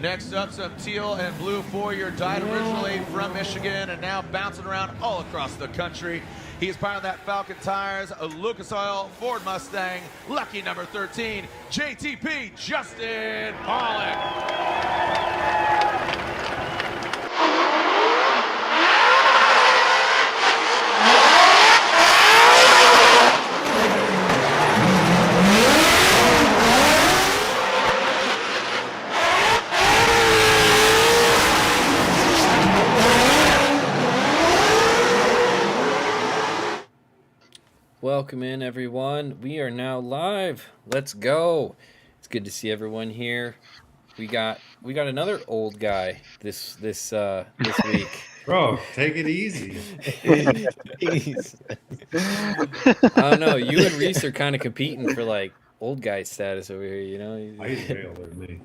Next up, some teal and blue four-year died originally from Michigan and now bouncing around all across the country. He's piling that Falcon tires, a Lucas Oil Ford Mustang, lucky number 13, JTP Justin Pawlak. Welcome in, everyone. We are now live. Let's go. It's good to see everyone here. We got another old guy this week. Bro, take it easy. Jeez. I don't know. You and Reese are kind of competing for like old guy status over here. You know. He's way older than me.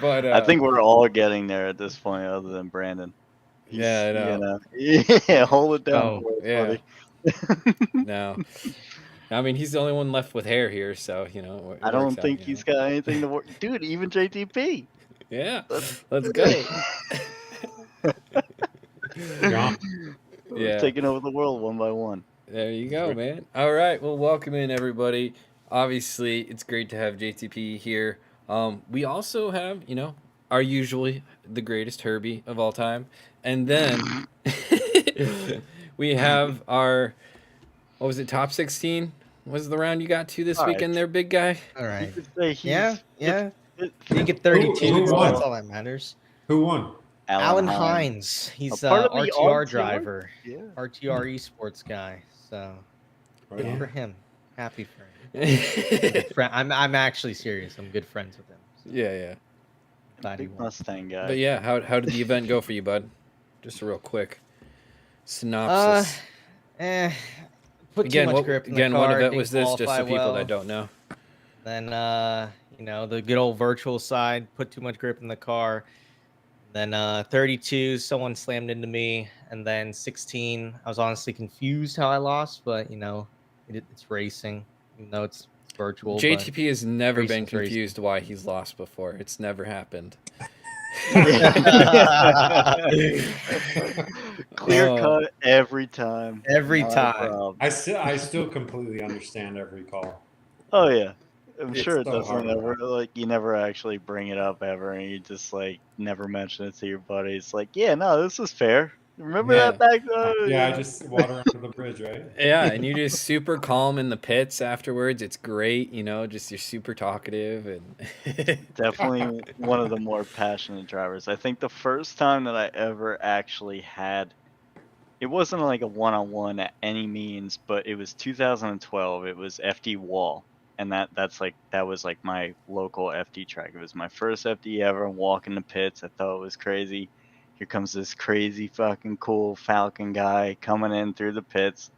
But I think we're all getting there at this point, other than Brandon. Yeah, I know. Yeah, hold it down. Yeah. No. I mean, he's the only one left with hair here, so, you know. I don't think he's got anything to work. Dude, even JTP. Yeah. Let's go. We're taking over the world one by one. There you go, man. All right. Well, welcome in, everybody. Obviously, it's great to have JTP here. We also have, you know, our usually the greatest Herbie of all time. And then we have our, what was it, top 16? Was the round you got to this weekend there, big guy? All right. Yeah. You get 32. That's all that matters. Who won? Alan Hines. He's an RTR driver. Yeah. RTR esports guy. So good for him. Happy for him. I'm actually serious. I'm good friends with him. So. Yeah. Big Mustang guy. But yeah, how did the event go for you, bud? Just a real quick synopsis. Put too much grip in the car. What event was this, just so people that don't know? Then, you know, the good old virtual side, put too much grip in the car. Then 32, someone slammed into me. And then 16, I was honestly confused how I lost, but, you know, it's racing, even though it's virtual. JTP has never been confused why he's lost before. It's never happened. Clear cut every time. Every time. I still completely understand every call. Oh yeah, I'm sure it doesn't ever you never actually bring it up ever, and you just like never mention it to your buddies. Like, yeah, no, this is fair. Remember that back then? Yeah, I just water under the bridge, right? Yeah, and you're just super calm in the pits afterwards. It's great, you know, just you're super talkative and definitely one of the more passionate drivers. I think the first time that I ever actually had, it wasn't like a one-on-one at any means, but it was 2012. It was FD Wall, and that was like my local FD track. It was my first FD ever. Walking the pits, I thought it was crazy. Here comes this crazy fucking cool Falcon guy coming in through the pits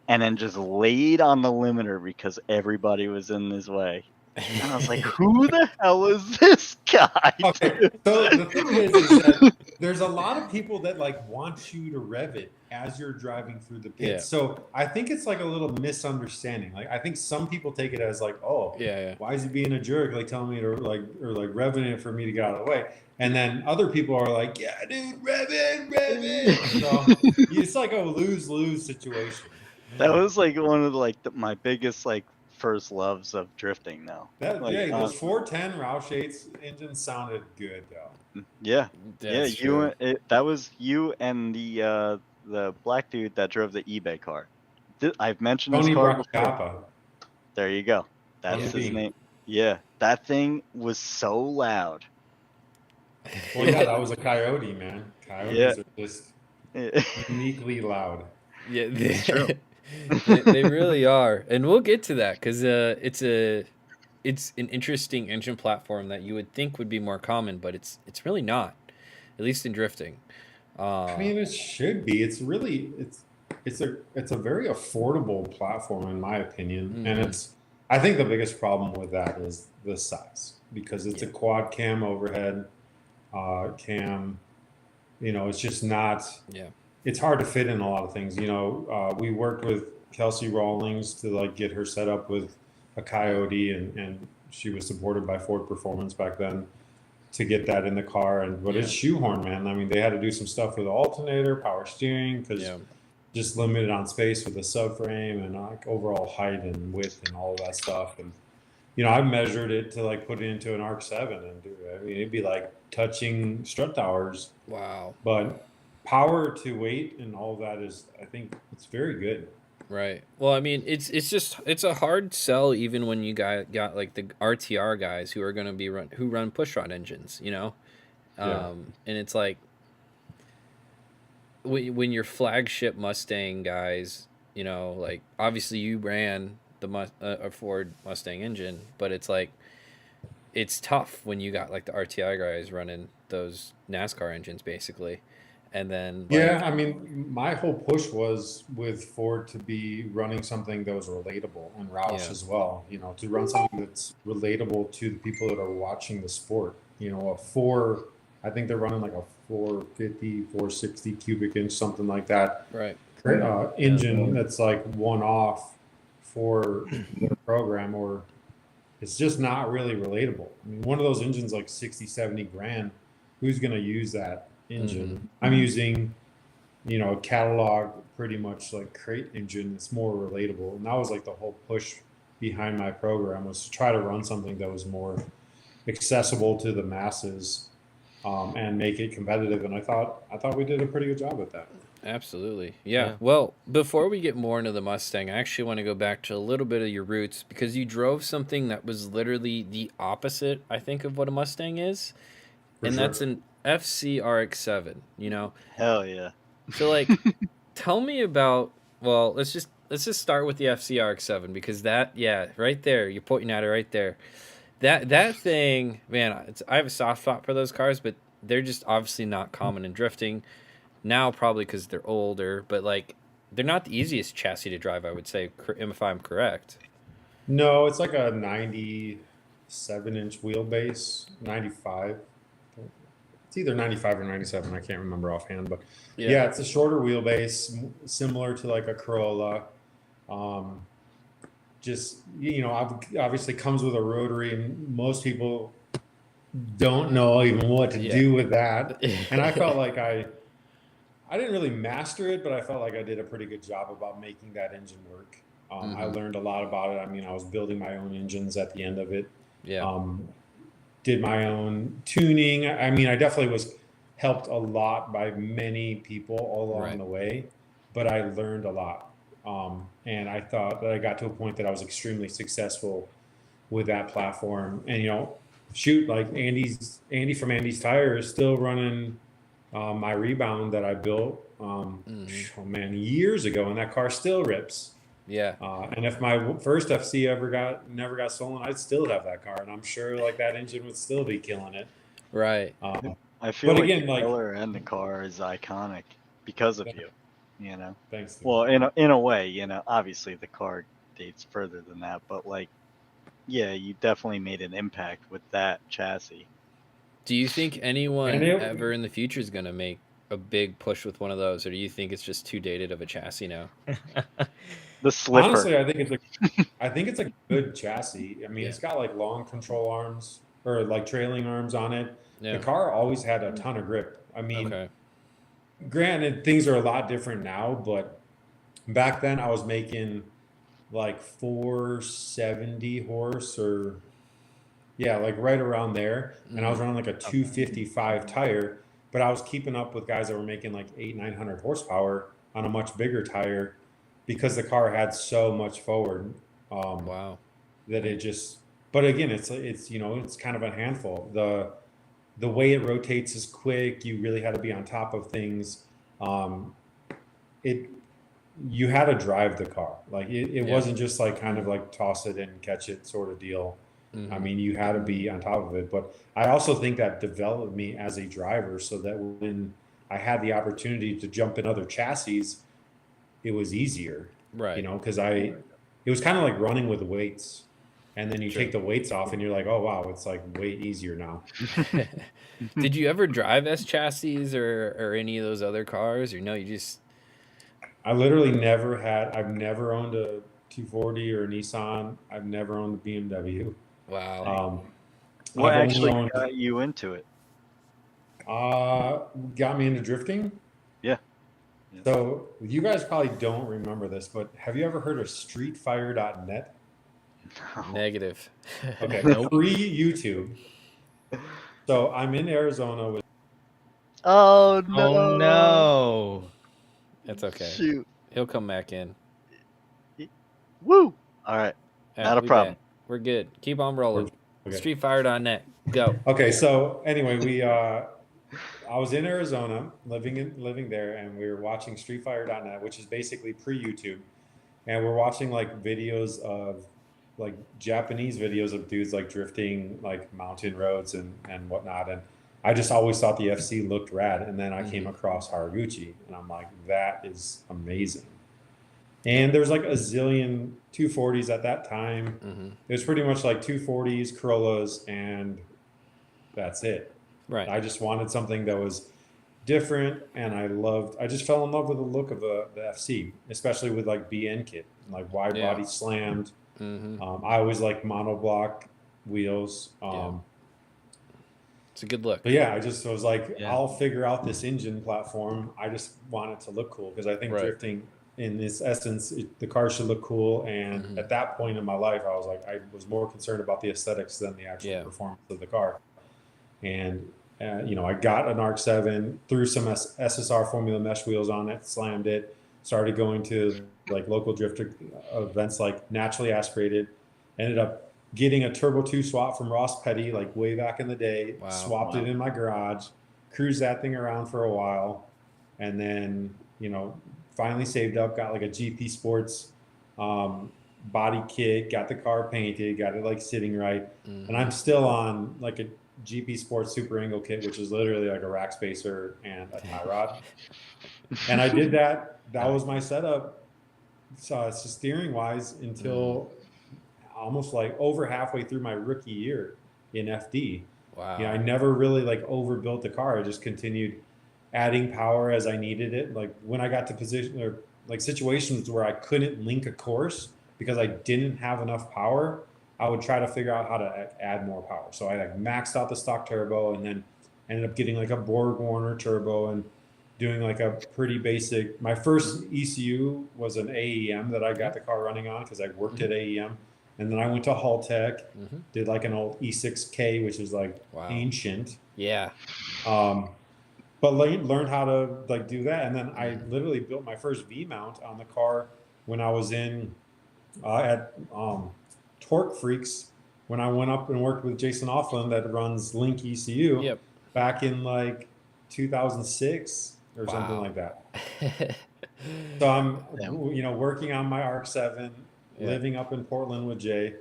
and then just laid on the limiter because everybody was in his way. And I was like, who the hell is this guy? Okay, so the thing is that there's a lot of people that like want you to rev it as you're driving through the pits. Yeah. So I think it's like a little misunderstanding. Like I think some people take it as like, oh, why is he being a jerk? Like telling me to like revving it for me to get out of the way. And then other people are like, yeah, dude, rev it. So it's like a lose-lose situation. That was like one of my biggest like first loves of drifting though. Those 410 Roush 8's engines sounded good though. Yeah. That was you and the black dude that drove the eBay car. I've mentioned Tony this car before. There you go. That's his name. Yeah, that thing was so loud. Well, yeah, that was a Coyote, man. Coyotes are just uniquely loud. Yeah, they really are, and we'll get to that because it's an interesting engine platform that you would think would be more common, but it's really not, at least in drifting. I mean, it should be. It's really it's a very affordable platform in my opinion, and I think the biggest problem with that is the size because it's a quad cam overhead. Cam, you know, it's just not. Yeah, it's hard to fit in a lot of things. You know, we worked with Kelsey Rawlings to like get her set up with a Coyote and she was supported by Ford Performance back then to get that in the car. But it's shoehorn, man. I mean, they had to do some stuff with the alternator, power steering, because just limited on space with the subframe and like overall height and width and all of that stuff. And I measured it to like put it into an Arc 7, and I mean, it'd be like touching strut towers. Wow. But power to weight and all of that is, I think it's very good. Right. Well, I mean, it's a hard sell even when you got like the RTR guys who are going to be who run pushrod engines, and it's like when your flagship Mustang guys, like obviously you ran a Ford Mustang engine, but it's like it's tough when you got like the RTI guys running those NASCAR engines basically. And then I mean, my whole push was with Ford to be running something that was relatable, and Roush as well, to run something that's relatable to the people that are watching the sport. I think they're running like a 450, 460 cubic inch, something like that. Right. Engine that's like one off for the program, or it's just not really relatable. I mean, one of those engines like 60, 70 grand, who's going to use that engine? I'm using, a catalog, pretty much like crate engine. It's more relatable. And that was like the whole push behind my program, was to try to run something that was more accessible to the masses, and make it competitive. And I thought we did a pretty good job with that. Absolutely. Yeah. Well, before we get more into the Mustang, I actually want to go back to a little bit of your roots, because you drove something that was literally the opposite, I think, of what a Mustang is. That's an FC RX-7, Hell yeah. So like, tell me about, well, let's just start with the FC RX-7, because that, right there, you're pointing at it right there. That thing, man, I have a soft spot for those cars, but they're just obviously not common in drifting. Now probably because they're older, but like they're not the easiest chassis to drive, I would say, if I'm correct. No, it's like a 97-inch wheelbase, 95. It's either 95 or 97. I can't remember offhand, but it's a shorter wheelbase, similar to like a Corolla. Just, obviously comes with a rotary, and most people don't know even what to do with that. And I felt like I didn't really master it, but I felt like I did a pretty good job about making that engine work. I learned a lot about it. I mean, I was building my own engines at the end of it. Did my own tuning. I mean, I definitely was helped a lot by many people all along the way, but I learned a lot. And I thought that I got to a point that I was extremely successful with that platform. And, like Andy from Andy's Tire is still running my Rebound that I built, years ago, and that car still rips. And if my first FC never got stolen, I'd still have that car, and I'm sure like that engine would still be killing it. Right. I feel like the color and the car is iconic because of you. Thanks. Well, in a way, obviously the car dates further than that, but like, you definitely made an impact with that chassis. Do you think anyone ever in the future is going to make a big push with one of those, or do you think it's just too dated of a chassis now? The slipper. Honestly, I think it's a good chassis. I mean, it's got like long control arms, or like trailing arms on it. The car always had a ton of grip. I mean, granted, things are a lot different now, but back then I was making like 470 horse, or like right around there. And I was running like a 255 tire, but I was keeping up with guys that were making like 800-900 horsepower on a much bigger tire, because the car had so much forward. That it just, but again, it's kind of a handful. The way it rotates is quick. You really had to be on top of things. You had to drive the car. Like it wasn't just like kind of like toss it and catch it sort of deal. I mean, you had to be on top of it. But I also think that developed me as a driver, so that when I had the opportunity to jump in other chassis, it was easier. Right. Because it was kind of like running with weights. And then you take the weights off and you're like, oh, wow, it's like way easier now. Did you ever drive S chassis or any of those other cars? Or no, you just... I literally I've never owned a 240 or a Nissan. I've never owned a BMW. Wow. What I've only actually owned- got you into it? got me into drifting. Yeah. So you guys probably don't remember this, but have you ever heard of StreetFire.net? Negative. Okay, Nope. free YouTube. So I'm in Arizona with. Oh no! Oh no. That's okay. Shoot! He'll come back in. Woo! All right, Yeah, not a we problem. bet. We're good. Keep on rolling. Okay. Streetfire.net. Go. Okay, so anyway, I was in Arizona, living there, and we were watching StreetFire.net, which is basically pre-YouTube, and we're watching like videos of like Japanese videos of dudes like drifting like mountain roads and whatnot, and I just always thought the FC looked rad, and then I came across Haraguchi, and I'm like, that is amazing. And there's like a zillion 240s at that time. It was pretty much like 240s, Corollas, and that's it. Right. I just wanted something that was different, and I just fell in love with the look of the FC, especially with like BN kit, like wide Yeah. body slammed. Mm-hmm. I always like monoblock wheels. It's a good look. But yeah, I just was like, Yeah. I'll figure out this engine platform. I just want it to look cool because I think Right. drifting in this essence, the car should look cool. And Mhm. at that point in my life, I was like, I was more concerned about the aesthetics than the actual Yeah. performance of the car. And I got an Arc 7, threw some SSR Formula Mesh wheels on it, slammed it, started going to like local drifter events like Naturally Aspirated, ended up getting a Turbo 2 swap from Ross Petty like way back in the day, Wow. swapped it in my garage, cruised that thing around for a while, and then, finally saved up, got like a GP Sports body kit, got the car painted, got it like sitting right. And I'm still on like a GP Sports Super Angle kit, which is literally like a rack spacer and a tie rod. And I did that. That was my setup, so steering wise, until almost like over halfway through my rookie year in FD. Wow. I never really like overbuilt the car. I just continued adding power as I needed it. Like when I got to position or like situations where I couldn't link a course because I didn't have enough power, I would try to figure out how to add more power. So I like maxed out the stock turbo and then ended up getting like a Borg Warner turbo and doing like a pretty basic. My first ECU was an AEM that I got the car running on because I worked at AEM. And then I went to Haltech, did like an old E6K, which is like ancient. Yeah. But learned how to like do that. And then I literally built my first V mount on the car when I was in at Torque Freaks, when I went up and worked with Jason Offland that runs Link ECU back in like 2006 or something like that. So I'm, working on my Arc 7, living up in Portland with Jay,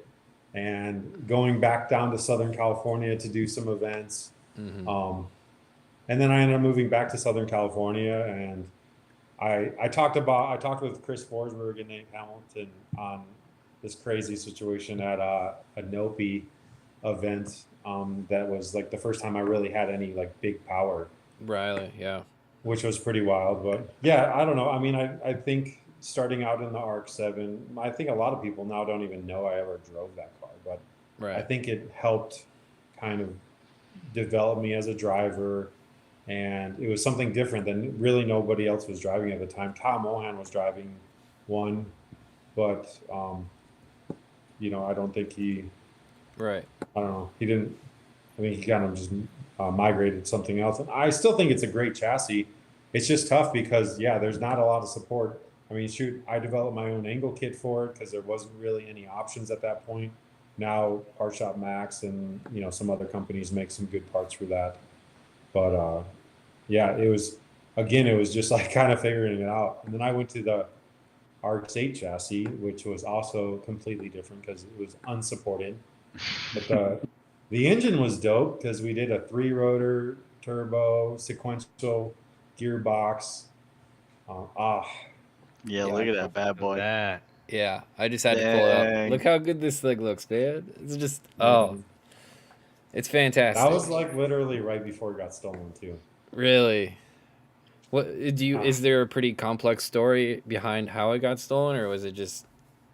and going back down to Southern California to do some events. And then I ended up moving back to Southern California, and I talked with Chris Forsberg and Nate Hamilton on this crazy situation at a Nopi event that was like the first time I really had any like big power. Riley, yeah. Which was pretty wild, but yeah, I don't know. I mean, I think starting out in the Arc 7, I think a lot of people now don't even know I ever drove that car, but I think it helped kind of develop me as a driver, and it was something different than really nobody else was driving at the time. Tom Mohan was driving one, but I don't think he, I don't know, he didn't. I think he kind of just migrated to something else. And I still think it's a great chassis. It's just tough because, there's not a lot of support. I mean, shoot, I developed my own angle kit for it because there wasn't really any options at that point. Now, Part Shop Max and, some other companies make some good parts for that. But, it was just like kind of figuring it out. And then I went to the Arc 8 chassis, which was also completely different because it was unsupported. But the engine was dope because we did a 3-rotor turbo sequential gearbox. Yeah, look at that bad boy. Yeah, I just had to pull it up. Look how good this thing looks, man. It's just it's fantastic. That was like literally right before it got stolen too. Really? What is there a pretty complex story behind how it got stolen, or was it just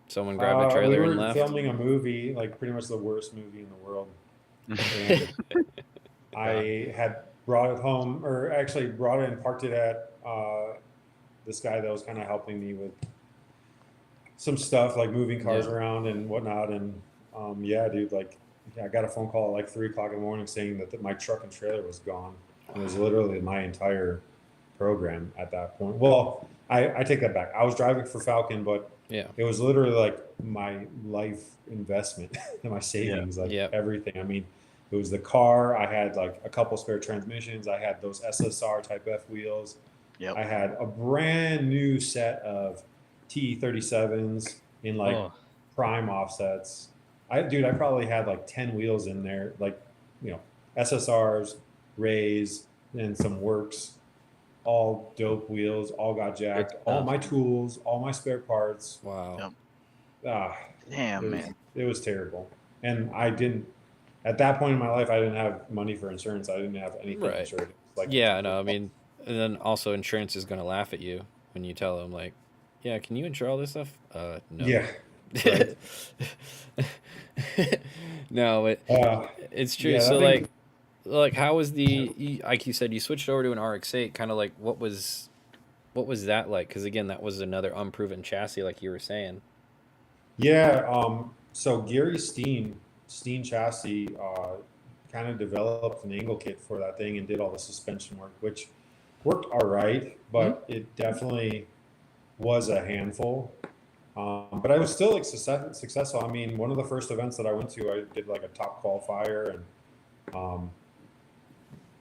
Someone grabbed a trailer we and were left. filming a movie, like pretty much the worst movie in the world. And I had brought it home, or actually brought it and parked it at this guy that was kind of helping me with some stuff, like moving cars around and whatnot. And yeah, dude, like I got a phone call at like 3 o'clock in the morning saying that my truck and trailer was gone. It was literally my entire program at that point. Well, I take that back. I was driving for Falcon, but Yeah. it was literally like my life investment and my savings, like everything. I mean, it was the car. I had like a couple spare transmissions. I had those SSR Type F wheels. I had a brand new set of T37s in like prime offsets. I probably had like 10 wheels in there, like, you know, SSRs, Rays, and some Works, all dope wheels, all got jacked, all my tools, all my spare parts. Wow. Damn, man. It was terrible. And I didn't, at that point in my life, I didn't have money for insurance. I didn't have anything insured. Like, yeah, no, I mean, and then also insurance is going to laugh at you when you tell them, like, yeah, can you insure all this stuff? No. Yeah. Right. No, but it's true. Yeah, So like how was like you said, you switched over to an RX-8, kind of like what was that like? Because again, that was another unproven chassis, like you were saying. Yeah. So Gary Steen Chassis kind of developed an angle kit for that thing and did all the suspension work, which worked all right, but it definitely was a handful. But I was still like successful. I mean, one of the first events that I went to, I did like a top qualifier, and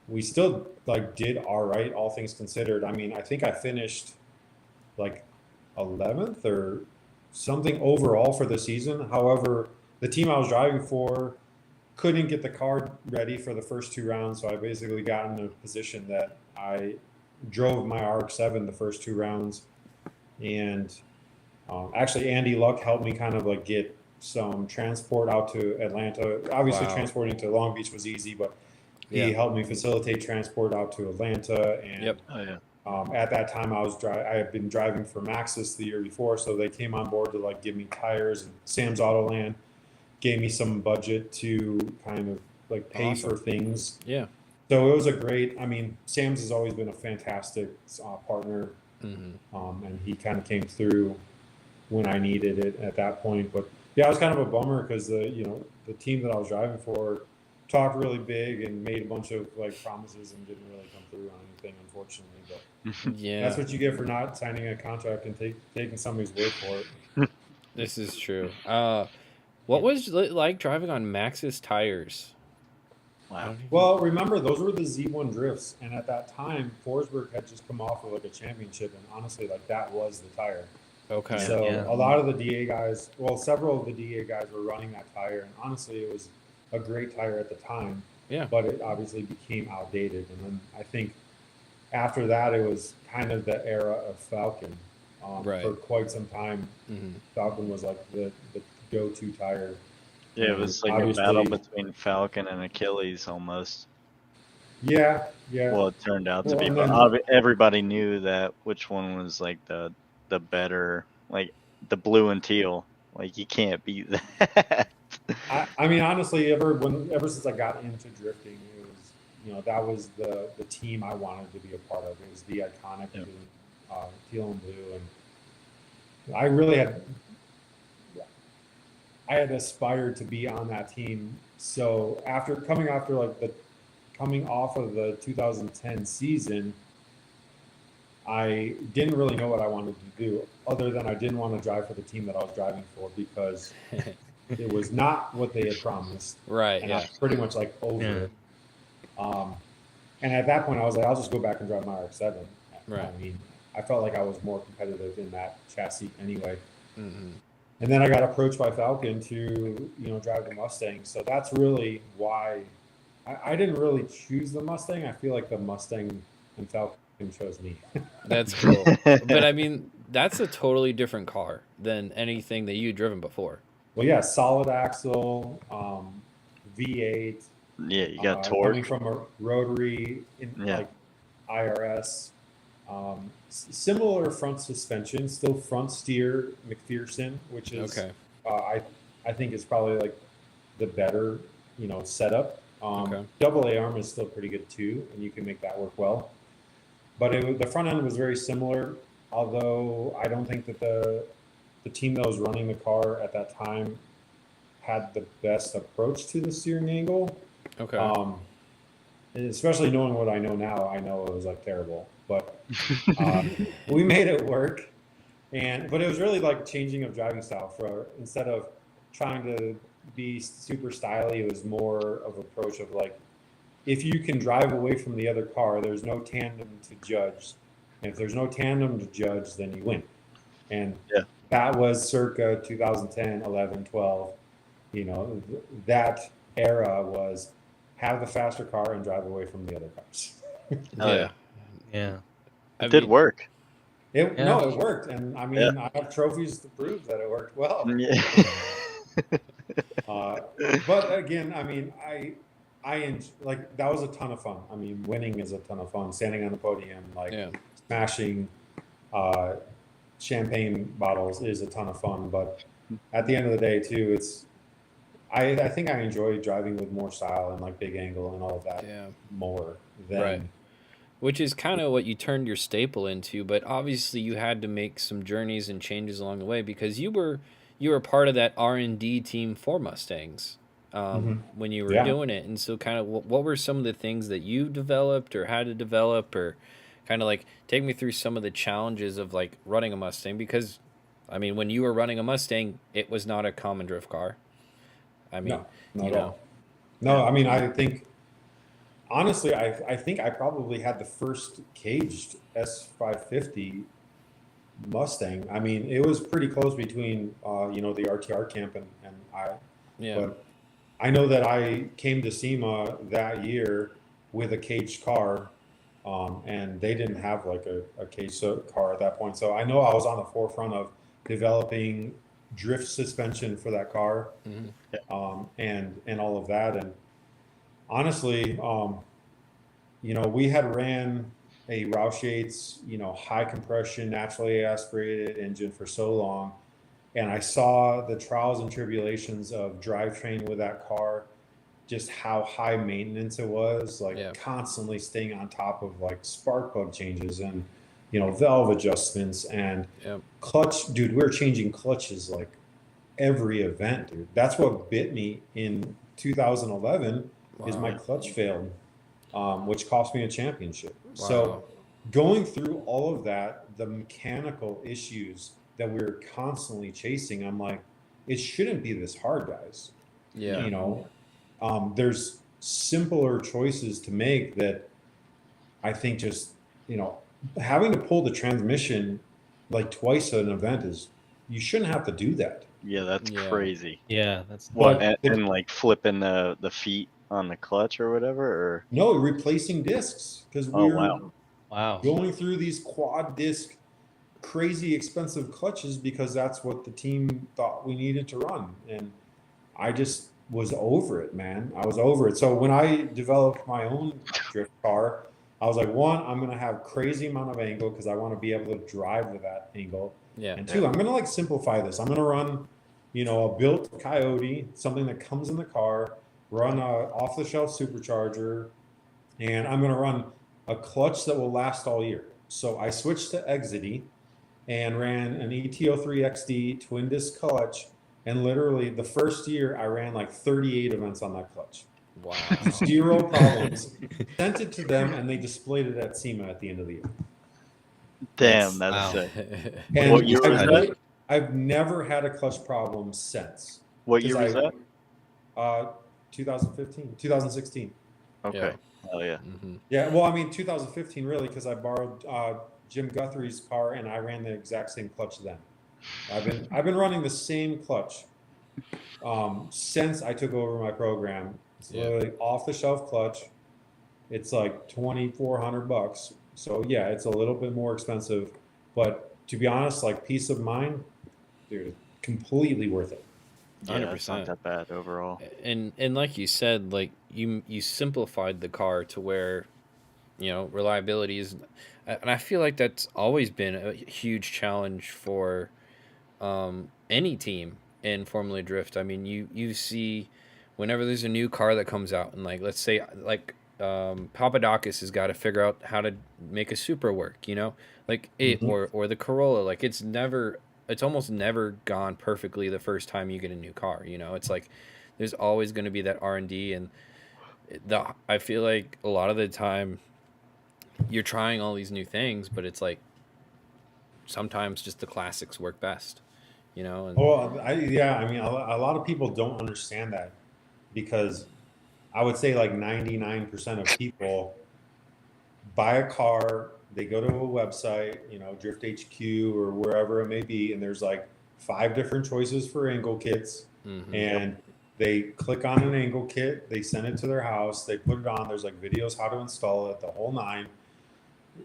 we still like did all right, all things considered. I mean, I think I finished like 11th or something overall for the season. However, the team I was driving for couldn't get the car ready for the first 2 rounds, so I basically got in a position that I drove my RX-7 the first 2 rounds, and actually Andy Luck helped me kind of like get some transport out to Atlanta. Obviously, transporting to Long Beach was easy, but he helped me facilitate transport out to Atlanta. And at that time, I had been driving for Maxxis the year before, so they came on board to like give me tires, and Sam's Autoland gave me some budget to kind of like pay for things. Yeah. So it was a great. I mean, Sam's has always been a fantastic partner, and he kind of came through when I needed it at that point. But yeah, it was kind of a bummer because the team that I was driving for talked really big and made a bunch of like promises and didn't really come through on anything, unfortunately. But that's what you get for not signing a contract and taking somebody's word for it. This is true. What was it like driving on Maxxis tires? Wow. Well, remember, those were the Z1 drifts, and at that time, Forsberg had just come off of like a championship, and honestly, like that was the tire. Okay. So a lot of the DA guys, well, several of the DA guys were running that tire, and honestly, it was a great tire at the time. Yeah. But it obviously became outdated, and then I think after that, it was kind of the era of Falcon. For quite some time, Falcon was like the go-to tire. Yeah, it was like a battle between Falcon and Achilles almost. Yeah. Well, it turned out to be, but everybody knew that which one was like the better, like the blue and teal. Like you can't beat that. I mean, honestly, ever since I got into drifting, it was that was the team I wanted to be a part of. It was the iconic teal and blue, and I really had aspired to be on that team. So coming off of the 2010 season, I didn't really know what I wanted to do, other than I didn't want to drive for the team that I was driving for because it was not what they had promised. Right. And I was pretty much like over it. And at that point, I was like, I'll just go back and drive my RX-7. Right. I mean, I felt like I was more competitive in that chassis anyway. And then I got approached by Falcon to, drive the Mustang. So that's really why I didn't really choose the Mustang. I feel like the Mustang and Falcon chose me. That's cool. But I mean, that's a totally different car than anything that you'd driven before. Well, yeah, solid axle, V8. Yeah, you got torque. Coming from a rotary like IRS. Similar front suspension, still front steer McPherson, which is Okay. I think is probably like the better setup. Okay. Double A arm is still pretty good too, and you can make that work well. But the front end was very similar, although I don't think that the team that was running the car at that time had the best approach to the steering angle. Okay. And especially knowing what I know now, I know it was like terrible. But we made it work, but it was really like changing of driving style. For instead of trying to be super stylish, it was more of approach of like, if you can drive away from the other car, there's no tandem to judge. And if there's no tandem to judge, then you win. And that was circa 2010, 11, 12. That era was have the faster car and drive away from the other cars. Yeah. Yeah. It did work. No, it worked. And I mean, I have trophies to prove that it worked well. Yeah. But again, I mean, like that was a ton of fun. I mean, winning is a ton of fun. Standing on the podium, like smashing champagne bottles is a ton of fun. But at the end of the day, too, I think I enjoy driving with more style and like big angle and all of that more than. Which is kind of what you turned your staple into, but obviously you had to make some journeys and changes along the way because you were part of that R&D team for Mustangs when you were doing it. And so kind of what were some of the things that you developed or had to develop, or kind of like take me through some of the challenges of like running a Mustang? Because I mean, when you were running a Mustang, it was not a common drift car. I mean, no, not at all. No, I mean, I think honestly, I think I probably had the first caged S550 Mustang. I mean, it was pretty close between the RTR camp and I. Yeah. But I know that I came to SEMA that year with a caged car, and they didn't have like a caged car at that point. So I know I was on the forefront of developing drift suspension for that car, and all of that. And honestly, we had ran a Roush Yates, high compression, naturally aspirated engine for so long. And I saw the trials and tribulations of drivetrain with that car, just how high maintenance it was, like constantly staying on top of like spark plug changes and, valve adjustments and clutch. Dude, we were changing clutches like every event, dude. That's what bit me in 2011 is my clutch failed, which cost me a championship. So going through all of that, the mechanical issues that we were constantly chasing, I'm like, it shouldn't be this hard, guys. There's simpler choices to make that I think just, having to pull the transmission like twice at an event you shouldn't have to do that. Yeah, that's crazy. Yeah, that's and like flipping the feet on the clutch or whatever, or no, replacing discs, because wow going through these quad disc crazy expensive clutches because that's what the team thought we needed to run. And I just was over it, man. I was over it. So when I developed my own drift car, I was like, one, I'm going to have crazy amount of angle because I want to be able to drive with that angle. And two, I'm going to like simplify this. I'm going to run, a built Coyote, something that comes in the car, run a off-the-shelf supercharger, and I'm going to run a clutch that will last all year. So I switched to Exity and ran an ET03XD twin disc clutch. And literally the first year I ran like 38 events on that clutch. Wow. 0 problems. Sent it to them and they displayed it at SEMA at the end of the year. Damn, that's sick. And what year was that? I've never had a clutch problem since. What year was that? 2016. Okay. Oh yeah. Yeah, well, I mean 2015 really, because I borrowed Jim Guthrie's car and I ran the exact same clutch then. I've been running the same clutch since I took over my program. It's literally off the shelf clutch. It's like $2,400. So yeah, it's a little bit more expensive, but to be honest, like peace of mind, dude, completely worth it. Yeah, it's not that bad overall. And like you said, like you simplified the car to where you know, reliability is, and I feel like that's always been a huge challenge for any team in Formula Drift. I mean, you see whenever there's a new car that comes out, and like let's say like Papadakis has got to figure out how to make a Supra work, you know, like it Mhm. or the Corolla. Like it's almost never gone perfectly the first time you get a new car. You know, it's like there's always going to be that R&D, and I feel like a lot of the time you're trying all these new things, but it's like sometimes just the classics work best, you know. And Well, yeah, I mean, a lot of people don't understand that because I would say like 99% of people buy a car, they go to a website, you know, Drift HQ or wherever it may be, and there's like 5 different choices for angle kits, and they click on an angle kit, they send it to their house, they put it on. There's like videos how to install it, the whole nine.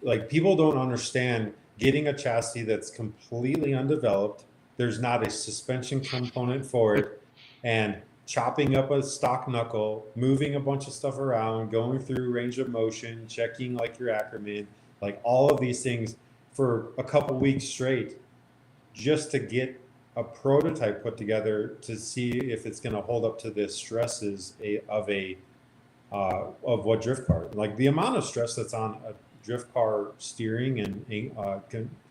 Like people don't understand getting a chassis that's completely undeveloped. There's not a suspension component for it, and chopping up a stock knuckle, moving a bunch of stuff around, going through range of motion, checking like your Ackerman, like all of these things for a couple weeks straight, just to get a prototype put together to see if it's going to hold up to the stresses of what drift car. Like the amount of stress that's on a drift car steering and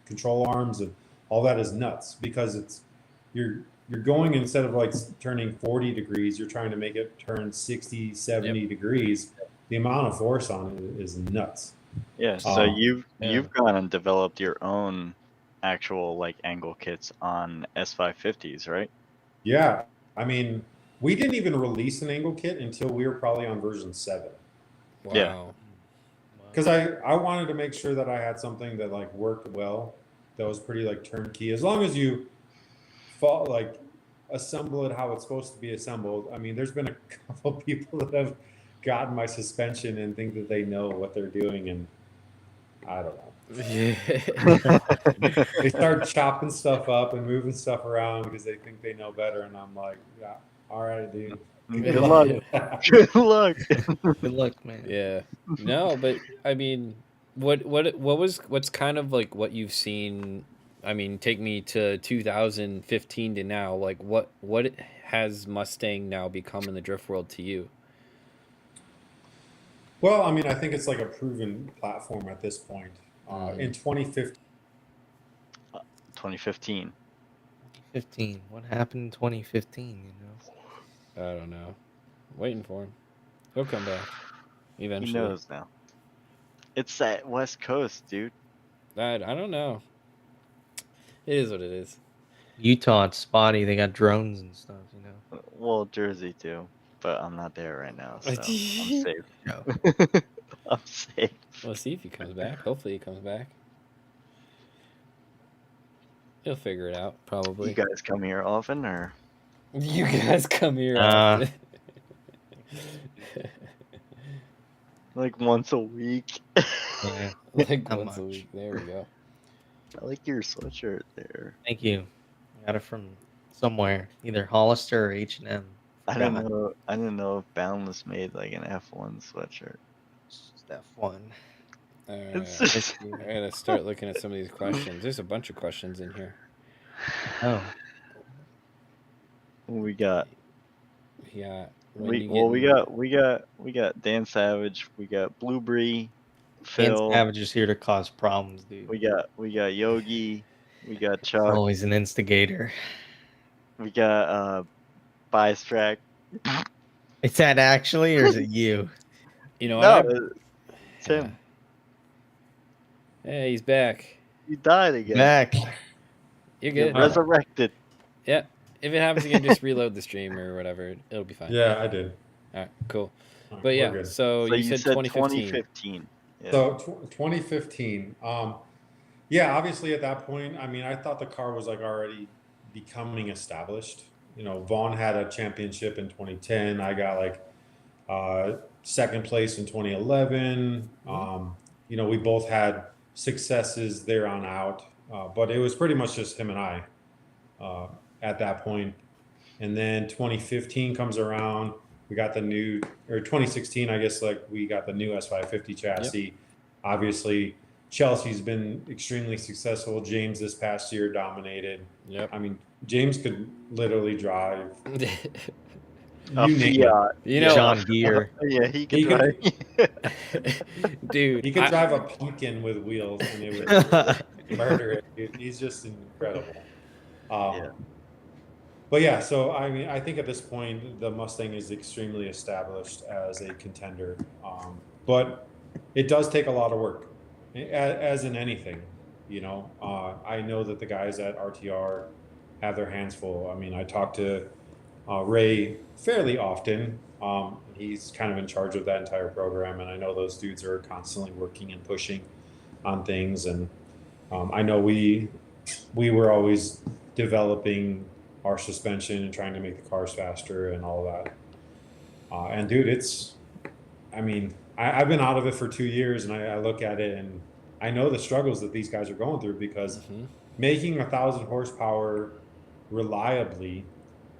control arms and all that is nuts, because you're going, instead of like turning 40 degrees, you're trying to make it turn 60, 70 degrees. The amount of force on it is nuts. Yeah, so you've gone and developed your own actual like angle kits on S550s, right? Yeah, I mean, we didn't even release an angle kit until we were probably on version 7. wow. Yeah. Because I wanted to make sure that I had something that like worked well, that was pretty like turnkey. As long as you assemble it how it's supposed to be assembled. I mean, there's been a couple people that have gotten my suspension and think that they know what they're doing, and I don't know. They start chopping stuff up and moving stuff around because they think they know better, and I'm like, yeah, all right, dude. Good luck. Good luck. Good luck, man. Yeah. No, but I mean, what's kind of like what you've seen? I mean, take me to 2015 to now. Like, what has Mustang now become in the drift world to you? Well, I mean, I think it's like a proven platform at this point. In 2015, 2015. 15. What happened in 2015? You know. I don't know. Waiting for him. He'll come back eventually. He knows now. It's that West Coast, dude. I don't know. It is what it is. Utah, it's spotty. They got drones and stuff. You know. Well, Jersey too, but I'm not there right now, so I'm safe. No. I'm safe. We'll see if he comes back. Hopefully he comes back. He'll figure it out, probably. You guys come here often, or? You guys come here often. Like once a week. Yeah. Like Not once a much. week. There we go. I like your sweatshirt there. Thank you. I got it from somewhere, either Hollister or H&M. I didn't know if Boundless made like an F1 sweatshirt. That fun. All right. It's just- I gotta start looking at some of these questions. There's a bunch of questions in here. Oh. We got Yeah. we got Dan Savage, we got Blueberry, Dan Phil, Savage is here to cause problems, dude. we got Yogi, we got Chuck, Always an instigator. we got Bystrack. Is that actually, or is it you? You know No, what? it's him. Hey, he's back. You died again. Back. You're You're good. resurrected. Yeah. If it happens again, just reload the stream or whatever. It'll be fine. yeah, I did. All right. Cool. All right, But we're yeah. good. So you said 2015. 2015. Yeah. So 2015. Yeah, obviously at that point, I mean, I thought the car was like already becoming established. You know, Vaughn had a championship in 2010. I got like second place in 2011. You know, we both had successes there on out, but it was pretty much just him and I at that point. And then 2015 comes around. We got the new, or 2016, I guess, like we got the new S550 chassis. Obviously, Chelsea's been extremely successful. James this past year dominated. Yep. I mean, James could literally drive. A You name it. Fiat. You know, John Deere. Yeah, he could He drive. dude, He could drive a pumpkin with wheels, and it would murder it. He's just incredible. Yeah. But yeah, so I mean, I think at this point the Mustang is extremely established as a contender, but it does take a lot of work, as in anything. You know, I know that the guys at RTR have their hands full. I mean, I talk to Ray fairly often. He's kind of in charge of that entire program, and I know those dudes are constantly working and pushing on things. And I know we were always developing our suspension and trying to make the cars faster and all that. And dude, I mean, I've been out of it for 2 years, and I look at it and I know the struggles that these guys are going through, because making 1,000 horsepower reliably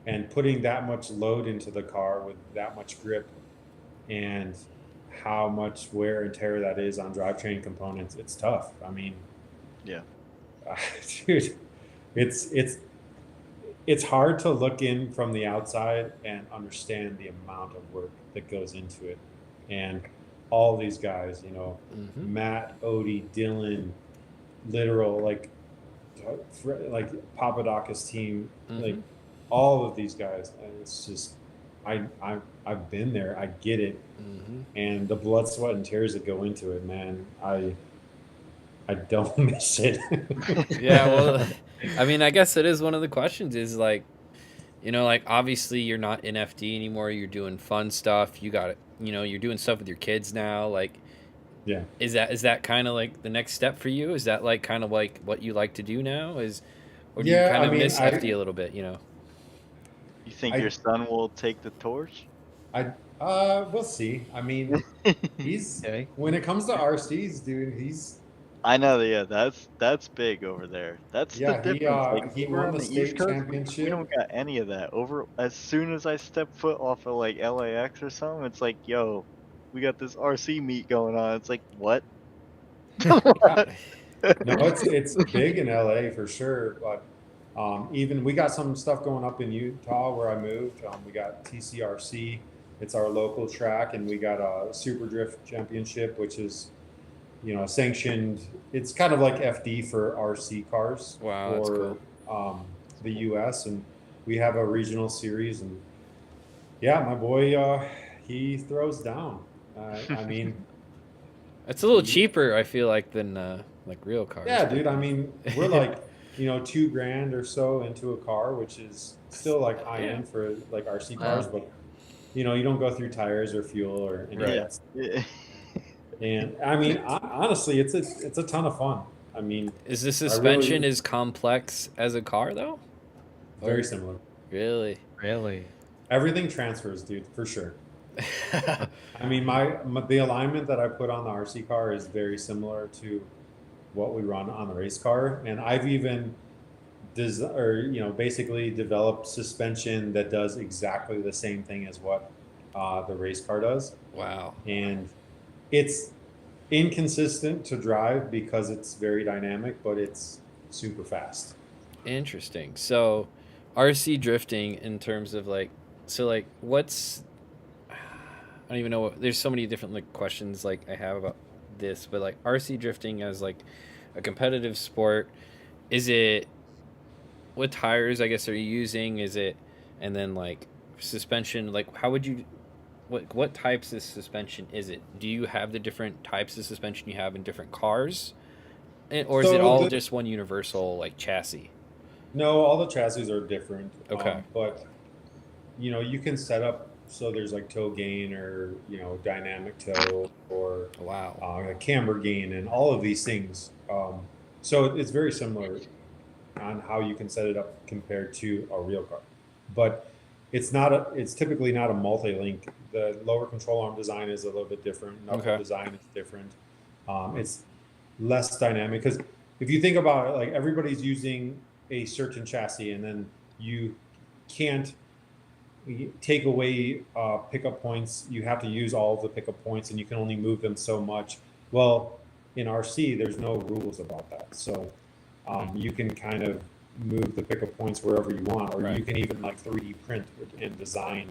and putting that much load into the car with that much grip, and how much wear and tear that is on drivetrain components, it's tough. I mean, Yeah. dude, it's hard to look in from the outside and understand the amount of work that goes into it. And all these guys, you know, Matt, Odie, Dylan, literal, like Papadakis team, like all of these guys. And it's just, I've been there, I get it. And the blood, sweat, and tears that go into it, man, I don't miss it. Yeah, well, I mean, I guess it is one of the questions is like, you know, like obviously you're not in FD anymore. You're doing fun stuff. You got it. You know, you're doing stuff with your kids now. Like, yeah. Is that kind of like the next step for you? Is that like kind of like what you like to do now? Or do you kind of miss FD a little bit? You know. You think your son will take the torch? We'll see. I mean, he's when it comes to RCs, dude, I know, yeah, that's big over there. That's the difference. Like, he over won on the East state Coast, championship. we don't got any of that. Over as soon as I step foot off of like LAX or something, it's like, yo, we got this RC meet going on. It's like, what? No, it's big in LA for sure, but even we got some stuff going up in Utah where I moved. We got TCRC, it's our local track, and we got a Super Drift Championship, which is, you know, sanctioned. It's kind of like FD for RC cars. Wow, that's for cool. the US, and we have a regional series. And yeah, my boy, he throws down. I mean, it's a little cheaper, I feel like, than like real cars. Yeah, dude. I mean, we're like, you know, $2,000 or so into a car, which is still like high end for like RC cars, but you know, you don't go through tires or fuel or any of that stuff. Yeah. And I mean, honestly, it's a ton of fun. I mean, is the suspension as complex as a car though? Very similar. Really? Everything transfers, dude, for sure. I mean, the alignment that I put on the RC car is very similar to what we run on the race car, and I've even basically developed suspension that does exactly the same thing as what the race car does. Wow. And it's inconsistent to drive because it's very dynamic, but it's super fast. Interesting. So RC drifting in terms of like, so like what's, I don't even know there's so many different like questions like I have about this, but like RC drifting as like a competitive sport, is it, what tires I guess are you using? Is it, and then like suspension, like how would you, what types of suspension is it? Do you have the different types of suspension you have in different cars? Or is it all just one universal like chassis? No, all the chassis are different. Okay. But you know, you can set up so there's like toe gain or, you know, dynamic toe or a camber gain and all of these things. So it's very similar on how you can set it up compared to a real car. But it's typically not a multi-link. The lower control arm design is a little bit different. Knuckle design is different. It's less dynamic because if you think about it, like everybody's using a certain chassis, and then you can't take away pickup points. You have to use all of the pickup points, and you can only move them so much. Well, in RC, there's no rules about that. So you can kind of move the pickup points wherever you want, or you can even like 3D print and design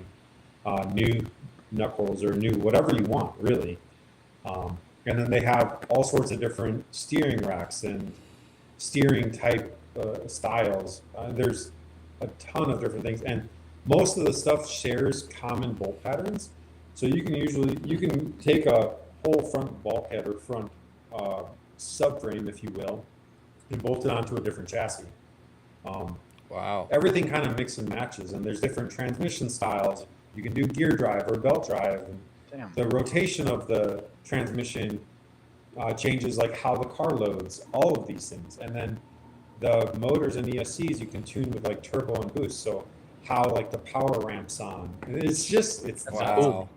new knuckles or new whatever you want, really. And then they have all sorts of different steering racks and steering type styles. There's a ton of different things, and most of the stuff shares common bolt patterns. So you can take a whole front bulkhead or front subframe, if you will, and bolt it onto a different chassis. Wow. Everything kind of mix and matches, and there's different transmission styles. You can do gear drive or belt drive. And Damn. the rotation of the transmission changes like how the car loads, all of these things. And then the motors and ESCs you can tune with like turbo and boost. So how like the power ramps on. It's Wow.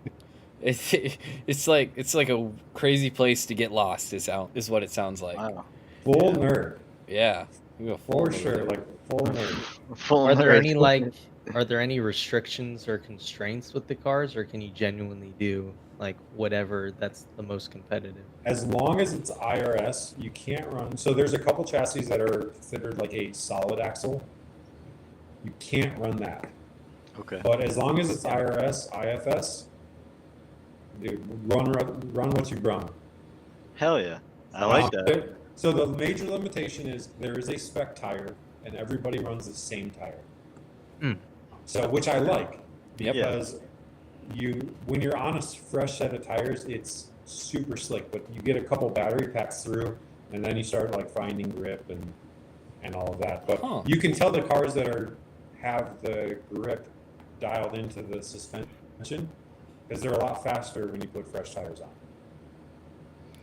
It's like a crazy place to get lost is what it sounds like. Wow. full nerd. Yeah. You go full For nerd. sure, like full nerd. Full Are there nerd. any restrictions or constraints with the cars, or can you genuinely do like whatever that's the most competitive? As long as it's IRS, you can't run. So there's a couple chassis that are considered like a solid axle. You can't run that. Okay. But as long as it's IRS, IFS, dude, run what you run. Hell yeah. I like that. So the major limitation is there is a spec tire, and everybody runs the same tire. Hmm. So, which I like, Yep. because when you're on a fresh set of tires, it's super slick. But you get a couple battery packs through, and then you start like finding grip and all of that. But you can tell the cars that have the grip dialed into the suspension, because they're a lot faster when you put fresh tires on.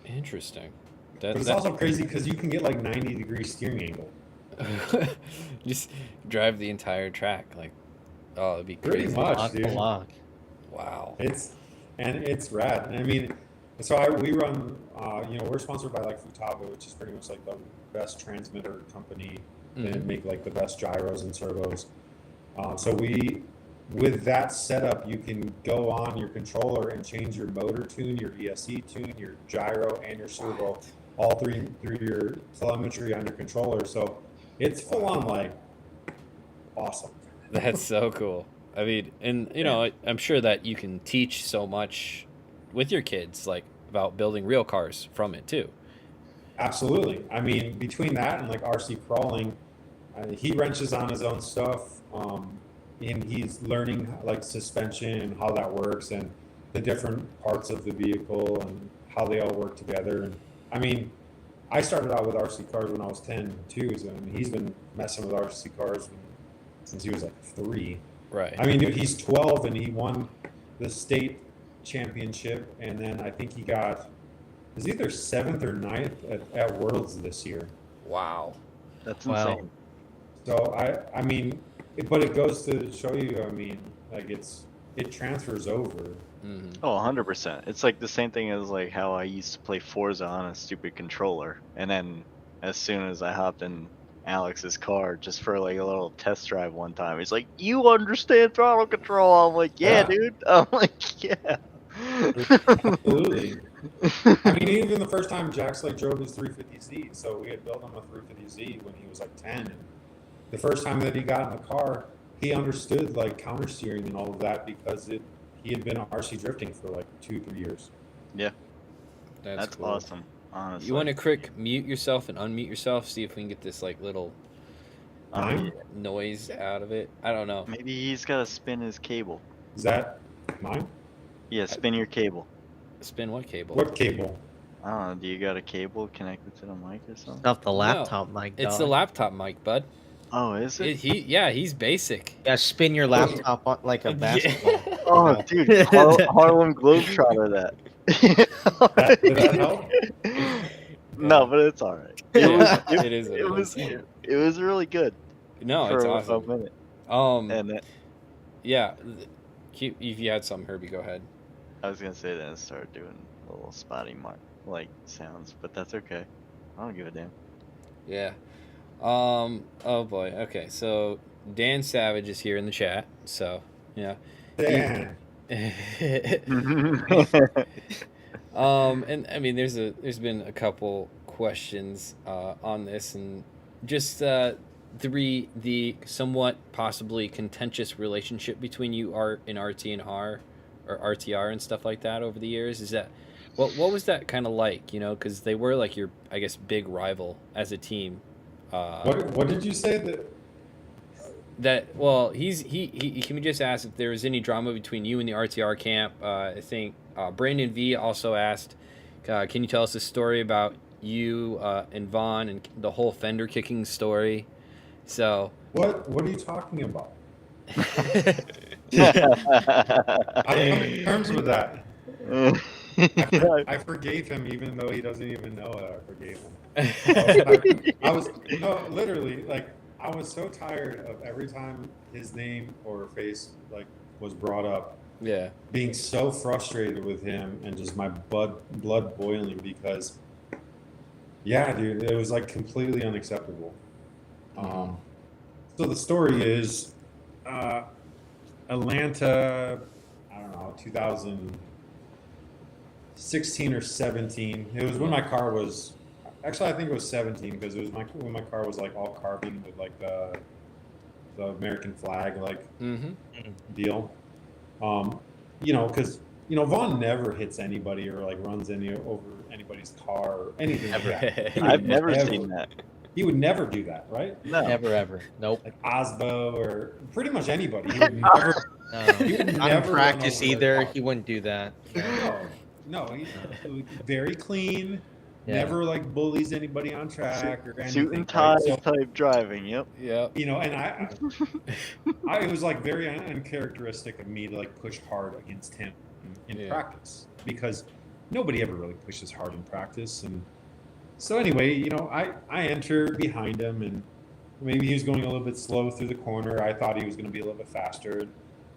Interesting. But it's also crazy because you can get like 90-degree steering angle. Just drive the entire track. Like, oh, it'd be Pretty crazy. much, dude. Block. Wow. It's rad. I mean, so we run. We're sponsored by like Futaba, which is pretty much like the best transmitter company and make like the best gyros and servos. So with that setup, you can go on your controller and change your motor tune, your ESC tune, your gyro, and your servo, all three through your telemetry on your controller. So it's full on like awesome. That's so cool. I mean, and I'm sure that you can teach so much with your kids, like about building real cars from it too. Absolutely. I mean, between that and like RC crawling, he wrenches on his own stuff. And he's learning like suspension and how that works and the different parts of the vehicle and how they all work together. And I mean, I started out with RC cars when I was 10 too. So I mean, he's been messing with RC cars since he was like 3. Right. I mean, dude, he's 12 and he won the state championship. And then I think he got, is either 7th or 9th at Worlds this year. Wow. That's Wow. insane. So I mean, but it goes to show you, I mean, like it transfers over. Mm-hmm. Oh, 100%. It's like the same thing as like how I used to play Forza on a stupid controller. And then as soon as I hopped in Alex's car just for like a little test drive one time, he's like, "You understand throttle control?" I'm like, "Yeah, dude." I'm like, "Yeah." Absolutely. I mean, even the first time Jax like drove his 350Z, so we had built him a 350Z when he was like 10. And the first time that he got in the car, he understood like counter steering and all of that because he had been RC drifting for like 2-3 years. Yeah. That's cool. Awesome. Honestly. You want to quick mute yourself and unmute yourself? See if we can get this like little Mine? noise out of it. I don't know. Maybe he's got to spin his cable. Is that mine? Yeah, spin your cable. Spin what cable? What cable? I don't know. Do you got a cable connected to the mic or something? Off the laptop mic. It's dog. the laptop mic, bud. Oh, is it? He's basic. Yeah, spin your laptop on, like a basketball. Oh, dude, Harlem Globetrotter that. Did that help? No, but it's all right. It is. It was really good. No, for it's a awesome. minute. And then, Yeah. If you had some, Herbie, go ahead. I was gonna say then it started doing little spotty like sounds, but that's okay. I don't give a damn. Yeah. Oh boy. Okay. So Dan Savage is here in the chat. So yeah. Dan. And I mean, there's been a couple questions on this, and just the somewhat possibly contentious relationship between you Art and RT and R, or RTR and stuff like that over the years. Is that what was that kind of like? You know, because they were like your, I guess, big rival as a team. What did you say that? That well, he can we just ask if there was any drama between you and the RTR camp? I think Brandon V also asked, can you tell us a story about you and Vaughn and the whole fender kicking story? So What are you talking about? I come to terms with that. I forgave him, even though he doesn't even know that I forgave him. I was no, literally, like, I was so tired of every time his name or face like was brought up, yeah, being so frustrated with him and just my blood boiling because, yeah, dude, it was like completely unacceptable. So the story is, Atlanta, I don't know, 2016 or 17. It was when my car was, actually I think it was 17 because it was when my car was like all carbon with like the American flag like deal. You know, because Vaughn never hits anybody or like runs over anybody's car or anything like that. I've never seen that. He would never do that, right? No. Never ever. Nope. Like Osbo or pretty much anybody. He would never. He would Not in never practice run over either. their car. He wouldn't do that. No, he's very clean. Yeah. Never like bullies anybody on track or anything. Suit and tie right? So, type driving. Yep. yeah, and it was like very uncharacteristic of me to like push hard against him in practice because nobody ever really pushes hard in practice. And so anyway, I enter behind him and maybe he was going a little bit slow through the corner. I thought he was going to be a little bit faster.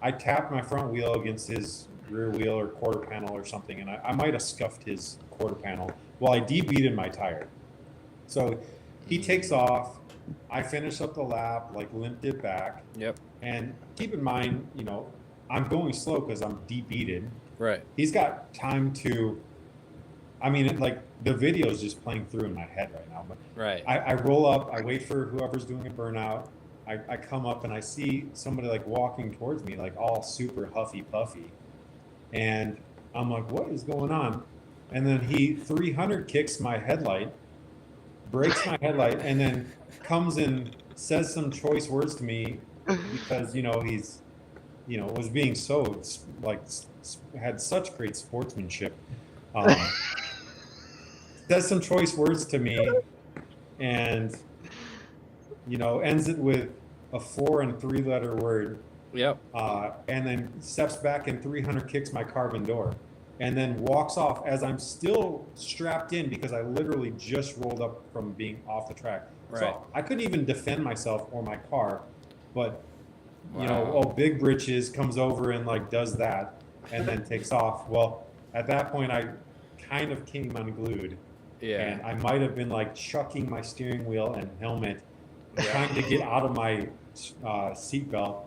I tapped my front wheel against his rear wheel or quarter panel or something, and I might have scuffed his quarter panel while I debeated my tire. So he takes off. I finish up the lap, like limped it back. yep, And keep in mind, I'm going slow because I'm debeated. right, He's got time to, like the video is just playing through in my head right now. But right, I roll up, I wait for whoever's doing a burnout. I come up and I see somebody like walking towards me, like all super huffy puffy. And I'm like, what is going on? And then he 300 kicks my headlight, breaks my headlight, and then comes and says some choice words to me because, he's, was being so, like, had such great sportsmanship. Says some choice words to me and, ends it with a 4 and 3 letter word. yep, And then steps back and 300 kicks my carbon door and then walks off as I'm still strapped in because I literally just rolled up from being off the track. Right. So I couldn't even defend myself or my car, but Wow. Big Britches comes over and like does that and then takes off. Well, at that point I kind of came unglued. yeah, And I might have been like chucking my steering wheel and helmet, trying to get out of my seatbelt.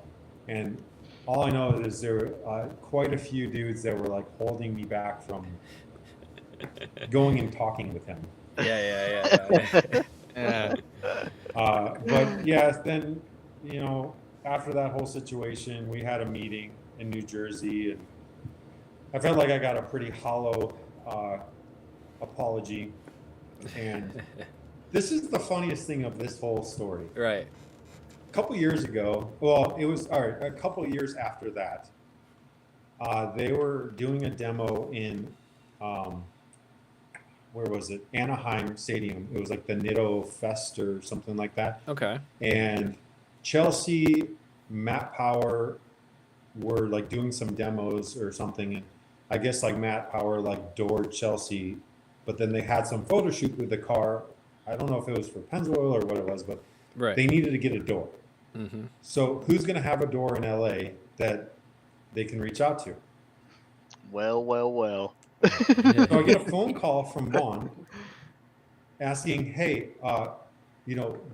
And all I know is there were quite a few dudes that were like holding me back from going and talking with him. yeah. Yeah. But yeah, then, after that whole situation, we had a meeting in New Jersey and I felt like I got a pretty hollow apology. And this is the funniest thing of this whole story. Right. A couple years ago, a couple years after that, they were doing a demo in, where was it? Anaheim Stadium. It was like the Nitto Fest or something like that. Okay. And Chelsea, Matt Power were like doing some demos or something. And I guess like Matt Power like doored Chelsea, but then they had some photo shoot with the car. I don't know if it was for Pennzoil or what it was, but Right. they needed to get a door. Mm-hmm. So who's going to have a door in LA that they can reach out to? Well. So I get a phone call from Vaughn asking, hey,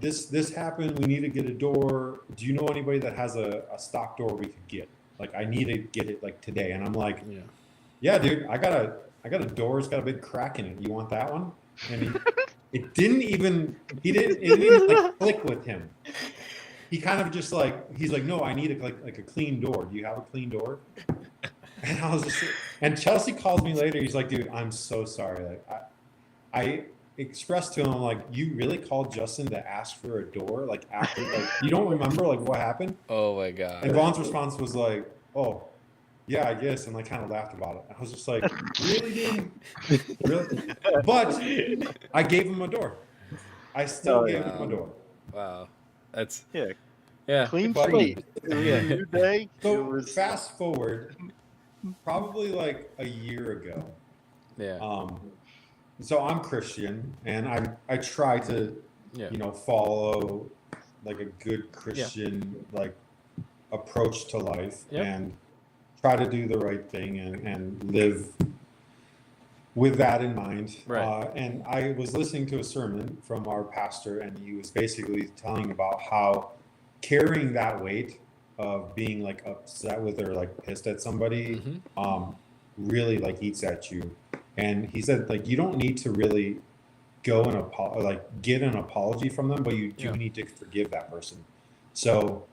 this happened. We need to get a door. Do you know anybody that has a stock door we could get? Like, I need to get it like today. And I'm like, yeah, dude, I got a I got a door. It's got a big crack in it. You want that one? And it didn't even like click with him. He kind of just like, he's like, no, I need like a clean door. Do you have a clean door? And I was just, and Chelsea calls me later. He's like, dude, I'm so sorry. Like I expressed to him, like, you really called Justin to ask for a door? Like after, like, you don't remember like what happened? Oh my God. And Vaughn's response was like, oh, yeah, I guess, and like kind of laughed about it. I was just like, really, dude? Really? But I gave him a door. I still gave him a door. Wow. That's yeah. Clean But- slate. It was a new day. So It was fast forward, probably like a year ago. yeah. So I'm Christian, and I try to, Yeah. you know, follow like a good Christian like approach to life Yep. and try to do the right thing and live with that in mind. Right. And I was listening to a sermon from our pastor, and he was basically telling about how carrying that weight of being like upset with or like pissed at somebody really like eats at you. And he said, like, you don't need to really go and get an apology from them, but you do need to forgive that person. So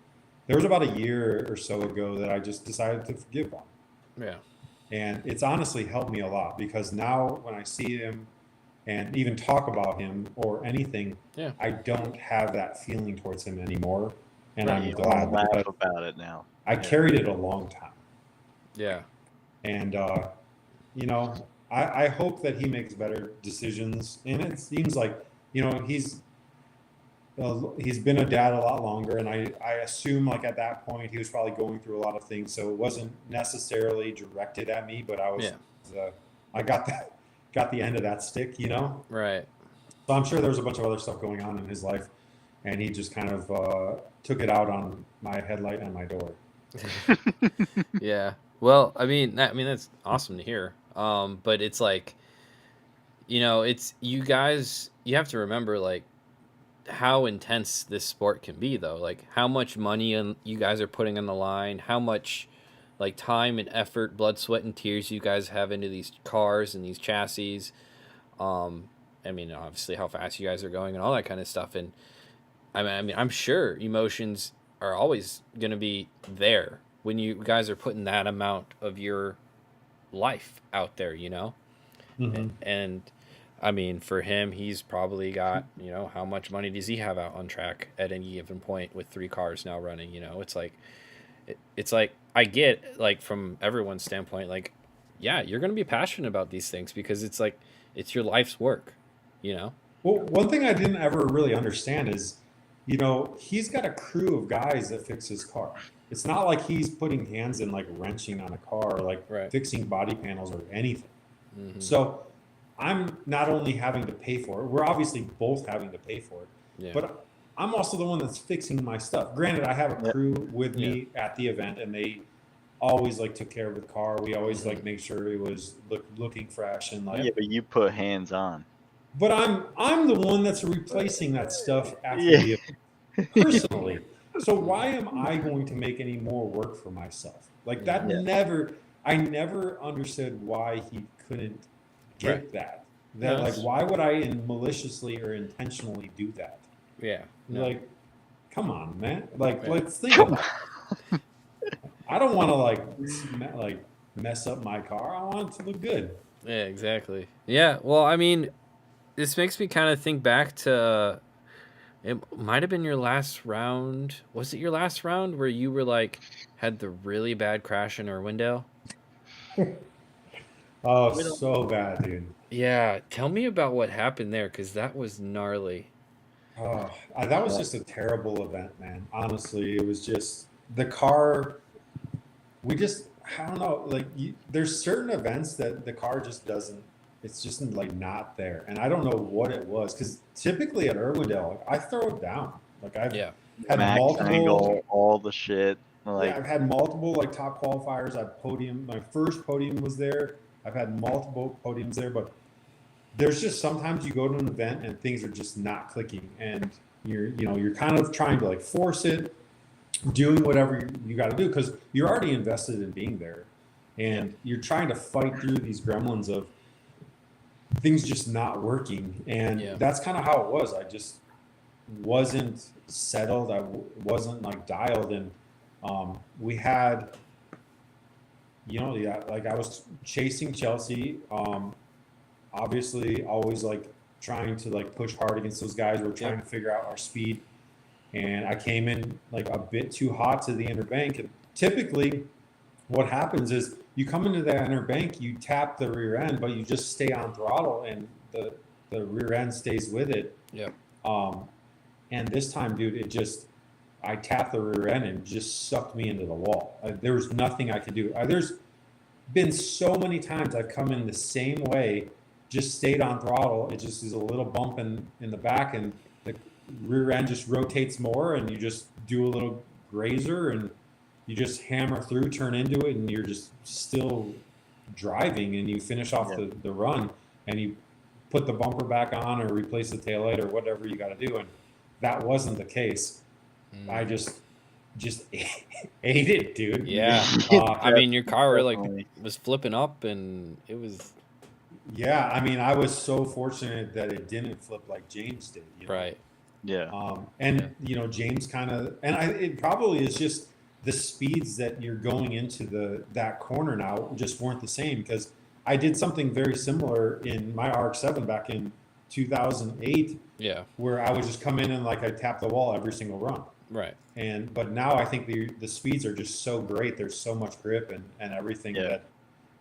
there was about a year or so ago that I just decided to forgive them. Yeah. And it's honestly helped me a lot, because now when I see him and even talk about him or anything, I don't have that feeling towards him anymore. And I'm you glad laugh because about it now. I carried it a long time. Yeah. And, you know, I hope that he makes better decisions. And it seems like, you know, he's been a dad a lot longer. And I assume like at that point he was probably going through a lot of things. So it wasn't necessarily directed at me, but I was, I got the end of that stick, you know? Right. So I'm sure there was a bunch of other stuff going on in his life. And he just kind of took it out on my headlight and my door. Yeah. Well, I mean that's awesome to hear. But it's like, you know, it's you guys. You have to remember like how intense this sport can be, though. Like how much money you guys are putting on the line, how much like time and effort, blood, sweat, and tears you guys have into these cars and these chassis. I mean, obviously how fast you guys are going and all that kind of stuff. And I mean, I'm sure emotions are always going to be there when you guys are putting that amount of your life out there, you know? And I mean, for him, he's probably got, you know, how much money does he have out on track at any given point with 3 cars now running, you know? It's like, I get, like, from everyone's standpoint, like, yeah, you're going to be passionate about these things because it's like, it's your life's work, you know? Well, one thing I didn't ever really understand is, you know, he's got a crew of guys that fix his car. It's not like he's putting hands in like wrenching on a car, or like fixing body panels or anything. So I'm not only having to pay for it, we're obviously both having to pay for it, but I'm also the one that's fixing my stuff. Granted, I have a crew with me at the event, and they always like took care of the car. We always like make sure it was looking fresh and like. Yeah, but you put hands on. But I'm the one that's replacing that stuff after the event, personally. So why am I going to make any more work for myself? Like that I never understood why he couldn't get that. Like, why would I maliciously or intentionally do that? Yeah. Like, come on, man. Like, let's think about it. I don't want to like mess up my car. I want it to look good. Yeah, exactly. Yeah. Well, I mean, this makes me kind of think back to, it might have been your last round. Was it your last round where you were like, had the really bad crash in Irwindale? Oh, so bad, dude. Yeah. Tell me about what happened there, because that was gnarly. Oh, that was just a terrible event, man. Honestly, it was just the car. I don't know. Like, there's certain events that the car just doesn't. It's just like not there, and I don't know what it was. Because typically at Irwindale, like, I throw it down. Like I've had Max multiple, angle, all the shit. Like I've had multiple like top qualifiers. I've podium. My first podium was there. I've had multiple podiums there, but there's just sometimes you go to an event and things are just not clicking, and you're kind of trying to like force it, doing whatever you got to do because you're already invested in being there, and you're trying to fight through these gremlins of things just not working. And Yeah. that's kind of how it was. I just wasn't settled. Wasn't like dialed. And we had, like I was chasing Chelsea. Obviously, always like trying to like push hard against those guys. We're trying to figure out our speed. And I came in like a bit too hot to the inner bank. And typically, what happens is you come into that inner bank, you tap the rear end, but you just stay on throttle, and the rear end stays with it. Yeah. And this time, dude, I tapped the rear end and it just sucked me into the wall. There was nothing I could do. There's been so many times I've come in the same way, just stayed on throttle. It just is a little bump in the back, and the rear end just rotates more, and you just do a little grazer, and you just hammer through, turn into it, and you're just still driving, and you finish off the run, and you put the bumper back on or replace the taillight or whatever you got to do. And that wasn't the case. I just ate it, dude. Yeah. I mean, your car Definitely. was flipping up, and it was Yeah, I mean, I was so fortunate that it didn't flip like James did. right. Yeah. And James kind of, and it probably is just the speeds that you're going into that corner now just weren't the same, because I did something very similar in my RX-7 back in 2008, Yeah. where I would just come in and like I tap the wall every single run. Right. But now I think the speeds are just so great. There's so much grip and everything that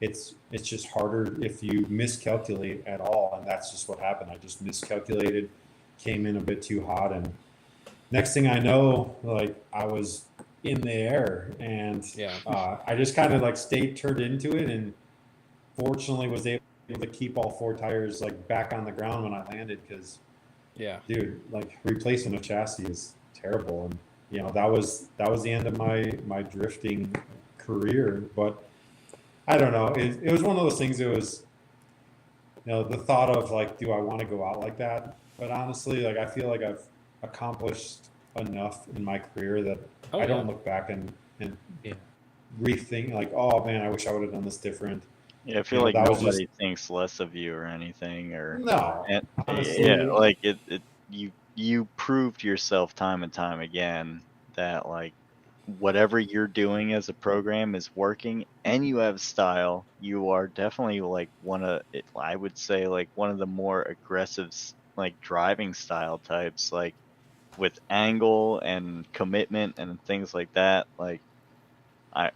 it's just harder if you miscalculate at all. And that's just what happened. I just miscalculated, came in a bit too hot, and next thing I know, like I was in the air, and I just kind of like turned into it, and fortunately was able to keep all four tires like back on the ground when I landed, because dude, like replacing a chassis is terrible. And that was the end of my drifting career. But I don't know, it was one of those things. It was the thought of like, do I want to go out like that? But honestly, like I feel like I've accomplished enough in my career that I don't look back and rethink like, oh man, I wish I would have done this different. Yeah, I feel like nobody thinks less of you or anything, or no. Yeah, like you proved yourself time and time again that like whatever you're doing as a program is working, and you have style. You are definitely like I would say like one of the more aggressive like driving style types, like with angle and commitment and things like that. Like I'd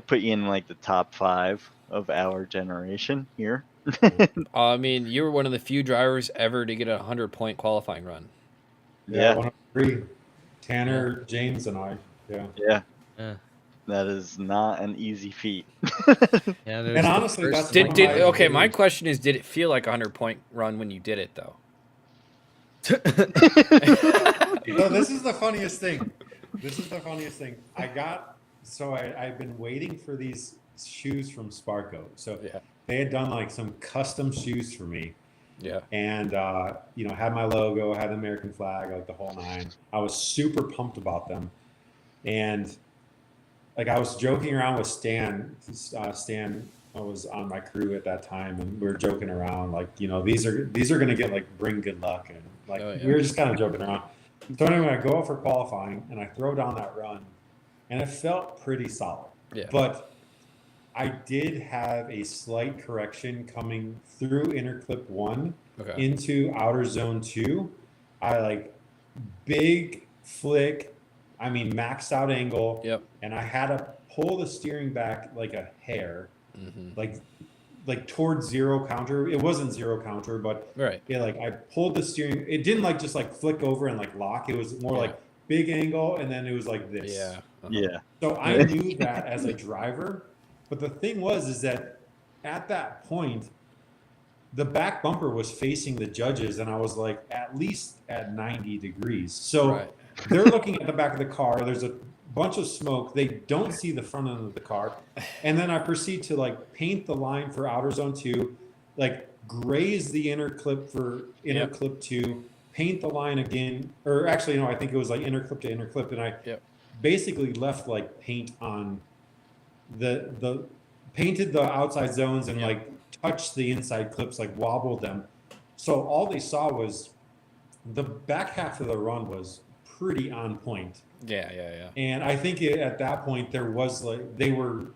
put you in like the top 5 of our generation here. I mean, you were one of the few drivers ever to get a 100-point qualifying run. Yeah, 103. Tanner, James, and I. Yeah. That is not an easy feat. And honestly, that's okay. My question is, did it feel like a 100-point run when you did it, though? So this is the funniest thing. I've been waiting for these shoes from Sparco. So they had done like some custom shoes for me. Yeah. And had my logo, had the American flag, like the whole nine. I was super pumped about them. And like I was joking around with Stan. Stan was on my crew at that time, and we were joking around like, these are going to get like bring good luck, and like we were just kind of joking around. So anyway, I go out for qualifying and I throw down that run, and it felt pretty solid. Yeah. But I did have a slight correction coming through inner clip 1 into outer zone 2. I like big flick. I mean, maxed out angle. Yep. And I had to pull the steering back like a hair, like towards zero counter. It wasn't zero counter, but I pulled the steering. It didn't like just like flick over and like lock. It was more like big angle, and then it was like this. Yeah. Yeah. So I knew that as a driver, but the thing is that at that point, the back bumper was facing the judges, and I was like at least at 90 degrees. So they're looking at the back of the car. There's a bunch of smoke. They don't see the front end of the car. And then I proceed to like paint the line for outer zone 2, like graze the inner clip for inner clip 2, paint the line again. Or actually, no, I think it was like inner clip to inner clip. And I basically left like paint on the painted the outside zones and like touched the inside clips, like wobbled them. So all they saw was the back half of the run was pretty on point. Yeah. And I think at that point there was like they were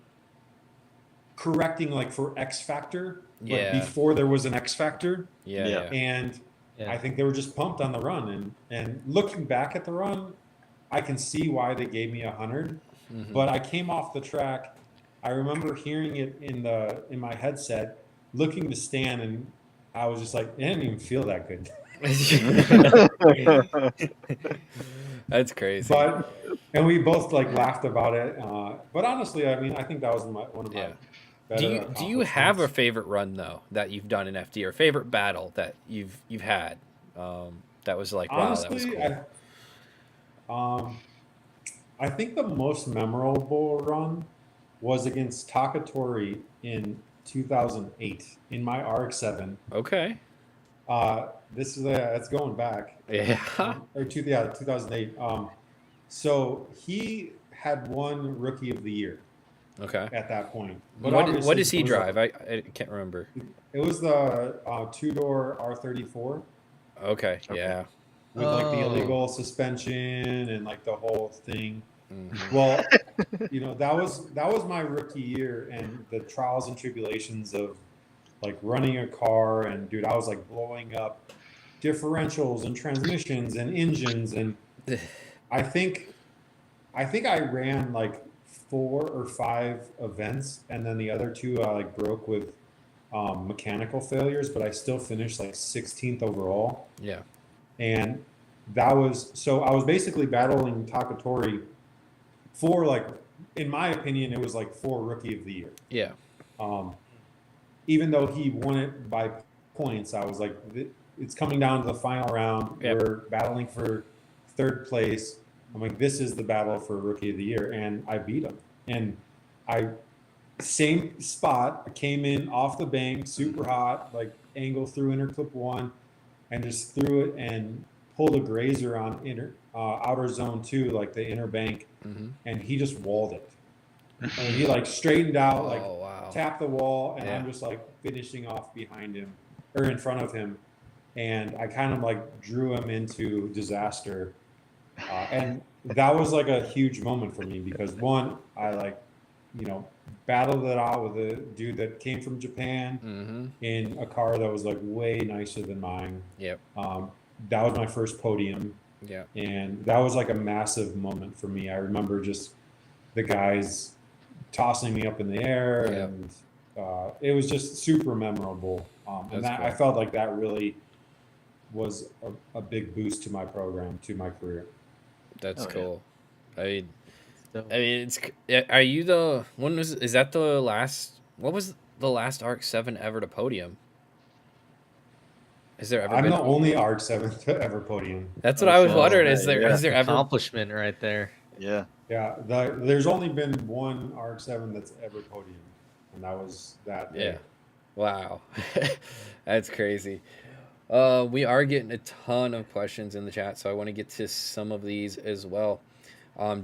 correcting like for X factor, like Yeah. before there was an X factor. Yeah. And Yeah. I think they were just pumped on the run. And looking back at the run, I can see why they gave me 100. Mhm. But I came off the track. I remember hearing it in my headset, looking to stand, and I was just like, it didn't even feel that good. That's crazy. And we both like laughed about it. But honestly, I mean, I think that was one of my Yeah. better Do you have a accomplishments. favorite run though that you've done in FD, or favorite battle that you've had? That was like, wow, that was Honestly, cool. I think the most memorable run was against Takatori in 2008 in my RX-7. Okay. This is it's going back. Yeah. 2008. So he had won Rookie of the Year Okay. at that point. But What obviously does he it was drive? I can't remember. It was the two-door R34 Okay. Yeah. with like the Oh. illegal suspension and like the whole thing. Mhm. Well, that was my rookie year, and the trials and tribulations of like running a car, and dude, I was like blowing up differentials and transmissions and engines, and I think I ran like 4 or 5 events, and then the other 2 I like broke with mechanical failures, but I still finished like 16th overall. Yeah. And that was so I was basically battling Takatori for like, in my opinion, it was like for Rookie of the Year. Yeah. Even though he won it by points, I was like, it's coming down to the final round. Yep. We're battling for 3rd place. I'm like, this is the battle for Rookie of the Year, and I beat him. And same spot, I came in off the bank, super hot, like angle through inner clip 1, and just threw it and pulled a grazer on outer zone 2, like the inner bank, Mhm. and he just walled it. And he like straightened out, like Oh wow. tapped the wall, and Yeah. I'm just like finishing off behind him or in front of him, and I kind of like drew him into disaster, and that was like a huge moment for me because one, I like battled it out with a dude that came from Japan Mhm. in a car that was like way nicer than mine. Yep. That was my first podium, Yeah. and that was like a massive moment for me. I remember just the guys tossing me up in the air, Yeah. and it was just super memorable. And That's I cool. felt like that really was a big boost to my program, to my career. That's Oh, yeah. cool. I mean, Dope. are you the when was is that the last? What was the last RX-7 ever to podium? Has there ever I'm been? the only RX-7 to ever podium. That's what I was Oh, wondering. yeah, Is there yeah. has there ever? Accomplishment right there. Yeah. Yeah, there's only been one RX-7 that's ever podium, and that was that day. Yeah. Wow. That's crazy. We are getting a ton of questions in the chat, so I want to get to some of these as well.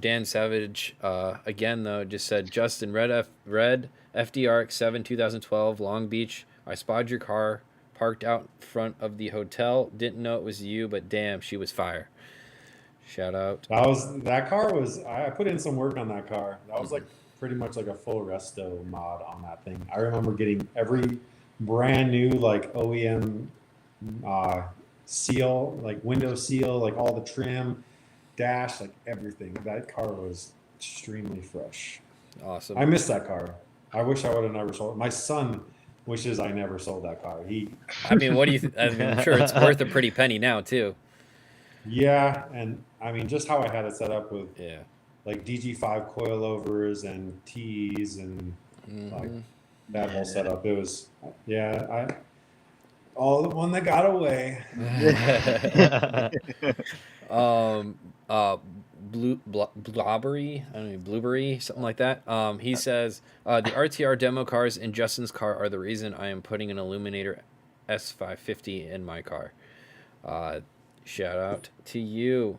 Dan Savage, again though, just said, Justin, red FDRX7 2012 Long Beach. I spotted your car parked out front of the hotel. Didn't know it was you, but damn, she was fire. Shout out. That car was I put in some work on that car. That was like pretty much like a full resto mod on that thing. I remember getting every brand new like OEM seal, like window seal, like all the trim, dash, like everything. That car was extremely fresh. Awesome. I miss that car. I wish I would have never sold it. My son wishes I never sold that car. I mean, what do you I mean, I'm sure it's worth a pretty penny now too. Yeah, and I mean just how I had it set up with Yeah. like DG5 coilovers and T's and like Mhm. that whole setup. It was all the one that got away. Blobbery, I don't know, Blueberry, something like that. He says, the RTR demo cars in Justin's car are the reason I am putting an Illuminator S550 in my car. Shout out to you.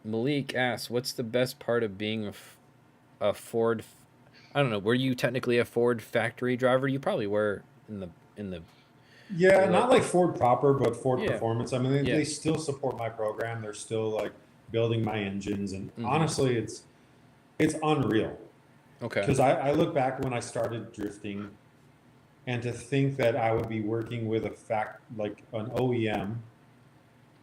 Malik asks, what's the best part of being a Ford I don't know. Were you technically a Ford factory driver? You probably were in the Yeah, Like- not like Ford proper, but Ford Yeah. Performance. I mean, Yeah. they still support my program. They're still like building my engines, and Mhm. honestly, it's unreal. Okay. Because I look back when I started drifting, and to think that I would be working with like an OEM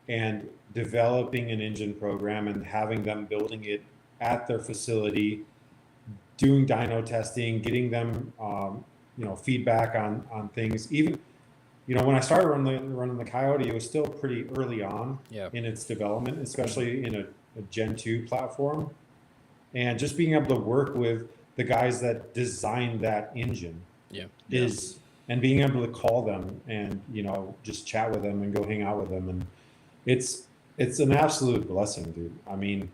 and developing an engine program and having them building it at their facility, doing dyno testing, getting them feedback on things. Even when I started running the Coyote, it was still pretty early on Yeah. in its development, especially in a Gen 2 platform. And just being able to work with the guys that designed that engine Yeah. and being able to call them and, just chat with them and go hang out with them. And it's an absolute blessing, dude. I mean,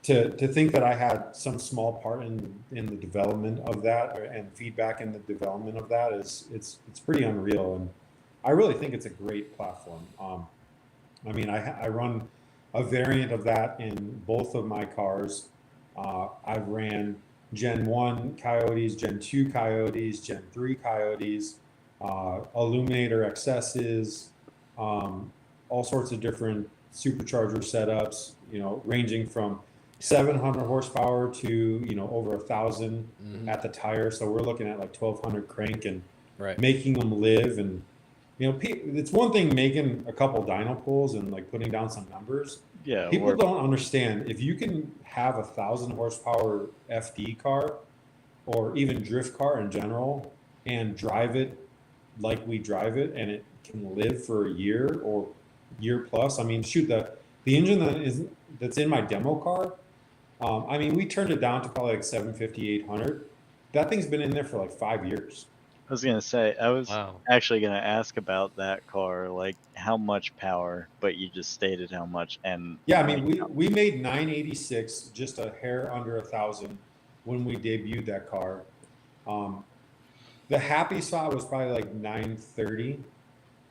to think that I had some small part in the development of that and feedback in the development of that it's pretty unreal. And I really think it's a great platform. I mean, I run a variant of that in both of my cars. I've ran Gen 1 Coyotes, Gen 2 Coyotes, Gen 3 Coyotes, Illuminator XSs, all sorts of different supercharger setups, ranging from 700 horsepower to, over 1,000 Mhm. at the tire. So we're looking at like 1,200 crank and Right. making them live. And, it's one thing making a couple dyno pulls and like putting down some numbers. Yeah, People don't understand if you can have 1,000 horsepower FD car or even drift car in general and drive it like we drive it, and it can live for a year or year plus. I mean, shoot, the engine that's in my demo car. I mean, we turned it down to probably like 750, 800. That thing's been in there for like 5 years. I was gonna say, I was Wow. actually gonna ask about that car, like how much power, but you just stated how much. And Yeah, I mean, we made 986, just a hair under 1,000 when we debuted that car. The happy spot was probably like 930,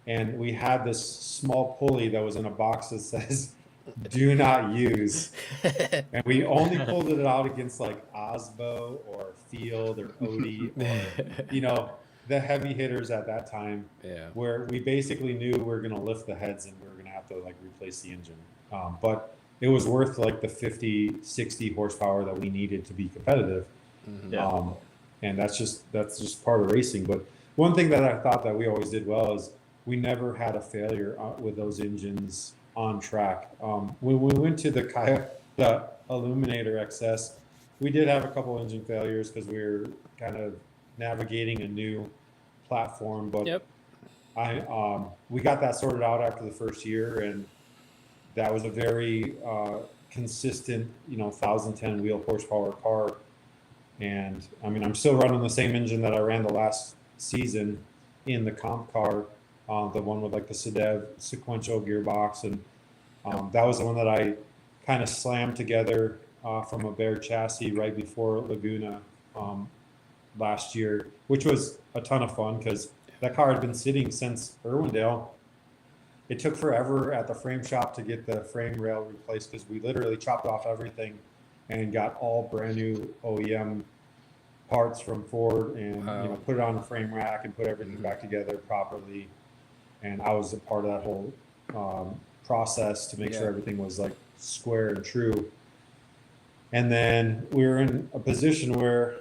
and we had this small pulley that was in a box that says "Do not use," and we only pulled it out against like Osbo or Field or Odie or the heavy hitters at that time. Yeah. Where we basically knew we were going to lift the heads and we were going to have to like replace the engine. But it was worth like the 50, 60 horsepower that we needed to be competitive. Mhm. Yeah. And that's just part of racing. But one thing that I thought that we always did well is we never had a failure with those engines on track. When we went to the Illuminator XS, we did have a couple engine failures because we were kind of navigating a new platform. But Yep. we got that sorted out after the first year, and that was a very consistent, 1,010 wheel horsepower car. And I mean, I'm still running the same engine that I ran the last season in the comp car, the one with like the SEDEV sequential gearbox. And that was the one that I kind of slammed together from a bare chassis right before Laguna last year, which was a ton of fun because that car had been sitting since Irwindale. It took forever at the frame shop to get the frame rail replaced because we literally chopped off everything and got all brand new OEM parts from Ford and Wow. put it on a frame rack and put everything back together properly. And I was a part of that whole process to make sure everything was like square and true. And then we were in a position where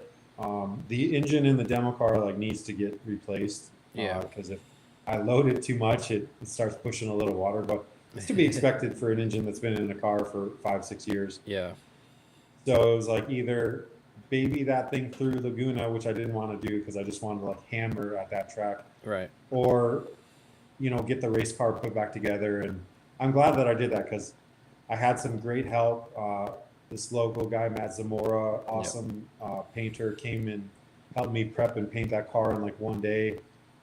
the engine in the demo car like needs to get replaced. Because if I load it too much, it starts pushing a little water. But it's to be expected for an engine that's been in a car for 5-6 years. Yeah. So it was like either baby that thing through Laguna, which I didn't want to do because I just wanted to like hammer at that track, Right. or get the race car put back together. And I'm glad that I did that because I had some great help. This local guy, Matt Zamora, awesome painter, came and helped me prep and paint that car in like one day,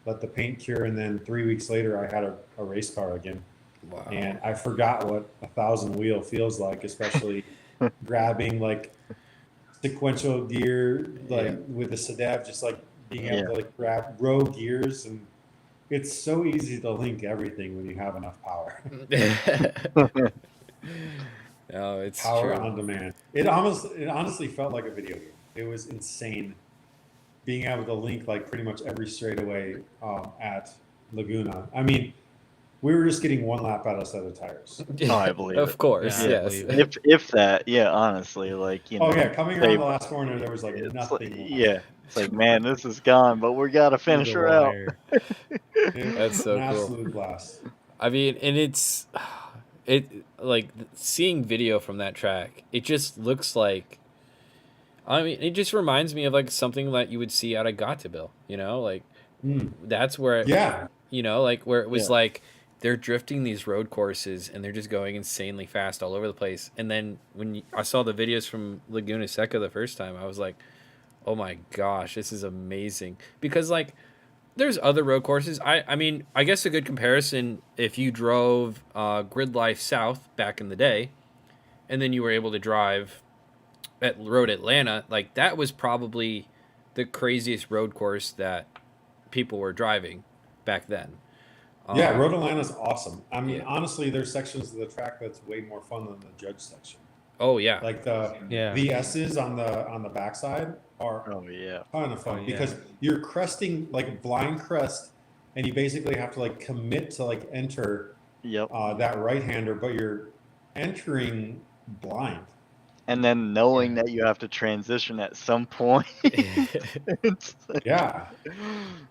let the paint cure, and then 3 weeks later I had a race car again. Wow. And I forgot what 1,000 wheel feels like, especially grabbing like sequential gear, like with the SEDEV, just like being able to like grab row gears. And it's so easy to link everything when you have enough power. No, it's Power true. on demand. It honestly felt like a video game. It was insane being able to link like pretty much every straightaway at Laguna. I mean, we were just getting one lap out of a set of tires. Oh, I believe Of it. course, Yeah, I yes. believe it. If that, yeah, honestly, like, you know. Oh yeah, coming they- around the last corner, there was like it's nothing. like, left. yeah, it's like, man, this is gone, but we gotta Through finish the her out. wire. That's so An cool. absolute blast. I mean, and it like seeing video from that track, it just looks like, I mean, it just reminds me of like something that you would see out of Goteville, you know, like that's where, Yeah, you know, like where it was Yeah. like they're drifting these road courses and they're just going insanely fast all over the place. And then when I saw the videos from Laguna Seca the first time, I was like, oh my gosh, this is amazing. Because like there's other road courses. I mean, I guess a good comparison, if you drove Grid Life South back in the day, and then you were able to drive at Road Atlanta, like that was probably the craziest road course that people were driving back then. yeah. Road Atlanta's awesome. I mean, yeah. honestly, there's sections of the track that's way more fun than the judge section. Oh yeah, Like the Yeah. VS's on the backside are Oh yeah. a ton of fun Oh, yeah. because you're cresting like blind crest, and you basically have to like commit to like enter Yep. that right hander, but you're entering blind. And then knowing that you have to transition at some point. it's like, Yeah,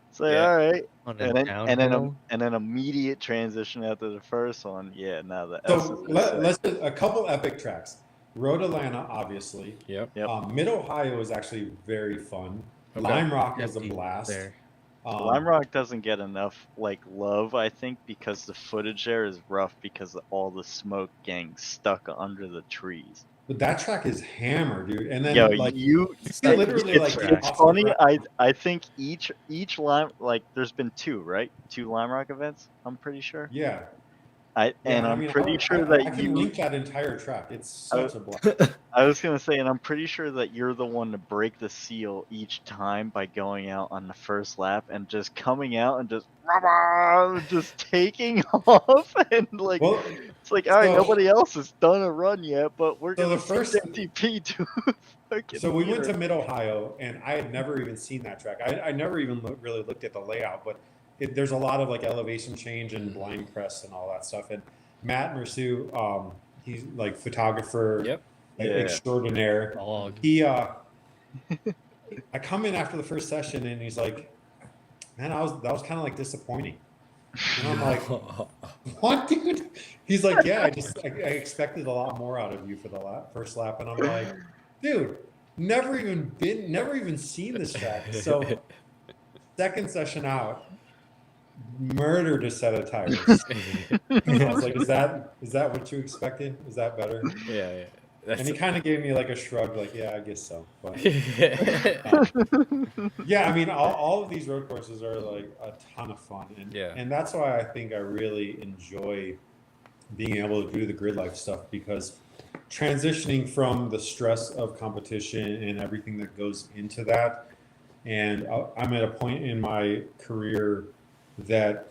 it's like, Yeah. all right. On And a then, downhill. and then immediate transition after the first one. Yeah, now the so S is let's do a couple epic tracks. Road Atlanta, obviously. yep. Yep. Mid Ohio is actually very fun. Okay. Lime Rock is a Empty blast. there. Lime Rock doesn't get enough like love, I think, because the footage there is rough because of all the smoke getting stuck under the trees. But that track is hammered, dude. And then Yo, like you can literally it's, like it's off the funny. ground. I think each Lime, like there's been two, right? Two Lime Rock events. I'm pretty sure. Yeah. And Yeah, I I'm mean, pretty sure I that can you. link that entire track. It's such a blast. I was gonna say, and I'm pretty sure that you're the one to break the seal each time by going out on the first lap and just coming out and just taking off and like Well, it's like, all right, so- nobody else has done a run yet, but we're So gonna the first- MTP to fucking. So we went leader. to Mid Ohio, and I had never even seen that track. I never even really looked at the layout, but there's a lot of like elevation change and blind crests and all that stuff. And Matt Mersu, he's like photographer Yep. like, Yeah. extraordinaire. Dog. He, I come in after the first session, and he's like, "Man, that was kind of like disappointing." And I'm like, "What, dude?" He's like, "Yeah, I expected a lot more out of you for the first lap," and I'm like, "Dude, never even seen this track." So, second session out, murdered a set of tires. I was like, "Is that what you expected? Is that better?" yeah. And he That's, kind of gave me like a shrug, like, "Yeah, I guess so." But yeah, I mean, all of these road courses are like a ton of fun, and Yeah. and that's why I think I really enjoy being able to do the grid life stuff, because transitioning from the stress of competition and everything that goes into that, and I'm at a point in my career that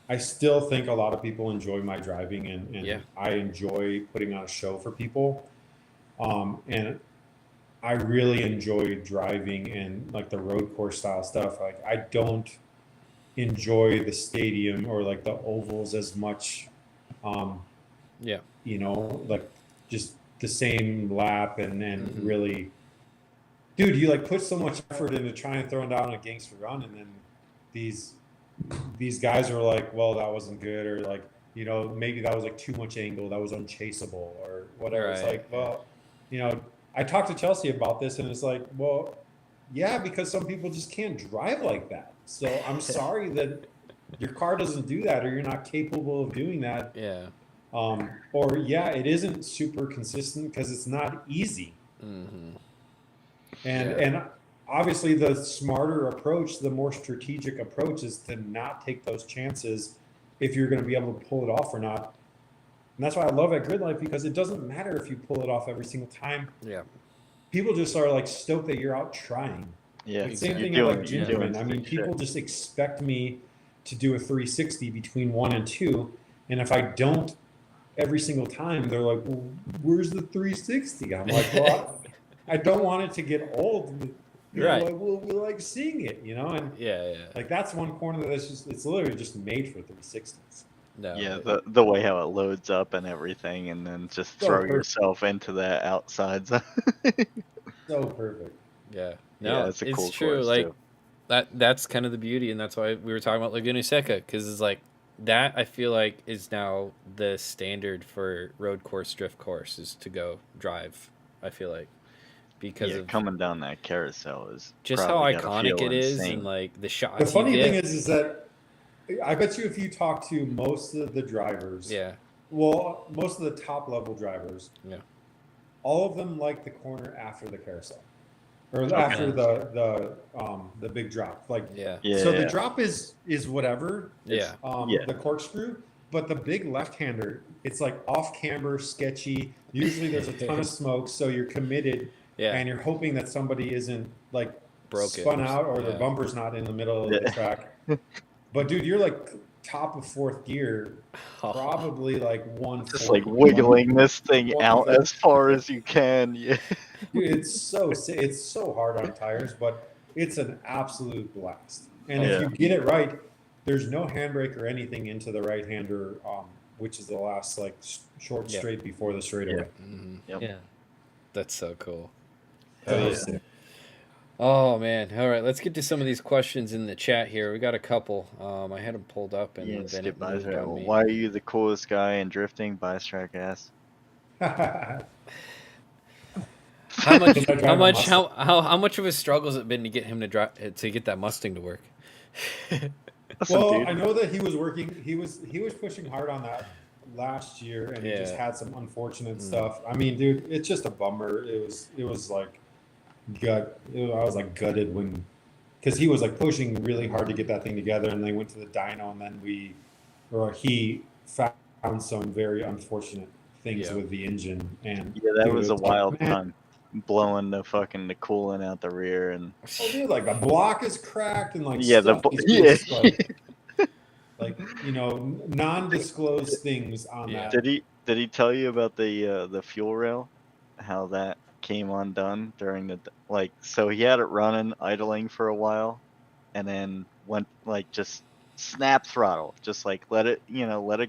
I still think a lot of people enjoy my driving, and Yeah. I enjoy putting on a show for people. And I really enjoy driving and like the road course style stuff. Like I don't enjoy the stadium or like the ovals as much. yeah. You know, like just the same lap and really, dude, you like put so much effort into trying to throw down a gangster run, and then these guys are like, well, that wasn't good, or like, you know, maybe that was like too much angle, that was unchaseable or whatever. It's Right. like, well, you know, I talked to Chelsea about this, and it's like, well, yeah, because some people just can't drive like that. So I'm sorry that your car doesn't do that, or you're not capable of doing that. Yeah. Or yeah, it isn't super consistent because it's not easy. Mm-hmm. And obviously the smarter approach, the more strategic approach, is to not take those chances if you're going to be able to pull it off or not. And that's why I love at Grid Life, because it doesn't matter if you pull it off every single time. Yeah. People just are like stoked that you're out trying. Yeah, The same you're thing doing- at like you're doing Gingerman. I mean, sick shit. people just expect me to do a 360 between 1 and 2, and if I don't every single time, they're like, "Well, where's the 360?" I'm like, "Well, I don't want it to get old Right. like, we like seeing it, and Yeah. like that's one corner that's it's literally just made for 360s. No. Yeah, the way how it loads up and everything, and then just So throw perfect. yourself into that outside zone. So perfect. Yeah. Yeah, No, it's a it's cool true. course Like too. that's kind of the beauty, and that's why we were talking about Laguna Seca, because it's like that. I feel like is now the standard for road course drift course is to go drive. I feel like because Yeah, of coming down that carousel is just how probably gotta iconic feel it is, insane. and like the The shots you funny thing get. is that I bet you if you talk to most of the drivers, Yeah. well, most of the top level drivers, Yeah. all of them like the corner after the carousel, or after the big drop. Like, Yeah. so the Yeah. drop is whatever. Yeah. Yeah. The corkscrew, but the big left-hander, it's like off camber, sketchy. Usually there's a ton of smoke, so you're committed, Yeah. and you're hoping that somebody isn't like Broken spun or out or their yeah. bumper's not in the middle of the Yeah. track. But dude, you're like top of fourth gear, probably like Just like wiggling this thing out 150. as far as you can. Yeah. Dude, it's so hard on tires, but it's an absolute blast. And if Yeah. you get it right, there's no handbrake or anything into the right hander, which is the last like short Yeah. straight before the straightaway. Mhm. Yep. Yeah. That's so cool. So Oh, yeah. sick. Oh man! All right, let's get to some of these questions in the chat here. We got a couple. I had them pulled up, and Yeah, then skip it by moved that. on me. Why are you the coolest guy in drifting? Bystrack ass. How much? Because I drive How a much? Mustang. How much of a struggle has it been to get him to drive to get that Mustang to work? Listen, Well, dude. I know that he was working. He was pushing hard on that last year, and he just Yeah. had some unfortunate stuff. I mean, dude, it's just a bummer. It was like I was like gutted when, because he was like pushing really hard to get that thing together, and they went to the dyno, and then he found some very unfortunate things Yeah. with the engine, and Yeah, that dude, was a it's like, wild man, time. Blowing the coolant out the rear and oh, dude, like the block is cracked and like yeah, stuff is yeah. just like non-disclosed things on Yeah. that. Did he tell you about the fuel rail, how that came undone during the so he had it running idling for a while, and then went like just snap throttle, just like let it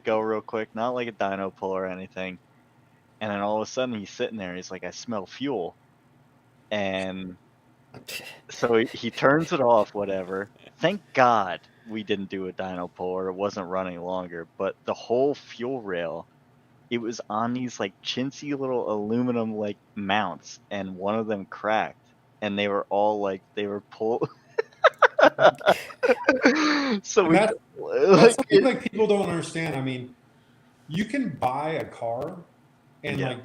go real quick, not like a dyno pull or anything, and then all of a sudden he's sitting there, he's like, I smell fuel, and so he turns it off, whatever. Thank God we didn't do a dyno pull or it wasn't running longer, but the whole fuel rail, it was on these like chintzy little aluminum like mounts, and one of them cracked, and they were all like they were pulled. So we That's like something like people don't understand. I mean, you can buy a car, and Yeah. like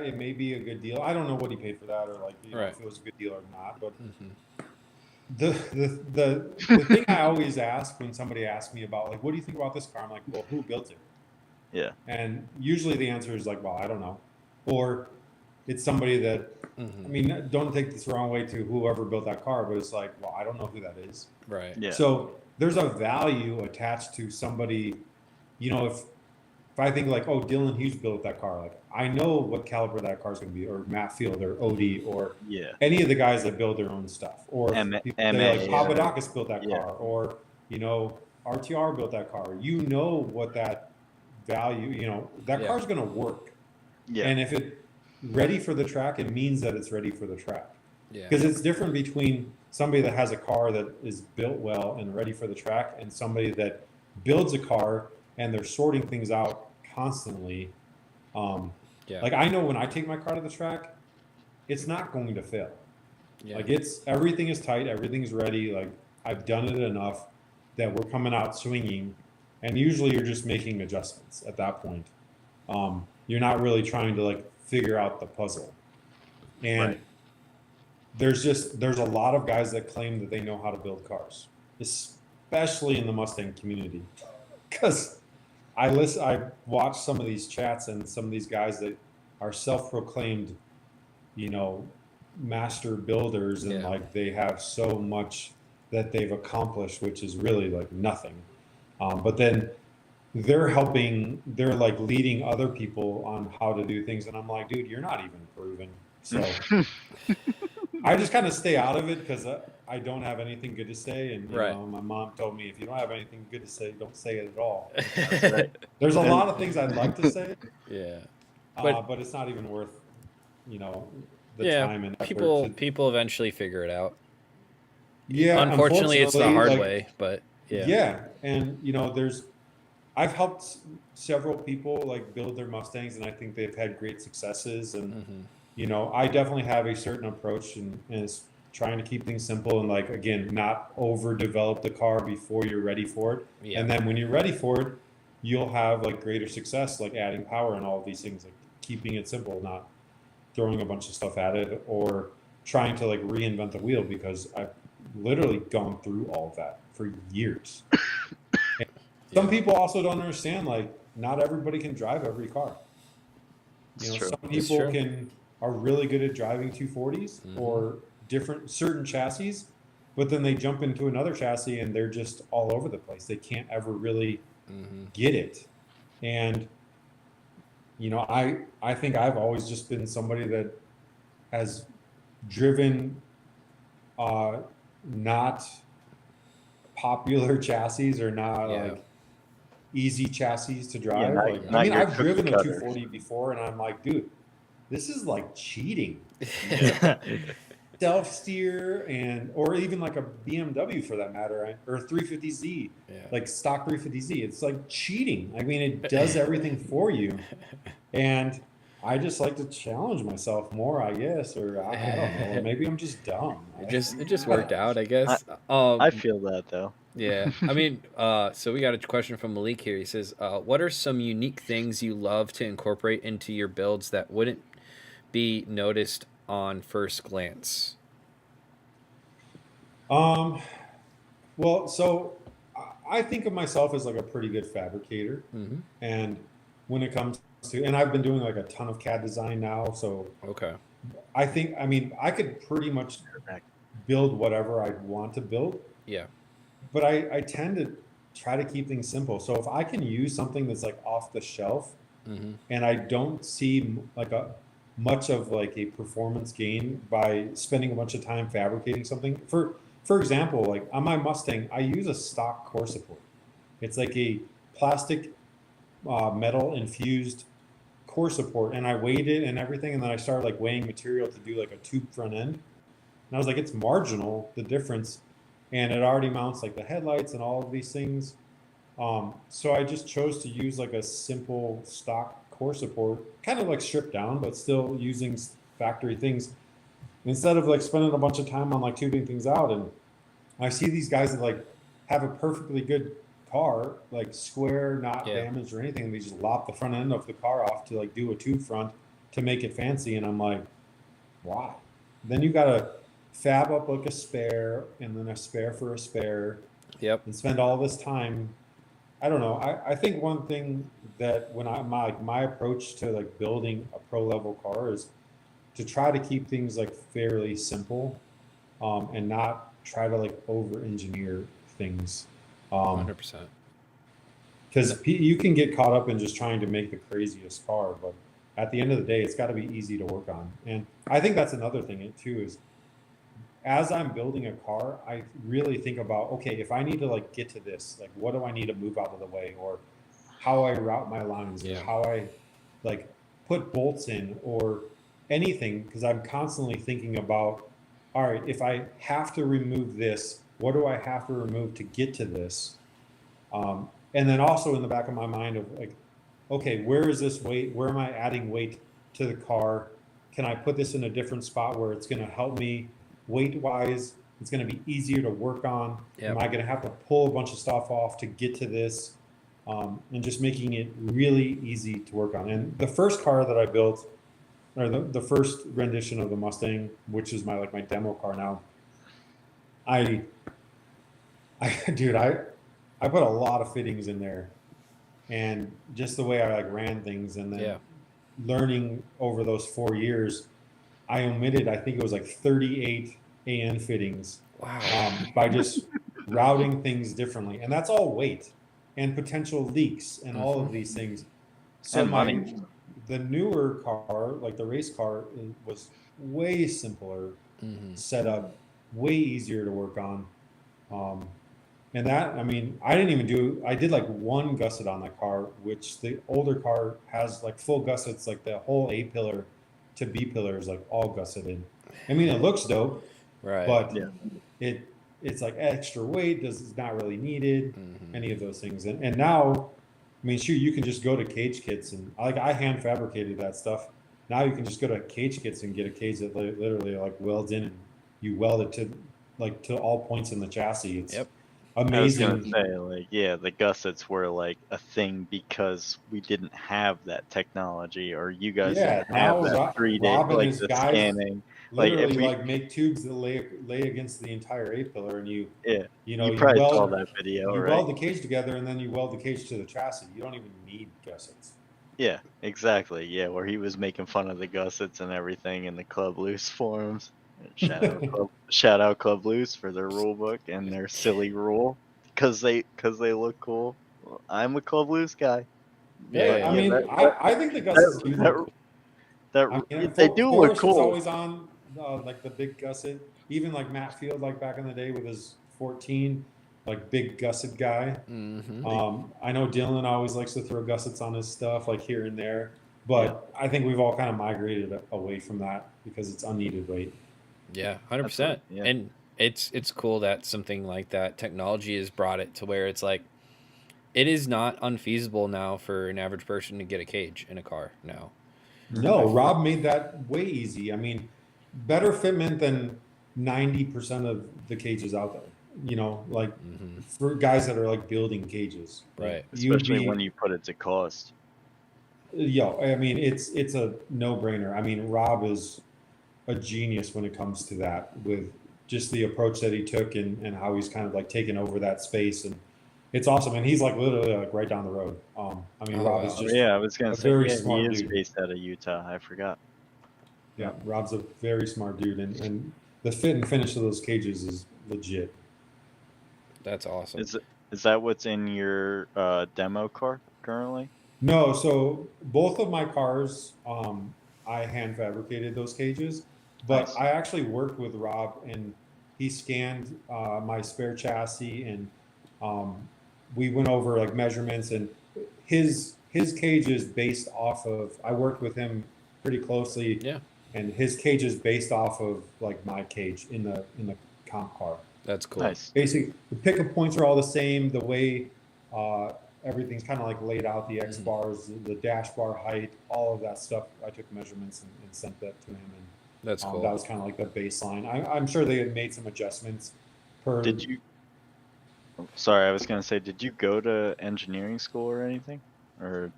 it may be a good deal. I don't know what he paid for that, or like Right. if it was a good deal or not. But Mhm. the thing I always ask when somebody asks me about like, what do you think about this car? I'm like, well, who built it? Yeah. And usually the answer is like, well, I don't know, or it's somebody that. Mhm. I mean, don't take this the wrong way to whoever built that car, but it's like, well, I don't know who that is. Right. Yeah. So there's a value attached to somebody, if I think like, oh, Dylan Hughes built that car, like I know what caliber that car's going to be, or Matt Field, or Odie, or Yeah. any of the guys that build their own stuff, or people say like Papadakis built that car, or RTR built that car. You know what that value, that car's going to work. Yeah. And if it ready for the track, it means that it's ready for the track. Yeah. Because it's different between somebody that has a car that is built well and ready for the track, and somebody that builds a car and they're sorting things out constantly. Yeah. Like I know when I take my car to the track, it's not going to fail. Yeah. Like everything is tight, everything's ready. Like I've done it enough that we're coming out swinging, and usually you're just making adjustments at that point. You're not really trying to like figure out the puzzle. And Right. there's a lot of guys that claim that they know how to build cars, especially in the Mustang community. Because I watch some of these chats and some of these guys that are self-proclaimed, master builders, and Yeah. like they have so much that they've accomplished, which is really like nothing. But then they're like leading other people on how to do things, and I'm like, dude, you're not even proven. So I just kind of stay out of it because I don't have anything good to say, and Right. my mom told me if you don't have anything good to say, don't say it at all. That's right. There's a lot of things I'd like to say, Yeah. but it's not even worth, the Yeah. time and effort. People eventually figure it out. Yeah, Unfortunately, it's the hard like, way, but yeah. Yeah, and I've helped several people like build their Mustangs, and I think they've had great successes. And I definitely have a certain approach, and it's trying to keep things simple and like again, not overdevelop the car before you're ready for it. Yeah. And then when you're ready for it, you'll have like greater success, like adding power and all of these things, like keeping it simple, not throwing a bunch of stuff at it or trying to like reinvent the wheel, because I've literally gone through all of that for years. Some people also don't understand, like not everybody can drive every car. It's true. Some people are really good at driving 240s or certain chassis, but then they jump into another chassis and they're just all over the place. They can't ever really get it. And I think I've always just been somebody that has driven not popular chassis or not like easy chassis to drive. I've driven a 240 before, and I'm like, dude, this is like cheating. Self steer or even like a BMW for that matter, or 350Z, like stock 350Z. It's like cheating. I mean, it does everything for you, and I just like to challenge myself more, I guess, or I don't know. Or maybe I'm just dumb. It just worked out, I guess. I feel that though. Yeah, I mean, so we got a question from Malik here. He says, "What are some unique things you love to incorporate into your builds that wouldn't be noticed on first glance?" Well, so I think of myself as like a pretty good fabricator, and when it comes to, and I've been doing like a ton of CAD design now, so I think, I could pretty much build whatever I want to build. Yeah. But I tend to try to keep things simple. So if I can use something that's like off the shelf, and I don't see like much of like a performance gain by spending a bunch of time fabricating something. For example, like on my Mustang, I use a stock core support. It's like a plastic metal infused core support, and I weighed it and everything, and then I started like weighing material to do like a tube front end, and I was like, it's marginal, the difference, and it already mounts like the headlights and all of these things. So I just chose to use like a simple stock core support, kind of like stripped down, but still using factory things, instead of like spending a bunch of time on like tubing things out. And I see these guys that like have a perfectly good car, like square, not damaged or anything, and they just lop the front end of the car off to like do a tube front to make it fancy. And I'm like, why? Then you gotta fab up like a spare, and then a spare for a spare, and spend all this time. I don't know. I think one thing that when my approach to like building a pro level car is to try to keep things like fairly simple, and not try to like over engineer things. 100%. Because you can get caught up in just trying to make the craziest car, but at the end of the day, it's got to be easy to work on. And I think that's another thing too, is as I'm building a car, I really think about, okay, if I need to like get to this, like what do I need to move out of the way, or how I route my lines, or how I like put bolts in, or anything, because I'm constantly thinking about, all right, if I have to remove this, what do I have to remove to get to this? And then also in the back of my mind of like, okay, where is this weight? Where am I adding weight to the car? Can I put this in a different spot where it's going to help me weight-wise? It's going to be easier to work on. Am I going to have to pull a bunch of stuff off to get to this? And just making it really easy to work on. And the first car that I built, or the first rendition of the Mustang, which is my demo car now, I put a lot of fittings in there, and just the way I like ran things, and then learning over those 4 years, I omitted, I think it was like 38 AN fittings. Wow. By just routing things differently, and that's all weight and potential leaks and all of these things. So the newer car, like the race car, was way simpler setup, way easier to work on. And that, I mean, I did like one gusset on that car, which the older car has like full gussets, like the whole A pillar to B pillar is like all gusseted. I mean, it looks dope, Right. but it's like extra weight, is not really needed, any of those things. And now, I mean, shoot, you can just go to cage kits and I hand fabricated that stuff. Now you can just go to cage kits and get a cage that literally like welds in, and you weld it to all points in the chassis. It's amazing. I was gonna say, like, yeah, the gussets were like a thing because we didn't have that technology, or you guys didn't have that 3D, like the scanning. Literally, like make tubes that lay against the entire A pillar, and you probably saw that video, you right? weld the cage together, and then you weld the cage to the chassis. You don't even need gussets. Yeah, exactly. Yeah, where he was making fun of the gussets and everything in the Club Loose forums. Shout out Club Loose for their rule book and their silly rule because they look cool. Well, I'm a Club Loose guy. I mean, I think the gussets they do look cool. Always on like the big gusset, even like Matt Field, like back in the day with his 14, like big gusset guy. I know Dylan always likes to throw gussets on his stuff, like here and there, but I think we've all kind of migrated away from that because it's unneeded weight. Yeah, 100%. Yeah. And it's cool that something like that technology has brought it to where it's like it is not unfeasible now for an average person to get a cage in a car now. No, Rob made that way easy. I mean, better fitment than 90% of the cages out there. You know, like for guys that are like building cages, right? Especially when you put it to cost. I mean, it's a no-brainer. I mean, Rob is a genius when it comes to that, with just the approach that he took and how he's kind of like taken over that space, and it's awesome. And he's like literally like right down the road. I mean, Rob is just I was gonna say, smart he is dude. based out of Utah. I forgot. Yeah, Rob's a very smart dude, and the fit and finish of those cages is legit. That's awesome. Is that what's in your demo car currently? No, so both of my cars, I hand fabricated those cages, but Nice. I actually worked with Rob, and he scanned my spare chassis, and we went over like measurements, and his cage is based off of, I worked with him pretty closely. Yeah. And his cage is based off of like my cage in the comp car. That's cool. Nice. Basically, the pickup points are all the same. The way everything's kind of like laid out, the X bars, the dash bar height, all of that stuff. I took measurements and sent that to him, and that's cool. That was kind of like the baseline. I'm sure they had made some adjustments. Did you? Sorry, I was gonna say, did you go to engineering school or anything, or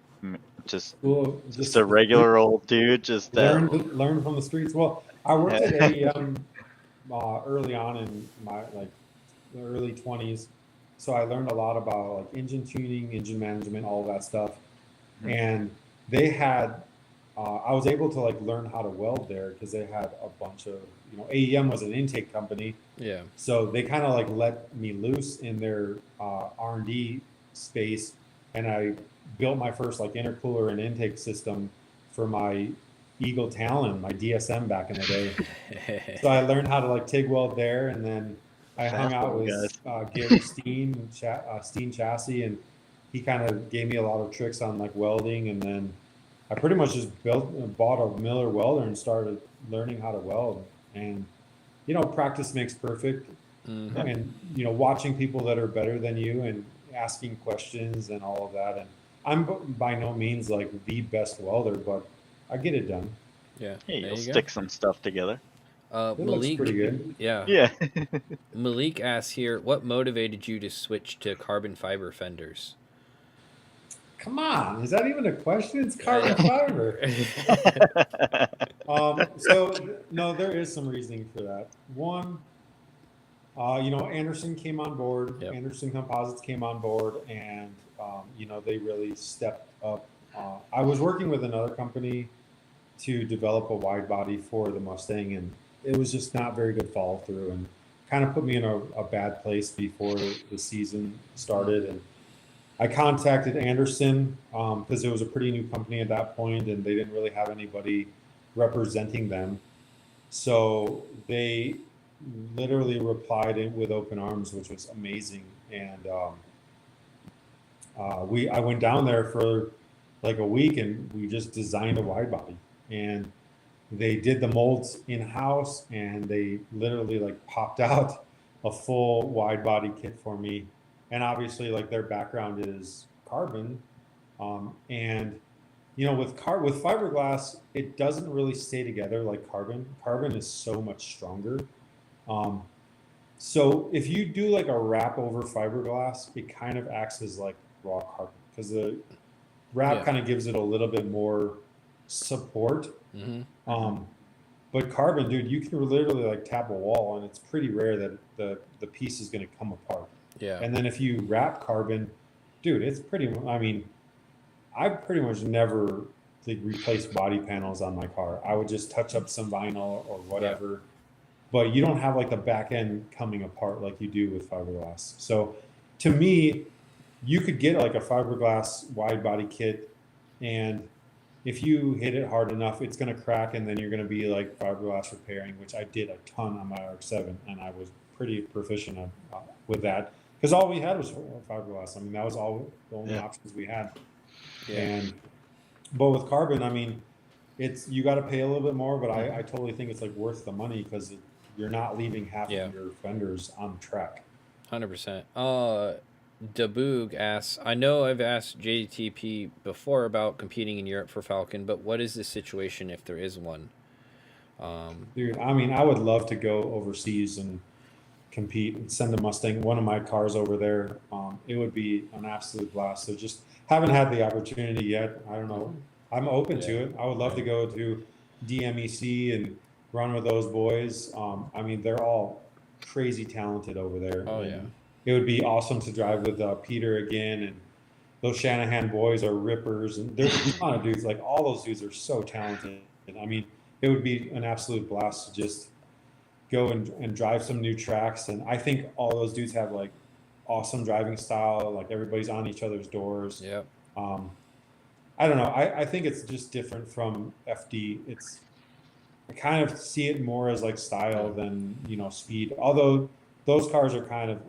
just a regular old dude? Just learn from the streets. Well, I worked at AEM early on in my the early 20s, so I learned a lot about like engine tuning, engine management, all of that stuff. And they had I was able to like learn how to weld there because they had a bunch of, AEM was an intake company. Yeah. So they kind of like let me loose in their R&D space, and I built my first like intercooler and intake system for my Eagle Talon, my DSM back in the day. So I learned how to like TIG weld there, and then I hung out with Gary Steen, Steen Chassis, and he kind of gave me a lot of tricks on like welding, and then I pretty much just bought a Miller welder and started learning how to weld. And practice makes perfect. And watching people that are better than you and asking questions and all of that. And I'm by no means like the best welder, but I get it done. Yeah. Hey, you'll stick some stuff together. It Malik, looks pretty good. Yeah. Malik asks here, what motivated you to switch to carbon fiber fenders? Come on, is that even a question? It's carbon fiber. So no, there is some reasoning for that. One, Anderson came on board. Yep. Anderson Composites came on board, and they really stepped up. I was working with another company to develop a wide body for the Mustang, and it was just not very good follow through, and kind of put me in a bad place before the season started. And I contacted Anderson because it was a pretty new company at that point, and they didn't really have anybody representing them. So they literally replied with open arms, which was amazing. And I went down there for like a week, and we just designed a wide body. And they did the molds in house, and they literally like popped out a full wide body kit for me. And obviously, like their background is carbon, and with fiberglass, it doesn't really stay together like carbon. Carbon is so much stronger. Um, so if you do like a wrap over fiberglass, it kind of acts as like raw carbon, because the wrap Yeah. kind of gives it a little bit more support. Mm-hmm. But carbon, dude, you can literally like tap a wall, and it's pretty rare that the piece is going to come apart. Yeah. And then if you wrap carbon, dude, it's pretty. I mean, I've pretty much never like replaced body panels on my car. I would just touch up some vinyl or whatever, but you don't have like the back end coming apart like you do with fiberglass. So to me, you could get like a fiberglass wide body kit, and if you hit it hard enough, it's going to crack, and then you're going to be like fiberglass repairing, which I did a ton on my RX-7, and I was pretty proficient with that, because all we had was fiberglass. I mean, that was all the only options we had. Yeah. But with carbon, I mean, you got to pay a little bit more, but I totally think it's like worth the money, because you're not leaving half of your fenders on track. 100%. Daboog asks, I know I've asked JTP before about competing in Europe for Falcon, but what is the situation if there is one? Dude, I mean, I would love to go overseas and compete and send a Mustang, one of my cars over there. It would be an absolute blast. So just haven't had the opportunity yet. I don't know. I'm open to it. I would love to go to DMEC and run with those boys. I mean, they're all crazy talented over there. Oh, yeah. It would be awesome to drive with Peter again, and those Shanahan boys are rippers, and there's a ton of dudes. Like, all those dudes are so talented. I mean, it would be an absolute blast to just go and drive some new tracks. And I think all those dudes have like awesome driving style. Like, everybody's on each other's doors. Yep. I don't know. I think it's just different from FD. I kind of see it more as like style than speed. Although those cars are kind of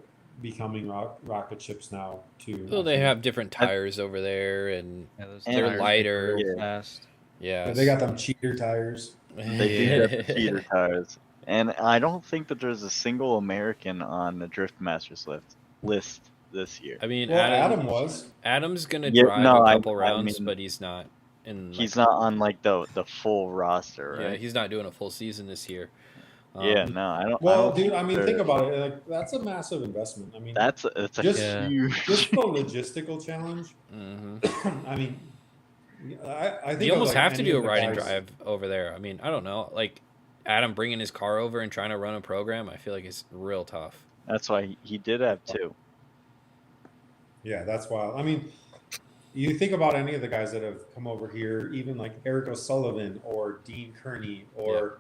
becoming rocket ships now too. Well, they have different tires over there, and those they're tires lighter. real fast. Yeah. They got them cheater tires. They do have the cheater tires. And I don't think that there's a single American on the Drift Masters list this year. I mean, Well, Adam was. Adam's gonna Yeah, drive no, a I couple rounds, mean, but he's not in. He's not on like the full roster, right? Yeah, he's not doing a full season this year. Yeah, no, I don't. Well, I don't dude, I mean, they're- think about it. Like, that's a massive investment. I mean, That's a huge. just the logistical challenge. Mm-hmm. I mean, I think You almost of, like, have to any do a of the ride and guys- drive over there. I mean, I don't know, like Adam bringing his car over and trying to run a program. I feel like it's real tough. That's why he did have two. Yeah, that's wild. I mean, you think about any of the guys that have come over here, even like Eric O'Sullivan or Dean Kearney or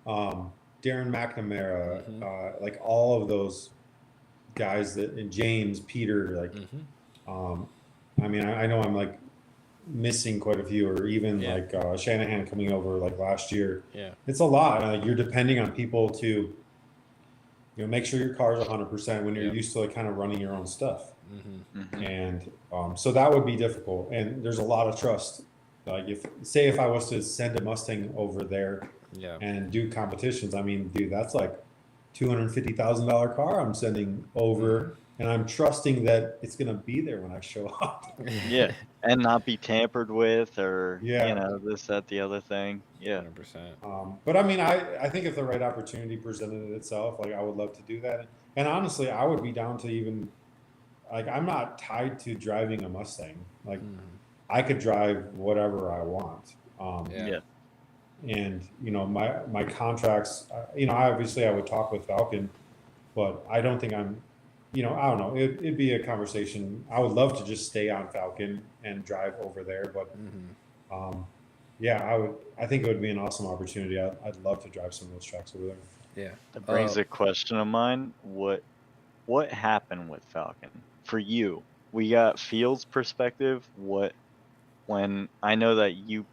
Darren McNamara, Mhm. like all of those guys and James, Peter, like, I mean, I know I'm like missing quite a few, or even like Shanahan coming over like last year. Yeah. It's a lot. You're depending on people to, make sure your car's 100% when you're used to like kind of running your own stuff. Mm-hmm. And so that would be difficult. And there's a lot of trust. Like, if I was to send a Mustang over there and do competitions, I mean, dude, that's like $250,000 car I'm sending over, and I'm trusting that it's gonna be there when I show up. Yeah, and not be tampered with, or this, that, the other thing. Yeah, 100%. But I mean, I think if the right opportunity presented itself, like, I would love to do that. And honestly, I would be down to even, like, I'm not tied to driving a Mustang. Like, I could drive whatever I want. And my contracts, obviously I would talk with Falcon, but I don't think I'm, I don't know. It'd be a conversation. I would love to just stay on Falcon and drive over there, but I think it would be an awesome opportunity. I'd love to drive some of those tracks over there. Yeah. That brings a question of mine. What happened with Falcon for you? We got Field's perspective. When I know that you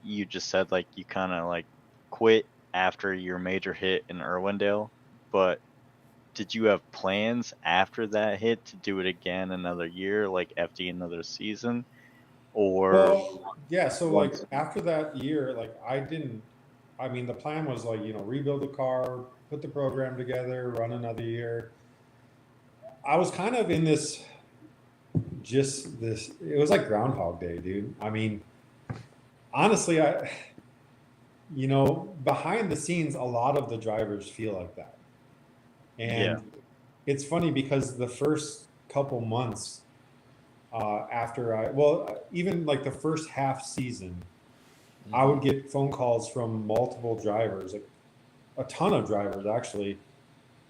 you just said like you kind of like quit after your major hit in Irwindale, but did you have plans after that hit to do it again another year, like FD another season, or Well, yeah. So like once? after that year, like I didn't. I mean, the plan was like rebuild the car, put the program together, run another year. I was kind of in this, just this. It was like Groundhog Day, dude. I mean, honestly, behind the scenes, a lot of the drivers feel like that, Yeah. and it's funny because the first couple months after even like the first half season, I would get phone calls from multiple drivers, like a ton of drivers actually.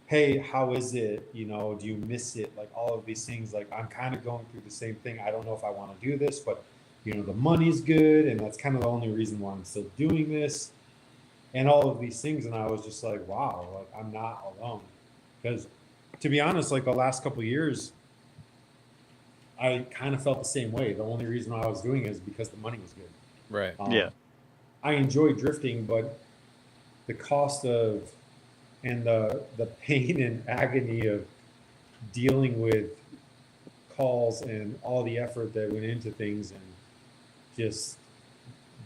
Hey, how is it? Do you miss it? Like all of these things. Like I'm kind of going through the same thing. I don't know if I want to do this, but the money's good, and that's kind of the only reason why I'm still doing this, and all of these things. And I was just like, wow, like I'm not alone. Because to be honest, like the last couple of years, I kind of felt the same way. The only reason I was doing it is because the money was good. Right. Yeah. I enjoy drifting, but the cost of and the pain and agony of dealing with calls and all the effort that went into things and just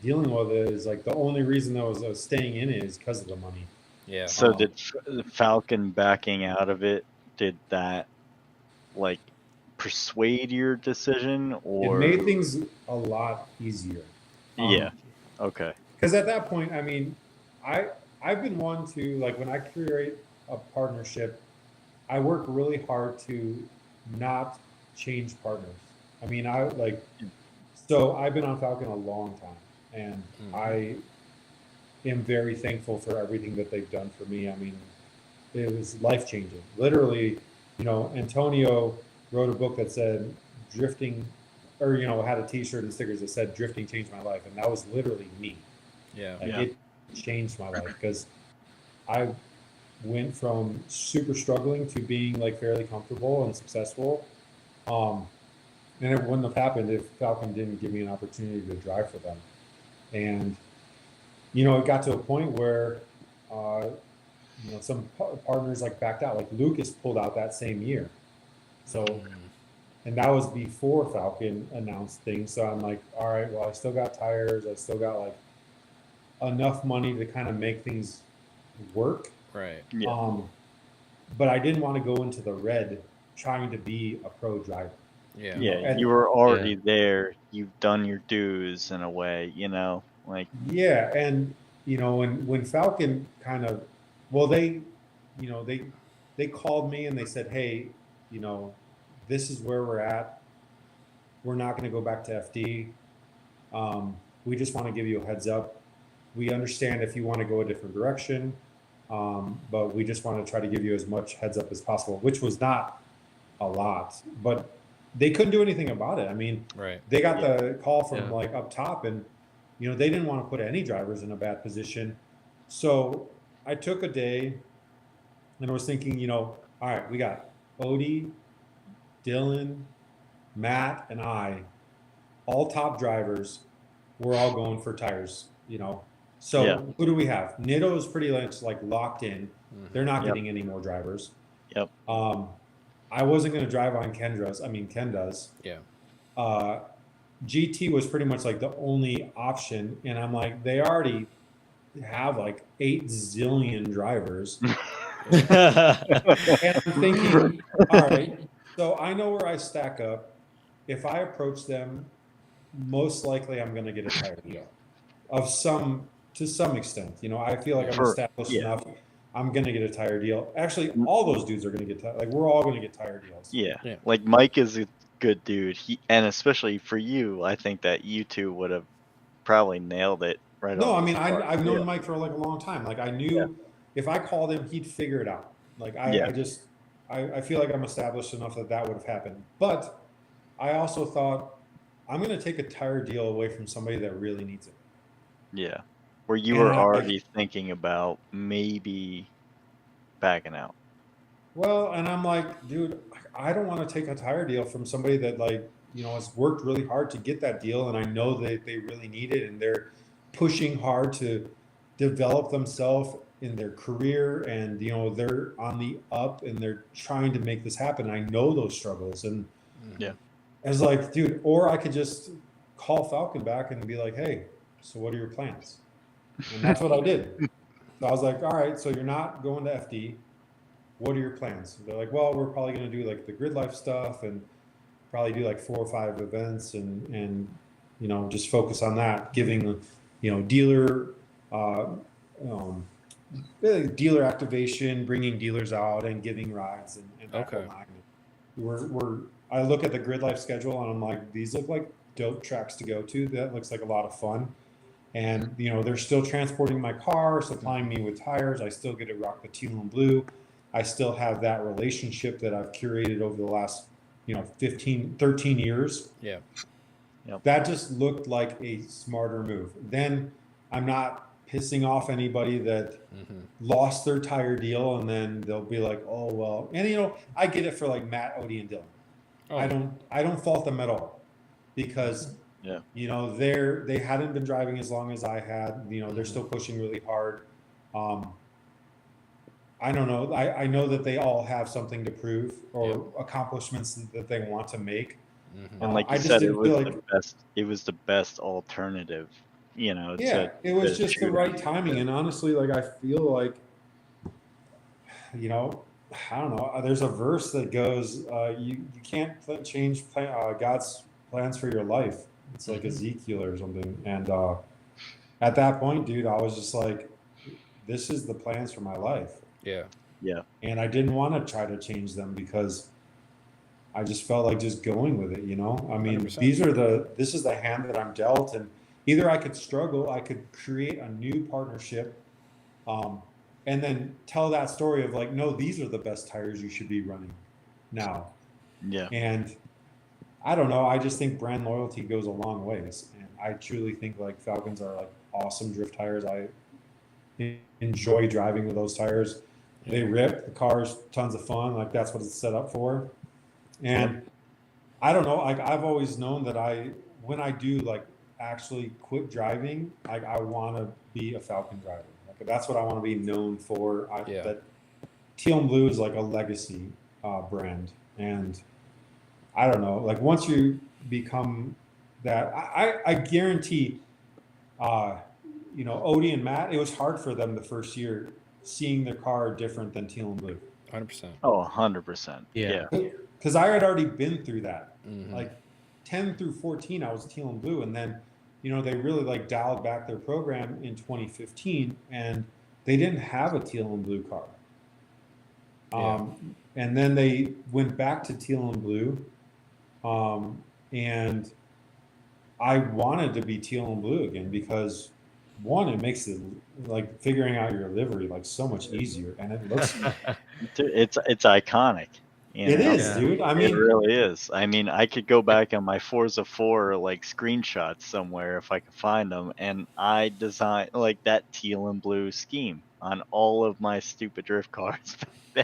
dealing with it is like the only reason I was staying in it is because of the money. Yeah. So did Falcon backing out of it, did that like persuade your decision, or It made things a lot easier. yeah. Okay. Because at that point, I mean, I've been one to, like, when I create a partnership, I work really hard to not change partners. I mean, so I've been on Falcon a long time, and I am very thankful for everything that they've done for me. I mean, it was life changing. Literally, Antonio wrote a book that said drifting, or, had a t-shirt and stickers that said drifting changed my life. And that was literally me. Yeah. Like it changed my life because I went from super struggling to being like fairly comfortable and successful. And it wouldn't have happened if Falcon didn't give me an opportunity to drive for them. And, it got to a point where, some partners like backed out, like Lucas pulled out that same year. So, and that was before Falcon announced things. So I'm like, all right, well, I still got tires. I still got like enough money to kind of make things work. Right. Yeah. But I didn't want to go into the red trying to be a pro driver. Yeah. Yeah, And- you were already there. You've done your dues in a way, like Yeah, and when Falcon kind of, well, they called me and they said, hey, this is where we're at. We're not going to go back to FD. We just want to give you a heads up. We understand if you want to go a different direction, but we just want to try to give you as much heads up as possible, which was not a lot, but they couldn't do anything about it. I mean, Right. they got the call from like up top, and they didn't want to put any drivers in a bad position. So I took a day and I was thinking, all right, we got Odie, Dylan, Matt, and I, all top drivers. We're all going for tires, So who do we have? Nitto is pretty much like locked in. They're not getting any more drivers. Yep. I wasn't going to drive on Kendra's. I mean, Ken does. Yeah. GT was pretty much like the only option. And I'm like, they already have like 8 zillion drivers. And I'm thinking, all right, so I know where I stack up. If I approach them, most likely I'm going to get a tire deal to some extent. I feel like I'm established enough. I'm going to get a tire deal. Actually, all those dudes are going to get we're all going to get tire deals. Yeah. Yeah. Like Mike is a good dude. And especially for you, I think that you two would have probably nailed it right No, off I mean, the start. I've known Mike for like a long time. Like I knew if I called him, he'd figure it out. Like I feel like I'm established enough that would have happened. But I also thought I'm going to take a tire deal away from somebody that really needs it. Yeah. Where you were already thinking about maybe backing out. Well, and I'm like, dude, I don't want to take a tire deal from somebody that has worked really hard to get that deal. And I know that they really need it and they're pushing hard to develop themselves in their career, and they're on the up and they're trying to make this happen. I know those struggles, and Yeah. I was like, dude, or I could just call Falcon back and be like, hey, so what are your plans? And that's what I did. So I was like, all right, so you're not going to FD. What are your plans? They're like, well, we're probably going to do like the grid life stuff and probably do like 4 or 5 events and just focus on that, giving dealer dealer activation, bringing dealers out and giving rides and that Okay. I look at the grid life schedule and I'm like, these look like dope tracks to go to. That looks like a lot of fun. And they're still transporting my car, supplying me with tires. I still get to rock the teal and blue. I still have that relationship that I've curated over the last 13 years. Yeah. Yep. That just looked like a smarter move. Then I'm not pissing off anybody that lost their tire deal, and then they'll be like, oh well. And I get it for like Matt, Odie, and Dylan. Oh. I don't fault them at all, because they hadn't been driving as long as I had. They're still pushing really hard. I don't know. I know that they all have something to prove, or accomplishments that they want to make. And like you said, it was the best. It was the best alternative. It was just the right timing. And honestly, like I feel like, I don't know. There's a verse that goes, "You can't change God's plans for your life." It's like Ezekiel or something. And at that point, dude, I was just like, "This is the plans for my life." Yeah. Yeah. And I didn't want to try to change them, because I just felt like just going with it, I mean, 100%. this is the hand that I'm dealt, and either I could struggle, I could create a new partnership, and then tell that story of like, no, these are the best tires you should be running now. Yeah. And I don't know, I just think brand loyalty goes a long ways. And I truly think like Falcons are like awesome drift tires. I enjoy driving with those tires. They rip, the car's tons of fun. Like that's what it's set up for. And I don't know, like I've always known that when I do like actually quit driving, like I want to be a Falcon driver. Like that's what I want to be known for. That teal and blue is like a legacy brand. And I don't know, like once you become that, I guarantee, Odie and Matt, it was hard for them the first year seeing their car different than teal and blue. 100%. Oh, 100%. Yeah. Because I had already been through that. Like 10 through 14, I was teal and blue. And then, they really like dialed back their program in 2015, and they didn't have a teal and blue car. And then they went back to teal and blue. And I wanted to be teal and blue again, because one, it makes it like figuring out your livery like so much easier, and it looks it's iconic. It is, dude. I mean, it really is. I mean, I could go back on my Forza 4 like screenshots somewhere if I could find them, and I designed like that teal and blue scheme on all of my stupid drift cars.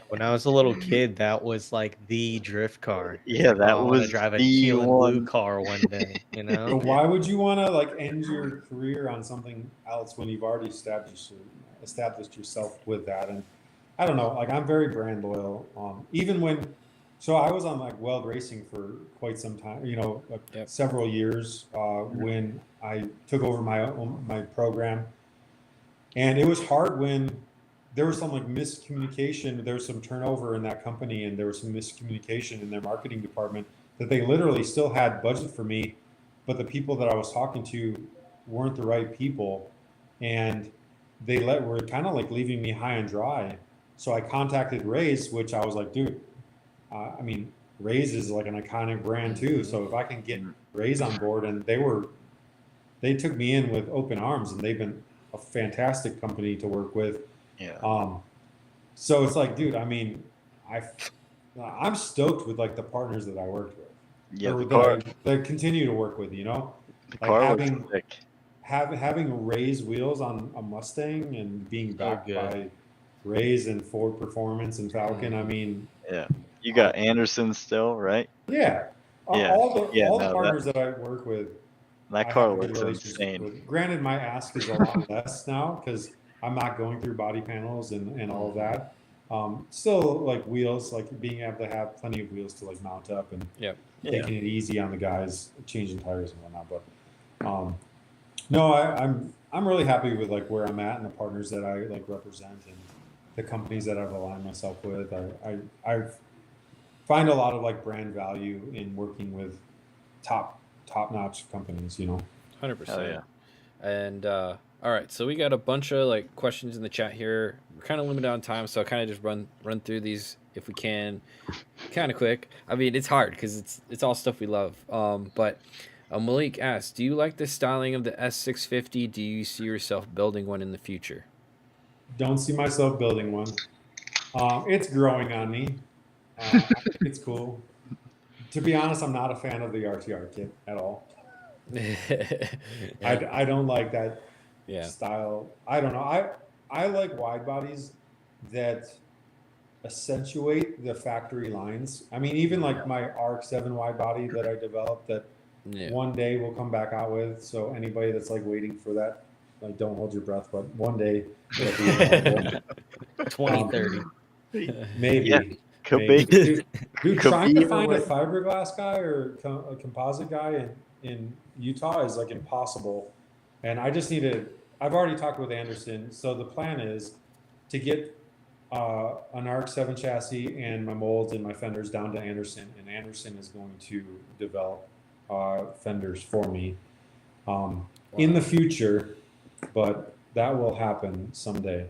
When I was a little kid, that was like the drift car. Yeah, that I want was to drive a the teal and one. blue car one day. So why would you want to like end your career on something else when you've already established yourself with that? And I don't know, like I'm very brand loyal. Even when, so I was on like Weld Racing for quite some time, several years when I took over my program, and it was hard when there was some like miscommunication. There was some turnover in that company, and there was some miscommunication in their marketing department, that they literally still had budget for me, but the people that I was talking to weren't the right people, and they were kind of like leaving me high and dry. So I contacted Rays, which I was like, dude, I mean, Rays is like an iconic brand too. So if I can get Rays on board, and they took me in with open arms, and they've been a fantastic company to work with. Yeah. So it's like, dude, I mean, I'm stoked with like the partners that I worked with. Yeah, that I continue to work with, the like car looks sick. having Rays wheels on a Mustang and being backed by Rays and Ford Performance and Falcon. I mean, yeah, you got Anderson still, right? Yeah. Yeah. All the partners that I work with. That car looks insane. Granted, my ask is a lot less now, because I'm not going through body panels and all of that. Still like wheels, like being able to have plenty of wheels to like mount up and Yep. taking it easy on the guys, changing tires and whatnot. But no, I'm really happy with like where I'm at and the partners that I like represent and the companies that I've aligned myself with. I find a lot of like brand value in working with top notch companies. 100%. Hell yeah. And all right, so we got a bunch of like questions in the chat here. We're kind of limited on time, so I'll kind of just run through these if we can, kind of quick. I mean, it's hard because it's all stuff we love. But Malik asks, do you like the styling of the S650? Do you see yourself building one in the future? Don't see myself building one. It's growing on me. I think it's cool. To be honest, I'm not a fan of the RTR kit at all. I don't like that style. I don't know. I like wide bodies that accentuate the factory lines. I mean, even like my RX-7 wide body that I developed that one day we'll come back out with. So anybody that's like waiting for that, like don't hold your breath, but one day it'll be available. 2030. Maybe. Yeah. Could be. Dude, Could trying be to find a a fiberglass guy or a composite guy in Utah is like impossible. And I just I've already talked with Anderson. So the plan is to get an RX-7 chassis and my molds and my fenders down to Anderson. And Anderson is going to develop fenders for me in the future, but that will happen someday.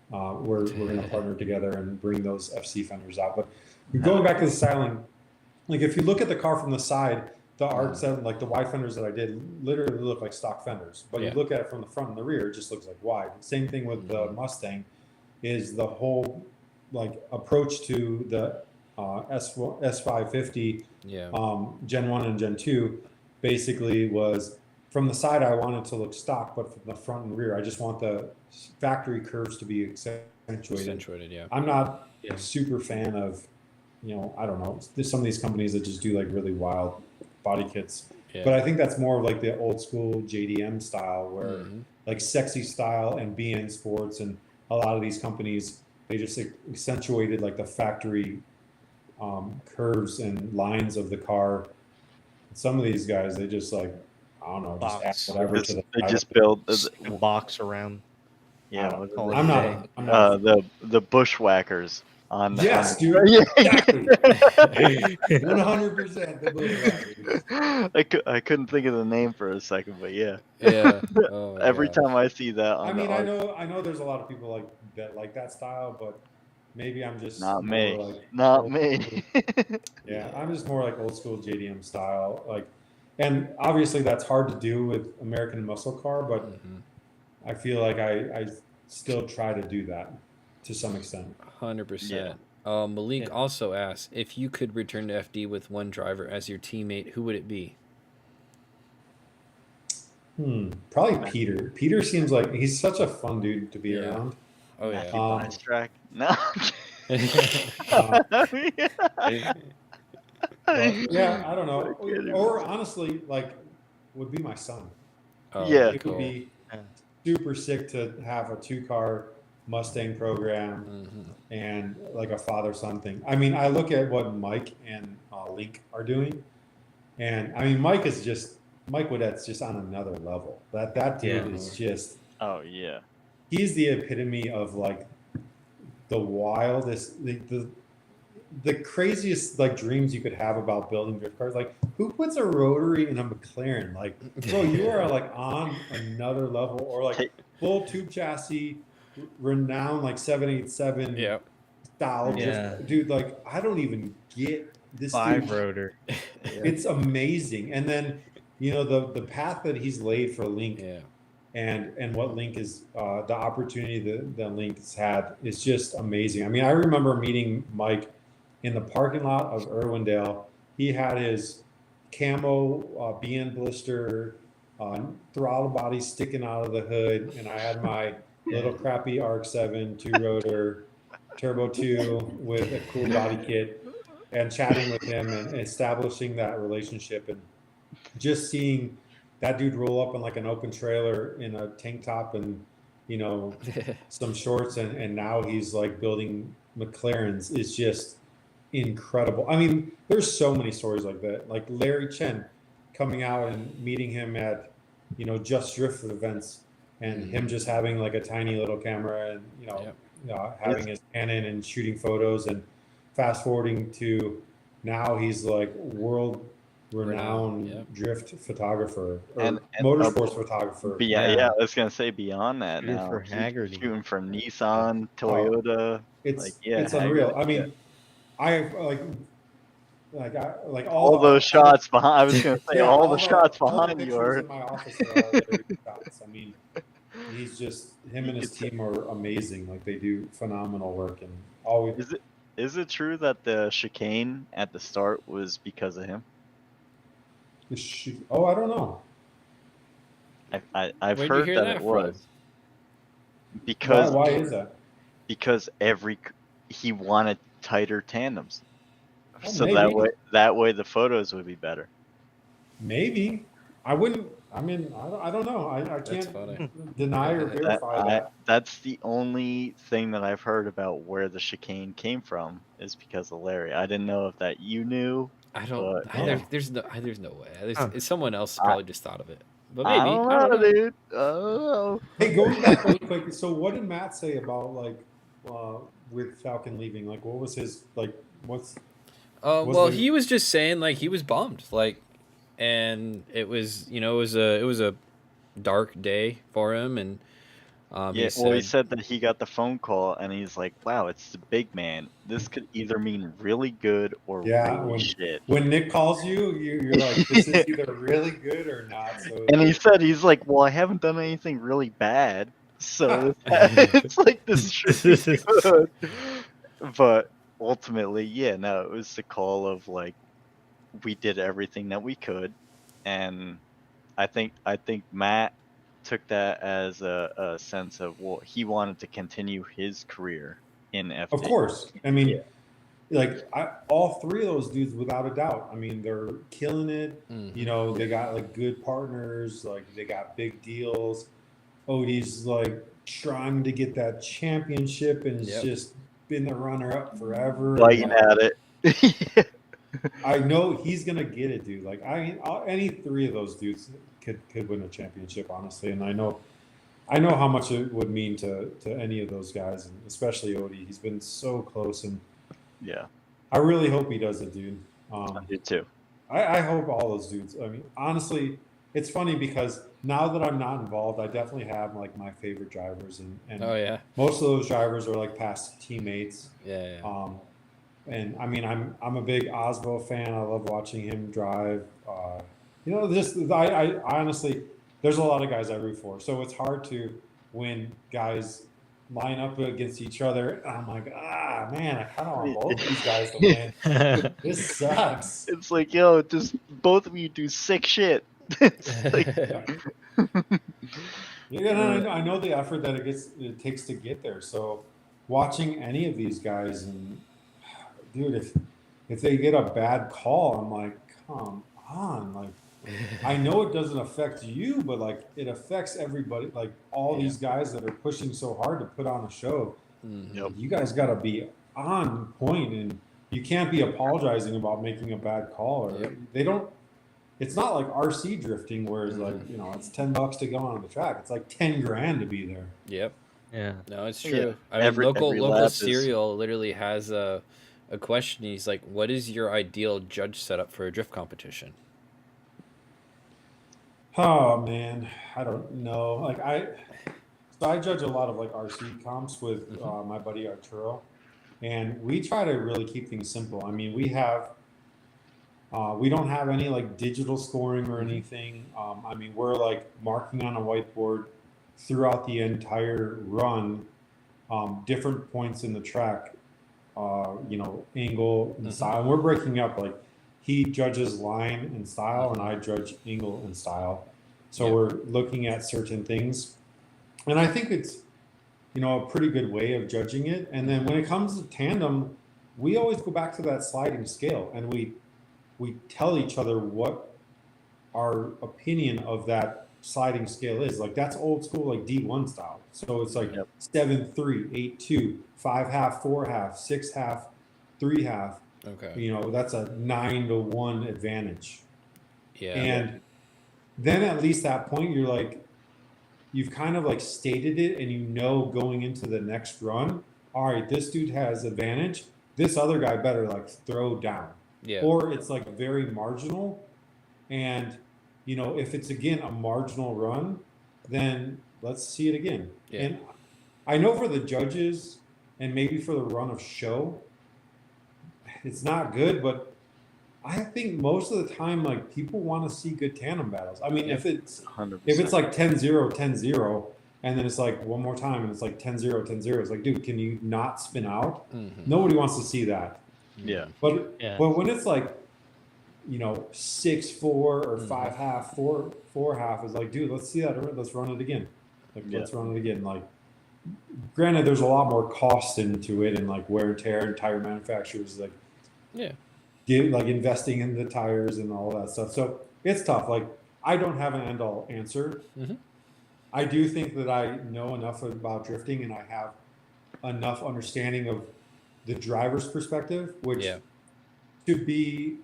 We're going to partner together and bring those FC fenders out. But going back to the styling, like if you look at the car from the side, the RX-7, like the wide fenders that I did, literally look like stock fenders. But you look at it from the front and the rear, it just looks like wide. Same thing with the Mustang, is the whole like approach to the S550 Gen 1 and Gen 2 basically was from the side I want it to look stock, but from the front and rear I just want the factory curves to be accentuated. I'm not a super fan of, I don't know, there's some of these companies that just do like really wild body kits. But I think that's more of like the old school JDM style where like sexy style and BN Sports and a lot of these companies, they just accentuated like the factory curves and lines of the car. Some of these guys, they just like, I don't know, just add whatever to the They just build A box around. yeah. I'm not The bushwhackers on yes, on, dude. Yeah. Exactly. 100% the bushwhackers. I couldn't think of the name for a second, but yeah. Oh, Every time I see that on I mean, the I know there's a lot of people like that style, but maybe I'm just not more me. like Not old me. school. Yeah, I'm just more like old school JDM style. Like, and obviously that's hard to do with American muscle car, but I feel like I still try to do that to some extent. 100%. Malik also asks, if you could return to FD with one driver as your teammate, who would it be? Probably Peter. Peter seems like he's such a fun dude to be around. Oh yeah. Matthew Blastrack. No. Yeah, I don't know. Or honestly, like, would be my son. Yeah. It would be super sick to have a 2-car Mustang program and like a father-son thing. I mean, I look at what Mike and Link are doing, and I mean, Mike Woodette's just on another level. That dude is just. Oh yeah. He's the epitome of like the wildest, the craziest like dreams you could have about building drift cars. Like, who puts a rotary in a McLaren? Like, bro, you are like on another level. Or like full tube chassis, renowned like 787 style. Dude, like I don't even get this 5-rotor. It's amazing. And then the path that he's laid for Link. And what Link is, the opportunity that Link has had is just amazing. I mean, I remember meeting Mike in the parking lot of Irwindale. He had his camo BN blister, throttle body sticking out of the hood, and I had my little crappy RX-7 2-rotor Turbo 2 with a cool body kit, and chatting with him and establishing that relationship, and just seeing that dude roll up in like an open trailer in a tank top and some shorts, and now he's like building McLarens is just incredible. I mean, there's so many stories like that. Like Larry Chen coming out and meeting him at, Just Drift events, and him just having like a tiny little camera, and having his Canon and shooting photos, and fast forwarding to now he's like world renowned drift photographer or And motorsports photographer. yeah, I was gonna say beyond that Shooting now. for He's Haggerty. shooting for Nissan, Toyota. It's Haggerty, unreal. I mean, yeah. I like all those shots behind. I was gonna say all the shots all the behind you pictures are. in my office are Larry shots. I mean, him and his team are amazing. Like they do phenomenal work, and always. Is it true that the chicane at the start was because of him? Oh, I don't know. I've Where'd you heard hear that that it from? was because Why is that? because he wanted tighter tandems, Oh, so maybe. that way the photos would be better. Maybe. I wouldn't. I mean, I don't know. I That's funny. can't deny or verify that. That's the only thing that I've heard about where the chicane came from is because of Larry. I didn't know if that you knew. I don't. But, there's no way. Huh. Someone else probably just thought of it, but I maybe. don't I know, don't know. dude. I don't know. Hey, going back really quick. So, what did Matt say about with Falcon leaving? Like, what was his like? What's Well, he was just saying like he was bummed, like, and it was it was a dark day for him, and Yeah, he said that he got the phone call and he's like, "Wow, it's the big man. This could either mean really good or really shit." When Nick calls you, you're like, "This is either really good or not." So, and he's like, "Well, I haven't done anything really bad, so it's like this should be good." But ultimately, yeah, no, it was the call of like we did everything that we could, and I think Matt took that as a sense of, well, he wanted to continue his career in FD. Of course. I mean, all three of those dudes, without a doubt. I mean, they're killing it. Mhm. They got like good partners. Like they got big deals. Odie's like trying to get that championship and has just been the runner-up forever. Biting at it. I know he's gonna get it, dude. Like any three of those dudes could win a championship, honestly. And I know how much it would mean to any of those guys, and especially Odie. He's been so close, and yeah, I really hope he does it, dude. I do too. I hope all those dudes. I mean, honestly, it's funny because now that I'm not involved, I definitely have like my favorite drivers, and Oh yeah. most of those drivers are like past teammates. Yeah. And I mean, I'm a big Osbo fan. I love watching him drive. I honestly, there's a lot of guys I root for, so it's hard to when guys line up against each other. I'm like, man, I kind of want both these guys to win. This sucks. It's like, yo, just both of you do sick shit. I know the effort that it takes to get there. So watching any of these guys, and dude, if they get a bad call, I'm like, come on, like. I know it doesn't affect you, but like it affects everybody. Like all these guys that are pushing so hard to put on a show. Mhm. You guys got to be on point, and you can't be apologizing about making a bad call. Or they don't. It's not like RC drifting, where it's like it's $10 to go on the track. It's like 10 grand to be there. Yep. Yeah. No, it's Yeah. true. I mean, Every local lap is- serial literally has a question. He's like, "What is your ideal judge setup for a drift competition?" Oh man, I don't know. So I judge a lot of like RC comps with my buddy Arturo, and we try to really keep things simple. I mean, we don't have any like digital scoring or anything. I mean, we're like marking on a whiteboard throughout the entire run, different points in the track, angle and style. And we're breaking up like. He judges line and style, and I judge angle and style. So we're looking at certain things, and I think it's, a pretty good way of judging it. And then when it comes to tandem, we always go back to that sliding scale, and we tell each other what our opinion of that sliding scale is. Like that's old school, like D1 style. So it's like Yep. 7-3, 8-2, 5-1/2, 4-1/2, 6-1/2, 3-1/2. Okay. You know, that's a 9-1 advantage. Yeah. And then at least that point, you're like, you've kind of like stated it, and you know going into the next run, all right, this dude has advantage. This other guy better like throw down. Yeah. Or it's like very marginal. And, you know, if it's again a marginal run, then let's see it again. Yeah. And I know for the judges and maybe for the run of show, it's not good, but I think most of the time, like people want to see good tandem battles. I mean, if it's 100%. like 10-0, 10-0, and then it's like one more time and it's like 10-0, 10-0, it's like, dude, can you not spin out? Nobody wants to see that. Yeah. But Yeah. but when it's like, you know, 6-4 or 5-1/2, 4-1/2 is like, dude, let's see that. Let's run it again. Like, let's run it again. Like, granted, there's a lot more cost into it and like wear and tear, and tire manufacturers like investing in the tires and all that stuff. So it's tough. Like, I don't have an end all answer. I do think that I know enough about drifting, and I have enough understanding of the driver's perspective, which to be,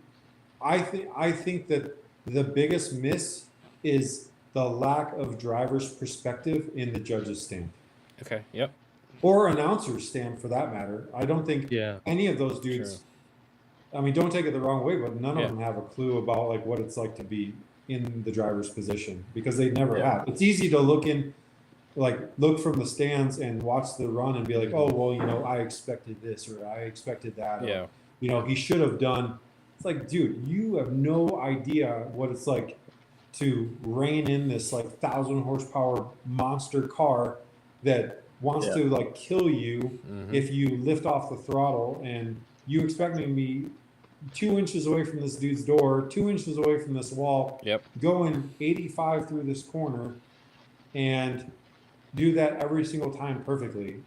I think that the biggest miss is the lack of driver's perspective in the judge's stand. Okay. Yep. Or announcer's stand for that matter. I don't think Yeah. any of those dudes, I mean, don't take it the wrong way, but none of Yeah. them have a clue about like what it's like to be in the driver's position, because they never have. It's easy to look from the stands and watch the run and be like, oh, well, you know, I expected this or I expected that. Or, Yeah. you know, he should have done. It's like, dude, you have no idea what it's like to rein in this like 1,000 horsepower monster car that wants to like kill you if you lift off the throttle, and you expect me to be 2 inches away from this dude's door, 2 inches away from this wall, going 85 through this corner, and do that every single time perfectly.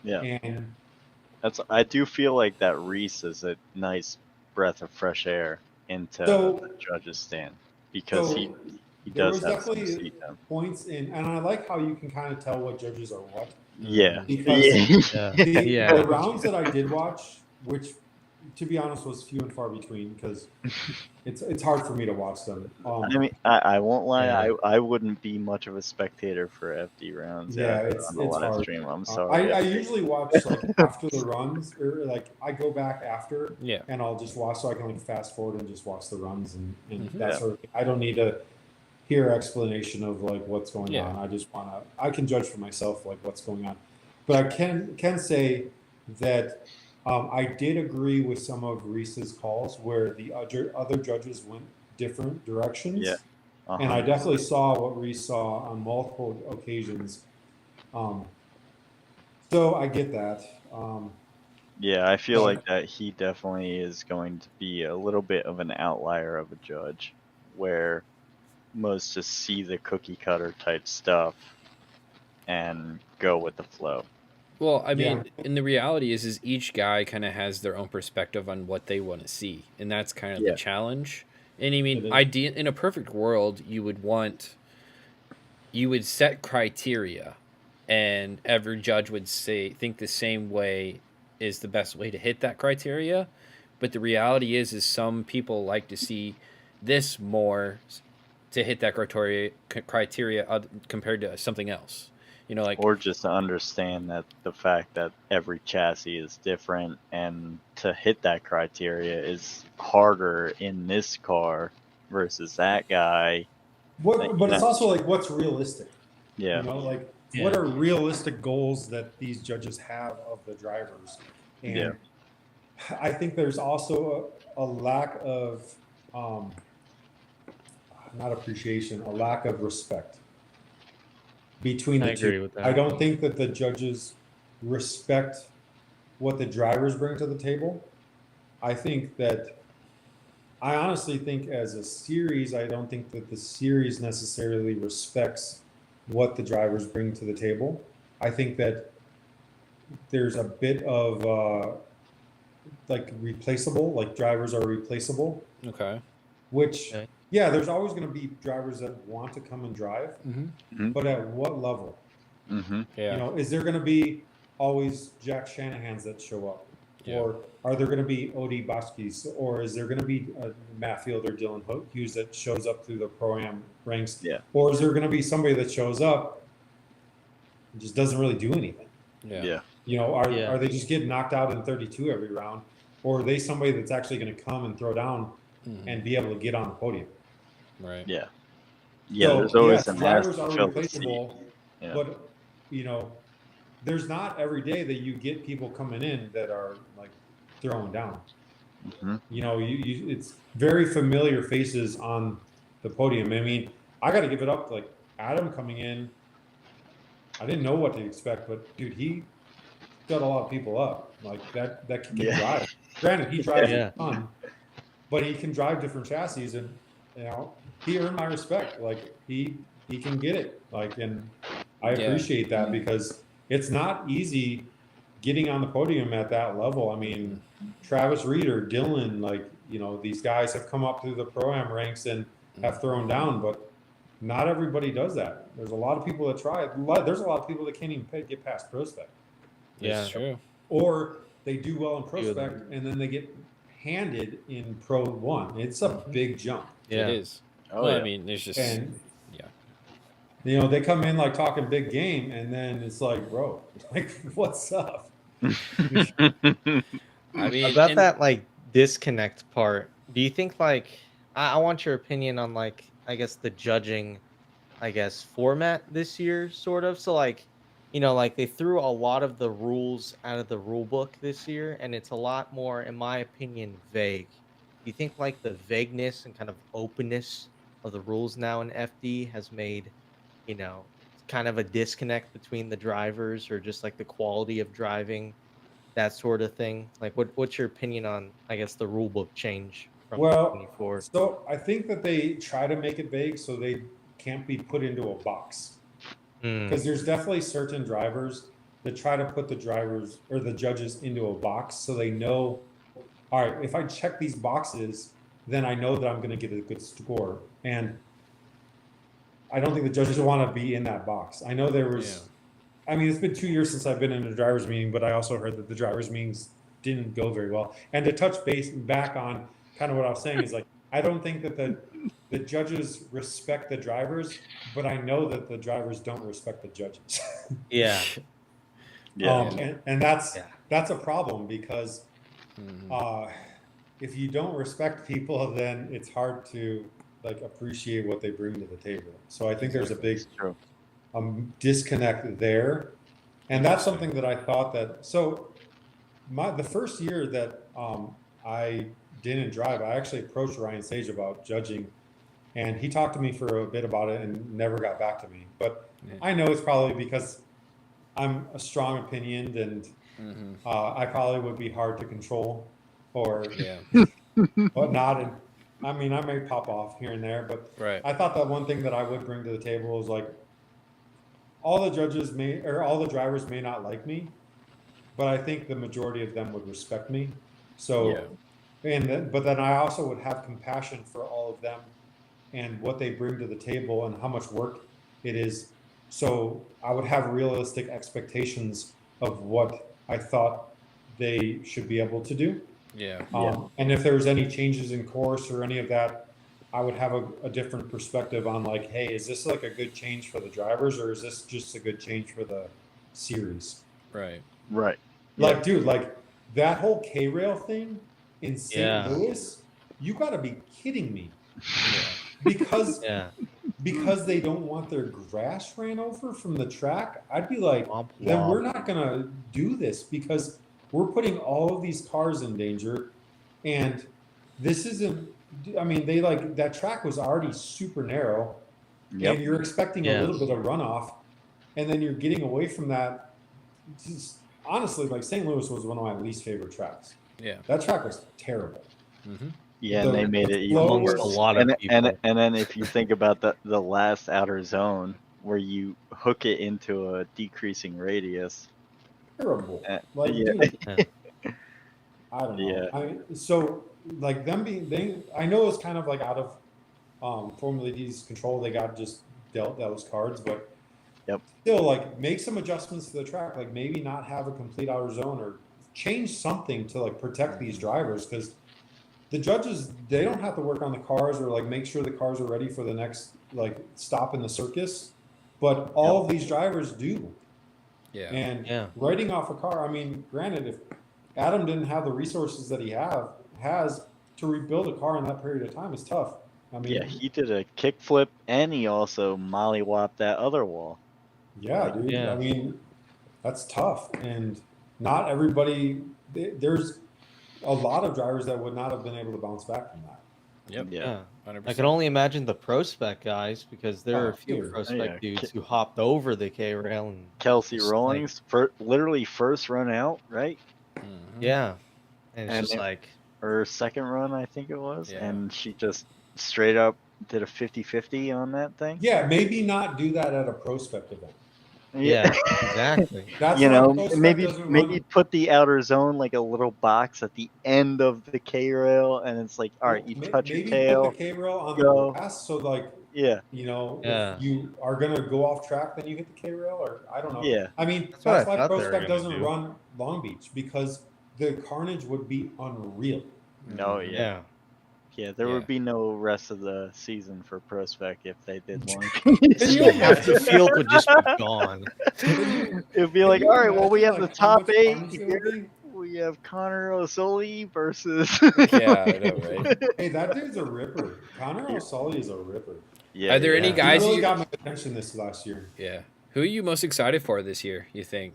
Yeah. And I do feel like that Reese is a nice breath of fresh air into the judge's stand, because he there does was have some definitely seat time. points in, and I like how you can kind of tell what judges are what. Yeah. Because Yeah. the rounds that I did watch, which to be honest was few and far between, because it's hard for me to watch them. I mean, I won't lie. I wouldn't be much of a spectator for FD rounds. It's on the live hard. stream. I'm sorry. I usually watch like after the runs, or like I go back after, and I'll just watch, so I can like fast forward and just watch the runs and that sort of thing. I don't need to hear explanation of like what's going on. I just I can judge for myself like what's going on. But I can say that I did agree with some of Reese's calls where the other judges went different directions. Yeah. And I definitely saw what Reese saw on multiple occasions. So I get that. Yeah, I feel like that he definitely is going to be a little bit of an outlier of a judge, where most just see the cookie cutter type stuff and go with the flow. Well, I mean, and the reality is each guy kind of has their own perspective on what they want to see, and that's kind of the challenge. And I mean, in a perfect world, you would set criteria, and every judge would think the same way is the best way to hit that criteria. But the reality is some people like to see this more to hit that criteria compared to something else. You know, like, or just to understand that the fact that every chassis is different, and to hit that criteria is harder in this car versus that guy. But it's also like what's realistic. Yeah. You know, like what are realistic goals that these judges have of the drivers? And I think there's also a lack of not appreciation, a lack of respect between the two. I agree with that. I don't think that the judges respect what the drivers bring to the table. I honestly think as a series, I don't think that the series necessarily respects what the drivers bring to the table. I think that there's a bit of like replaceable, like drivers are replaceable. Okay. Which Yeah, there's always going to be drivers that want to come and drive, but at what level? Yeah. You know, is there going to be always Jack Shanahans that show up? Yeah. Or are there going to be Odie Baskis? Or is there going to be Matt Field or Dylan Hughes that shows up through the Pro-Am ranks? Yeah. Or is there going to be somebody that shows up and just doesn't really do anything? Yeah. You know, are they just getting knocked out in 32 every round? Or are they somebody that's actually going to come and throw down and be able to get on the podium? Right. Yeah. Yeah. So, There's always yes, a drivers mass are fill the seat. replaceable, Yeah. but you know, there's not every day that you get people coming in that are like throwing down. You know, it's very familiar faces on the podium. I mean, I got to give it up. Like Adam coming in, I didn't know what to expect, but dude, he got a lot of people up. Like that kid can drive. Granted, he drives a ton, but he can drive different chassis, and you know, he earned my respect. Like he can get it. Like, and I appreciate that because it's not easy getting on the podium at that level. I mean, Travis Reeder, Dylan, like, you know, these guys have come up through the Pro-Am ranks and have thrown down, but not everybody does that. There's a lot of people that try. There's a lot of people that can't even get past Pro Spec. That's true. Or they do well in Pro Spec and then they get handed in Pro 1. It's a big jump. It is. Oh, well, yeah. I mean, there's just you know, they come in like talking big game, and then it's like, bro, like, what's up? I mean, about that like disconnect part. Do you think like I want your opinion on like I guess the judging, I guess format this year, sort of. So like, you know, like they threw a lot of the rules out of the rule book this year, and it's a lot more, in my opinion, vague. Do you think like the vagueness and kind of openness of the rules now in FD has made, you know, kind of a disconnect between the drivers or just like the quality of driving, that sort of thing? Like, what's your opinion on, I guess, the rule book change from 24? So I think that they try to make it vague so they can't be put into a box. Because there's definitely certain drivers that try to put the drivers or the judges into a box so they know, all right, if I check these boxes, then I know that I'm going to get a good score. And I don't think the judges want to be in that box. I know there was, I mean, it's been 2 years since I've been in a driver's meeting, but I also heard that the driver's meetings didn't go very well. And to touch base back on kind of what I was saying is like, I don't think that the judges respect the drivers, but I know that the drivers don't respect the judges. And that's a problem because if you don't respect people, then it's hard to like appreciate what they bring to the table. So I think there's a big disconnect there, and that's something that I thought that. So the first year that I didn't drive, I actually approached Ryan Sage about judging, and he talked to me for a bit about it and never got back to me. But I know it's probably because I'm a strong opinioned, and I probably would be hard to control, or whatnot. And I mean, I may pop off here and there, but I thought that one thing that I would bring to the table is like all the judges may, or all the drivers may not like me, but I think the majority of them would respect me. So, but then I also would have compassion for all of them and what they bring to the table and how much work it is. So I would have realistic expectations of what I thought they should be able to do. And if there was any changes in course or any of that, I would have a different perspective on like, hey, is this like a good change for the drivers, or is this just a good change for the series? Right. Like, dude, like that whole K-Rail thing in St. Louis, you got to be kidding me. Because they don't want their grass ran over from the track. I'd be like, then we're not going to do this because we're putting all of these cars in danger. And this isn't, I mean, they like, that track was already super narrow and you're expecting a little bit of runoff, and then you're getting away from that. Just, honestly, like St. Louis was one of my least favorite tracks. That track was terrible. And they made it even worse. A lot of people. And then if you think about the last outer zone where you hook it into a decreasing radius. Terrible. Like, dude, I don't know. So like them being, I know it's kind of like out of Formula D's control, they got just dealt those cards, but Yep. still, like, make some adjustments to the track. Like, maybe not have a complete outer zone or change something to like protect these drivers, because the judges, they don't have to work on the cars or like make sure the cars are ready for the next like stop in the circus, but all of these drivers do. Yeah. And writing off a car, I mean, granted, if Adam didn't have the resources that he has to rebuild a car in that period of time, is tough. I mean, Yeah, he did a kickflip and he also mollywopped that other wall. yeah, dude. Yeah. I mean, that's tough, and not everybody. There's a lot of drivers that would not have been able to bounce back from that. Yep. Yeah. 100%. I can only imagine the pro spec guys, because there are a few sure. pro spec Yeah. dudes who hopped over the K rail and Kelsey just, Rawlings, literally first run out, right? Mhm. yeah, and it's And just it- like, Or second run, I think it was. Yeah. And she just straight up did a 50-50 on that thing. Yeah, maybe not do that at a prospect event. yeah, exactly. That's You why know, prospect maybe doesn't maybe run- put the outer zone like a little box at the end of the K rail, and it's like, all right, you touch your maybe tail. put the K rail on go. the grass, so like, Yeah, you know, Yeah. if you are gonna go off track, then you hit the K rail, or I don't know. yeah. I mean, That's what I that's why thought they were prospect gonna doesn't do. run Long Beach, because the carnage would be unreal. No, yeah. Yeah, There Yeah. would be no rest of the season for Prospect if they did long. half the field would just be gone. It'd be Can like, you all right, well, we have imagine, the like, how top much 8 carnage there here. would be? We have Connor O'Sully versus. Yeah, I know, right? Hey, that dude's a ripper. Connor O'Sully is a ripper. Yeah, Are there any yeah. guys He really you- got my attention this last year. Yeah. Who are you most excited for this year, you think?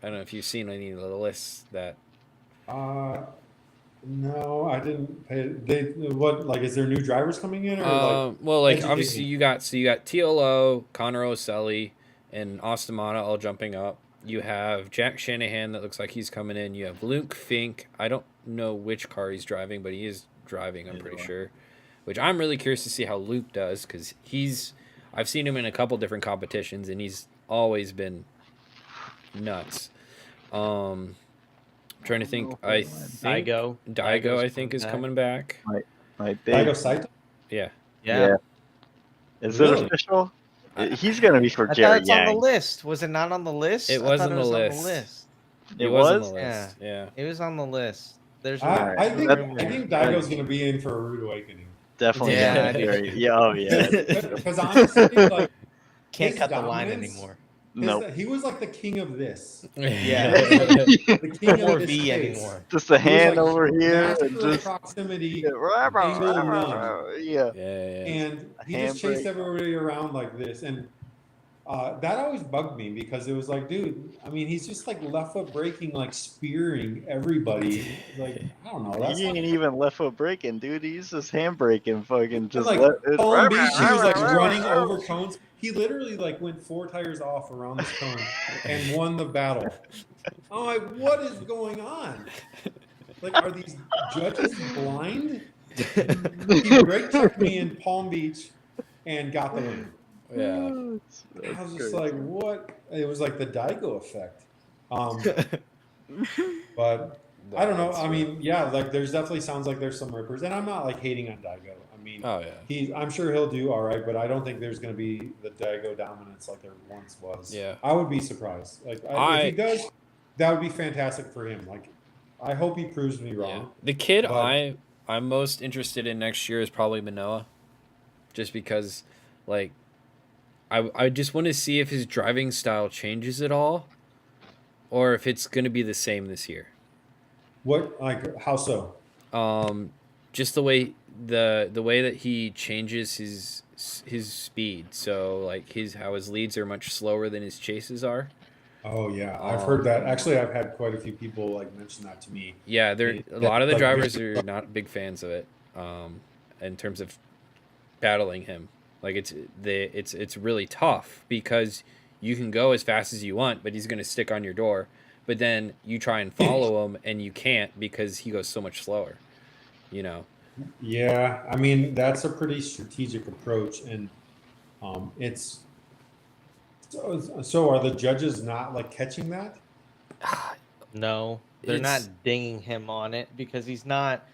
I don't know if you've seen any of the lists that. No, I didn't pay. What, like, is there new drivers coming in, or Well, like educate obviously me. you got TLO, Connor O'Sully, and Ostamata all jumping up. You have Jack Shanahan that looks like he's coming in. You have Luke Fink. I don't know which car he's driving, but he is driving, I'm pretty sure. Which I'm really curious to see how Luke does, because I've seen him in a couple different competitions and he's always been nuts. I'm trying to think. I think Daigo. Daigo, I Daigo's think, is coming back. coming back. Might be. Daigo Saito? Yeah. Yeah. Is Really? it official? He's gonna be for I thought Jerry it's on the Yang. list. Was it not on the list? It I was thought on it the was list. on the list. It was on was? the list. Yeah. It was on the list. There's I think rumor. I think Daigo's going to be in for a rude awakening. Definitely. Yeah, gonna I be do. Jerry. Yeah. Oh yeah. Because honestly, like, Can't his cut the line dominance- anymore. No. he was like the king of this. Yeah. The king No of more this V space. anymore. Just a He was, hand like, over here and master of just. proximity, Yeah. angle none. Yeah. Yeah. and he just Handbrake. chased everybody around like this. And that always bugged me, because it was like, dude, I mean, he's just like left foot braking, like spearing everybody. Like, I don't know. That's He ain't even left foot braking, dude. He's just handbraking, fucking just like let. Palm Beach, he was like running over cones. He literally like went 4 tires off around this cone and won the battle. I'm like, what is going on? Like, are these judges blind? He brake checked me in Palm Beach and got the win. Yeah. I was just like, what? It was like the Daigo effect. But I don't know. I mean, yeah, like there's definitely sounds like there's some rippers, and I'm not like hating on Daigo. I mean, Oh yeah. I'm sure he'll do all right, but I don't think there's going to be the Daigo dominance like there once was. Yeah. I would be surprised. Like, if he does, that would be fantastic for him. Like, I hope he proves me Yeah. wrong. The kid But- I'm most interested in next year is probably Manoa, just because, like, I just want to see if his driving style changes at all, or if it's going to be the same this year. What, like, how so? Just the way the way that he changes his speed. So like how his leads are much slower than his chases are. Oh yeah, I've heard that. Actually, I've had quite a few people like mention that to me. Yeah, a lot of the like, drivers are not big fans of it. In terms of battling him, like it's really tough because you can go as fast as you want, but he's going to stick on your door. But then you try and follow him, and you can't because he goes so much slower. You know. Yeah, I mean that's a pretty strategic approach, and it's so. Are the judges not like catching that? No, they're It's- not dinging him on it because he's not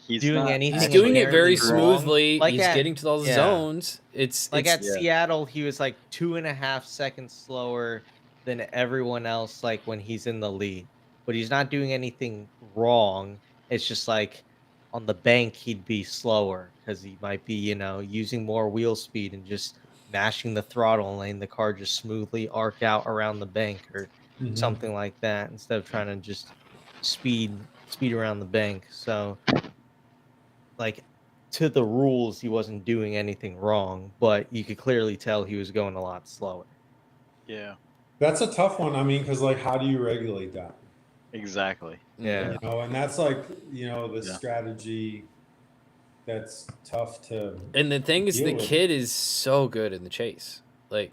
he's doing not anything He's doing it very inherently wrong. smoothly. Like He's getting to all the yeah. zones. It's Like it's at Yeah. Seattle, he was like 2.5 seconds slower than everyone else, like when he's in the lead. But he's not doing anything wrong. It's just like on the bank, he'd be slower because he might be, using more wheel speed and just mashing the throttle and letting the car just smoothly arc out around the bank or Mhm. something like that instead of trying to just speed around the bank. So like to the rules, he wasn't doing anything wrong, but you could clearly tell he was going a lot slower. Yeah. That's a tough one. I mean, because like, how do you regulate that? Exactly. Yeah. You know, and that's like, the Yeah. strategy that's tough to and the thing is, deal the with. kid is so good in the chase. Well,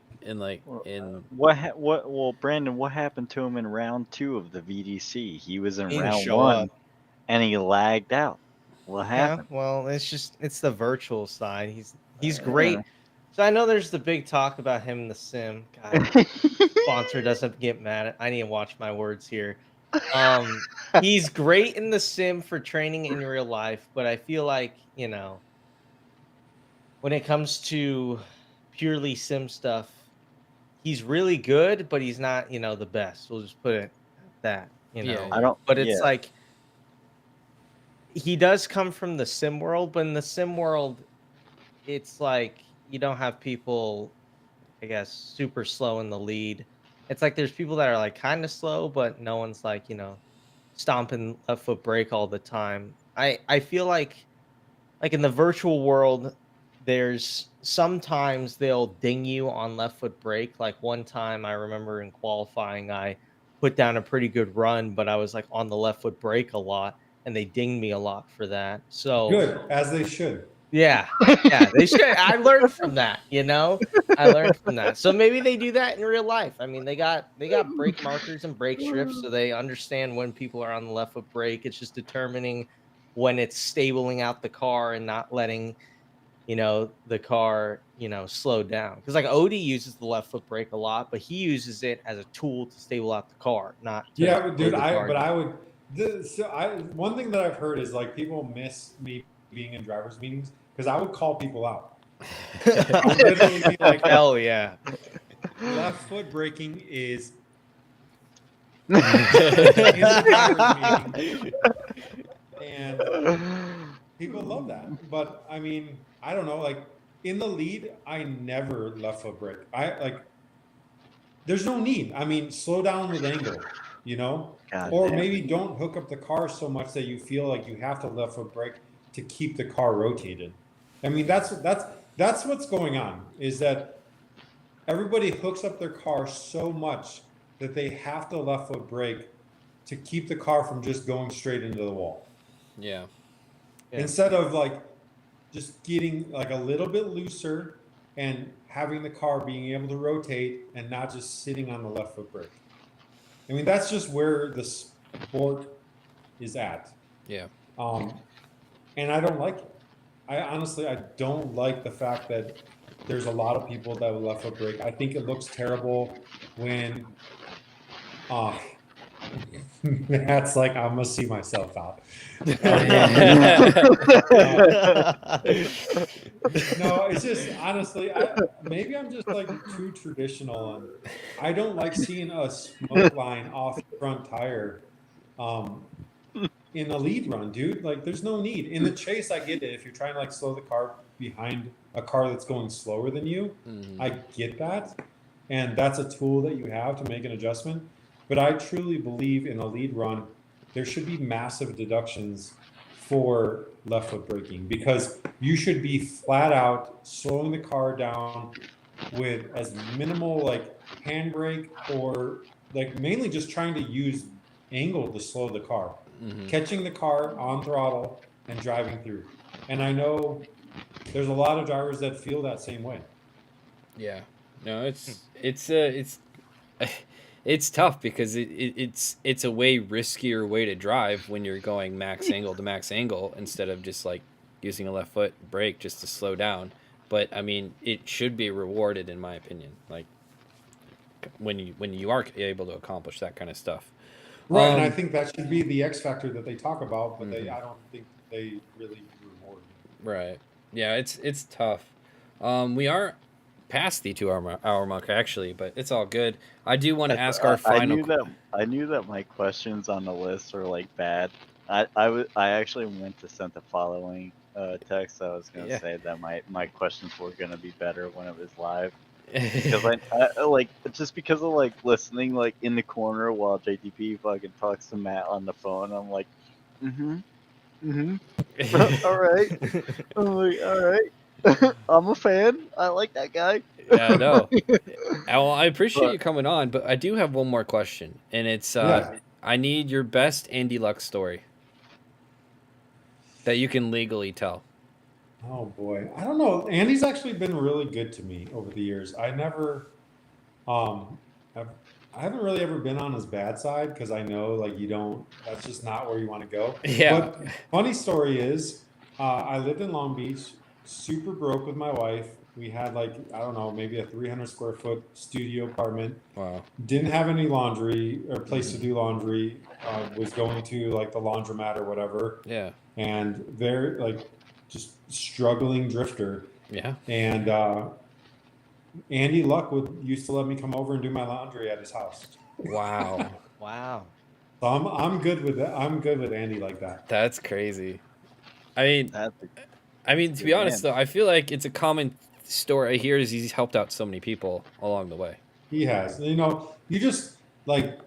In well, Brandon, what happened to him in round 2 of the VDC? He was in He didn't round show 1 up. and he lagged out. What Yeah, happened? well, it's the virtual side. He's Uh, great. So I know there's the big talk about him in the sim. God, sponsor doesn't get mad at. I need to watch my words here. He's great in the sim for training in real life, but I feel like, when it comes to purely sim stuff, he's really good, but he's not, the best. We'll just put it at that, Yeah, I don't. But it's Yeah. like he does come from the sim world, but in the sim world, it's like you don't have people, I guess, super slow in the lead. It's like there's people that are like kind of slow, but no one's like, stomping left foot brake all the time. I feel like in the virtual world, there's sometimes they'll ding you on left foot brake. Like one time I remember in qualifying, I put down a pretty good run, but I was like on the left foot brake a lot and they dinged me a lot for that. So Good, as they should. yeah, yeah, they should. I learned from that, I learned from that. So maybe they do that in real life. I mean, they got brake markers and brake strips, so they understand when people are on the left foot brake. It's just determining when it's stabling out the car and not letting the car slow down. Because like Odie uses the left foot brake a lot, but he uses it as a tool to stable out the car, not to Yeah, but slow dude, the car down. I would. One thing that I've heard is like people miss me being in drivers meetings because I would call people out. I would literally be like, Hell yeah. left foot braking is in the drivers meeting, and people love that. But I mean, I don't know. Like in the lead, I never left foot brake. There's no need. I mean, slow down with angle, God or damn. maybe don't hook up the car so much that you feel like you have to left foot brake to keep the car rotated. I mean, that's what's going on, is that everybody hooks up their car so much that they have to left foot brake to keep the car from just going straight into the wall. yeah. Yeah. Instead of like just getting like a little bit looser and having the car being able to rotate and not just sitting on the left foot brake. I mean, that's just where the sport is at. Yeah. And I don't like it. I don't like the fact that there's a lot of people that will left foot brake. I think it looks terrible when that's like I'm gonna see myself out. No, it's just honestly, maybe I'm just like too traditional, and I don't like seeing a smoke line off the front tire in a lead run, dude. Like, there's no need. In the chase, I get it. If you're trying to like slow the car behind a car that's going slower than you, I get that, and that's a tool that you have to make an adjustment. But I truly believe in a lead run, there should be massive deductions for left foot braking, because you should be flat out slowing the car down with as minimal like handbrake, or like mainly just trying to use angle to slow the car, catching the car on throttle and driving through. And I know there's a lot of drivers that feel that same way. Yeah. No, it's tough because it's a way riskier way to drive when you're going max angle to max angle instead of just like using a left foot brake just to slow down. But I mean, it should be rewarded in my opinion. Like when you are able to accomplish that kind of stuff. Right, and I think that should be the X factor that they talk about, but I don't think they really reward me. Right. Yeah, it's tough. We are past the 2 hour mark actually, but it's all good. I do want to ask our I final. knew that my questions on the list were like bad. I actually went to send the following text. I was gonna Yeah. say that my questions were gonna be better when it was live because I like just because of like listening like in the corner while JTP fucking talks to Matt on the phone. I'm like, all right. I'm like, all right. I'm a fan. I like that guy. Yeah, no. Well, I appreciate But- you coming on, but I do have one more question, and it's Yeah. I need your best Andy Luck story that you can legally tell. Oh boy, I don't know. Andy's actually been really good to me over the years. I never, um, I haven't really ever been on his bad side because I know like you don't. That's just not where you want to go. Yeah. But funny story is, I lived in Long Beach, super broke with my wife. We had like I don't know, maybe a 300 square foot studio apartment. Wow. Didn't have any laundry or place to do laundry. Was going to like the laundromat or whatever, Yeah. and they're like just struggling drifter. Yeah. And Andy Luck used to let me come over and do my laundry at his house. Wow. Wow. So I'm good with that. I'm good with Andy like that. That's crazy. I That's mean, to be honest though, I feel like it's a common story I hear is he's helped out so many people along the way. He has. You know, you just like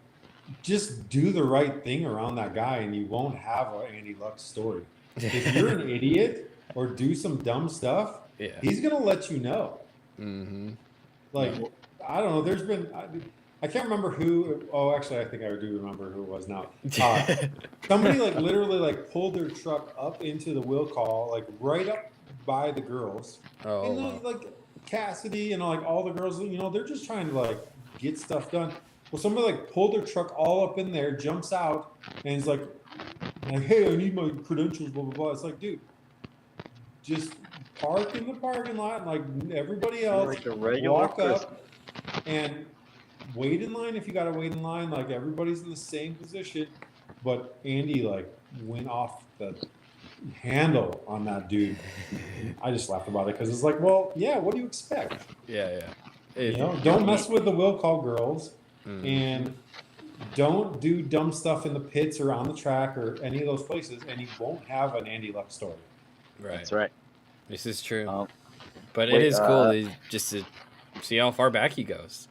just do the right thing around that guy, and you won't have an Andy Luck story. If you're an idiot or do some dumb stuff, Yeah. he's gonna let you know. Mm-hmm. Like I don't know. There's been I can't remember who. Oh, actually, I think I do remember who it was now. Somebody like literally like pulled their truck up into the will call, like right up by the girls. Oh, And wow. like Cassidy and like all the girls, you know, they're just trying to like get stuff done. Well, somebody like pulled their truck all up in there, jumps out, and is like, hey, I need my credentials, blah blah blah. It's like, dude, just park in the parking lot like everybody else. like a regular Walk Christmas. up and wait in line if you gotta wait in line. Like everybody's in the same position. But Andy like went off the handle on that dude. I just laughed about it because it's like, well, yeah, what do you expect? Yeah, yeah. You know, don't mess with the will call girls, Mm. and don't do dumb stuff in the pits or on the track or any of those places, and you won't have an Andy Luck story. Right. That's right. This is true. But it wait, is cool just to see how far back he goes.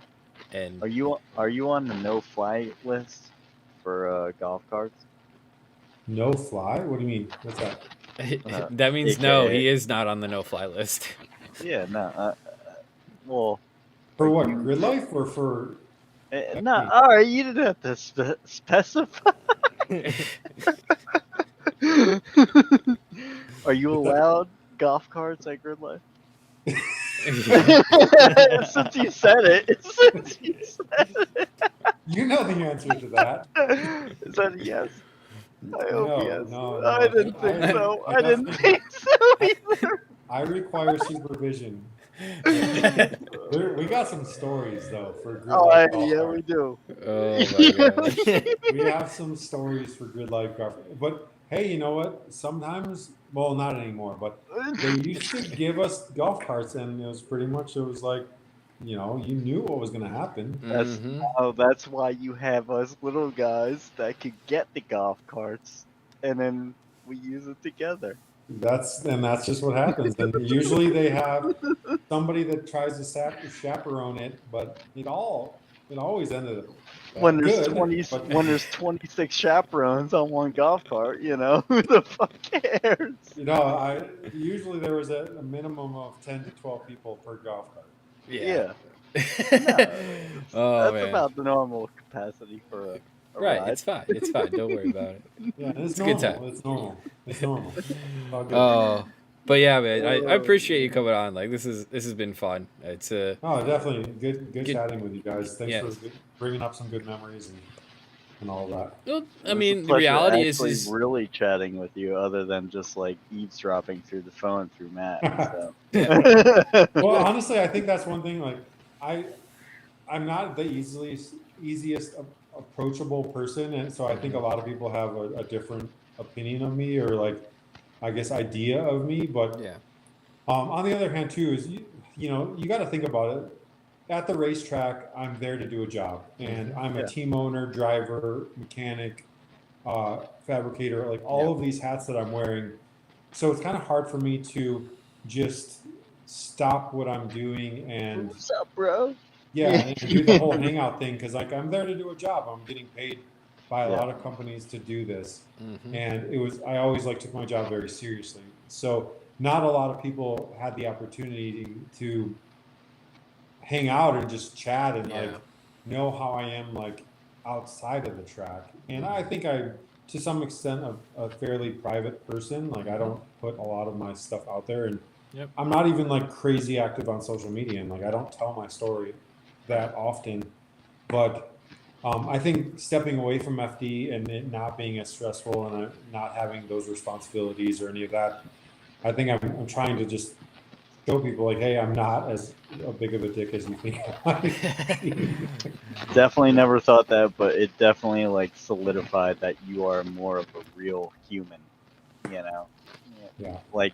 And Are you on the no-fly list for golf carts? No fly? What do you mean? What's that? that means no, AKA. he is not on the no-fly list. Yeah, no. Well, For what? Grid life or for? no. All right, you didn't have to specify. Are you allowed golf carts at Grid Life? Since you said it. Since you said it. You know the answer to that. Is that a yes? I hope No, yes. no, I no. didn't think so. I didn't definitely- think so either. I require supervision. We got some stories though for Grid Oh, Life golf yeah, cart. we do. Oh my gosh. We have some stories for Grid Life golf. But hey, you know what? Sometimes, well, not anymore, but they used to give us golf carts, and it was pretty much it was like, you know, you knew what was going to happen. That's Mhm. that's why you have us little guys that could get the golf carts, and then we use it together. That's just what happens. And usually they have somebody that tries to chaperone it, but it always ended up When there's good, 20, but- when there's 26 chaperones on one golf cart, you know, who the fuck cares? You know, usually there was a minimum of 10 to 12 people per golf cart. Yeah, Oh that's man. about the normal capacity for a Right, ride. it's fine. It's fine. Don't worry about it. Yeah, it's a good normal. time. It's normal. It's normal. It's all good. Oh, but yeah, man, I appreciate you coming on. Like this has been fun. It's Oh, definitely good Good- chatting with you guys. Thanks Yes. for bringing up some good memories and all that. well, I It's a mean, the pleasure reality actually is really chatting with you, other than just like eavesdropping through the phone through Matt. So. Well, honestly, I think that's one thing. Like, I'm not the easiest approachable person, and so I think a lot of people have a different opinion of me, or like I guess, idea of me. But Yeah. on the other hand, too, is you got to think about it. At the racetrack, I'm there to do a job, and I'm a Yeah. team owner, driver, mechanic, fabricator, like all of these hats that I'm wearing. So it's kind of hard for me to just stop what I'm doing and What's up, bro? yeah, and do the whole hangout thing because like I'm there to do a job. I'm getting paid by a Yeah. lot of companies to do this, Mm-hmm. and I always like took my job very seriously. So not a lot of people had the opportunity to hang out and just chat and Yeah. like know how I am like outside of the track. And I think I, to some extent, a fairly private person. Like I don't put a lot of my stuff out there, and Yep. I'm not even like crazy active on social media, and like I don't tell my story that often. But I think stepping away from FD and it not being as stressful and not having those responsibilities or any of that, I think I'm trying to just show people like, hey, I'm not as a big of a dick as you think I might be. Definitely never thought that, but it definitely like solidified that you are more of a real human. You know, Yeah. like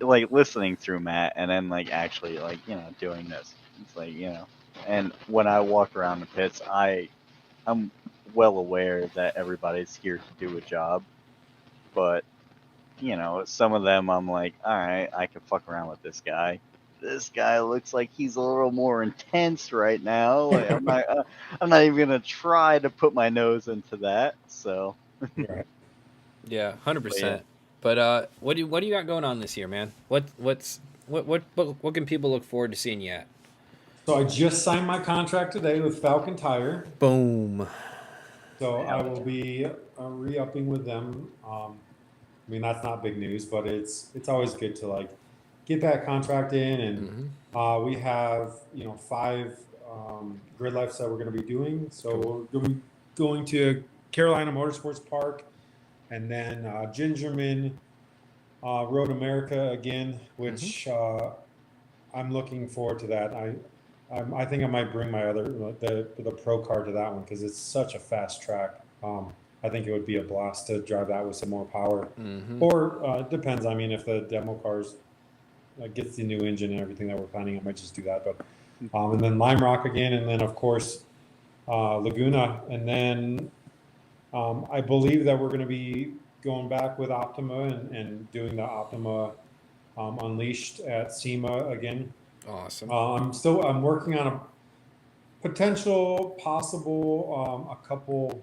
like listening through Matt, and then like actually like doing this. It's like and when I walk around the pits, I'm well aware that everybody's here to do a job, but some of them I'm like, all right, I can fuck around with this guy. This guy looks like he's a little more intense right now. Like I'm not even gonna try to put my nose into that. So, Right. Yeah, 100%. yeah. But what do you got going on this year, man? What can people look forward to seeing you at? So I just signed my contract today with Falcon Tire. Boom. So I will be re-upping with them. I mean, that's not big news, but it's always good to like get that contract in, and we have 5 grid lights that we're going to be doing. So we're going to be going to Carolina Motorsports Park, and then Gingerman, Road America again, which I'm looking forward to that. I think I might bring my other the pro car to that one because it's such a fast track. I think it would be a blast to drive that with some more power. Or it depends. I mean, if the demo cars gets the new engine and everything that we're planning, I might just do that. But and then Lime Rock again, and then of course Laguna, and then I believe that we're going to be going back with Optima and doing the Optima Unleashed at SEMA again. Awesome. I'm working on a potential possible a couple.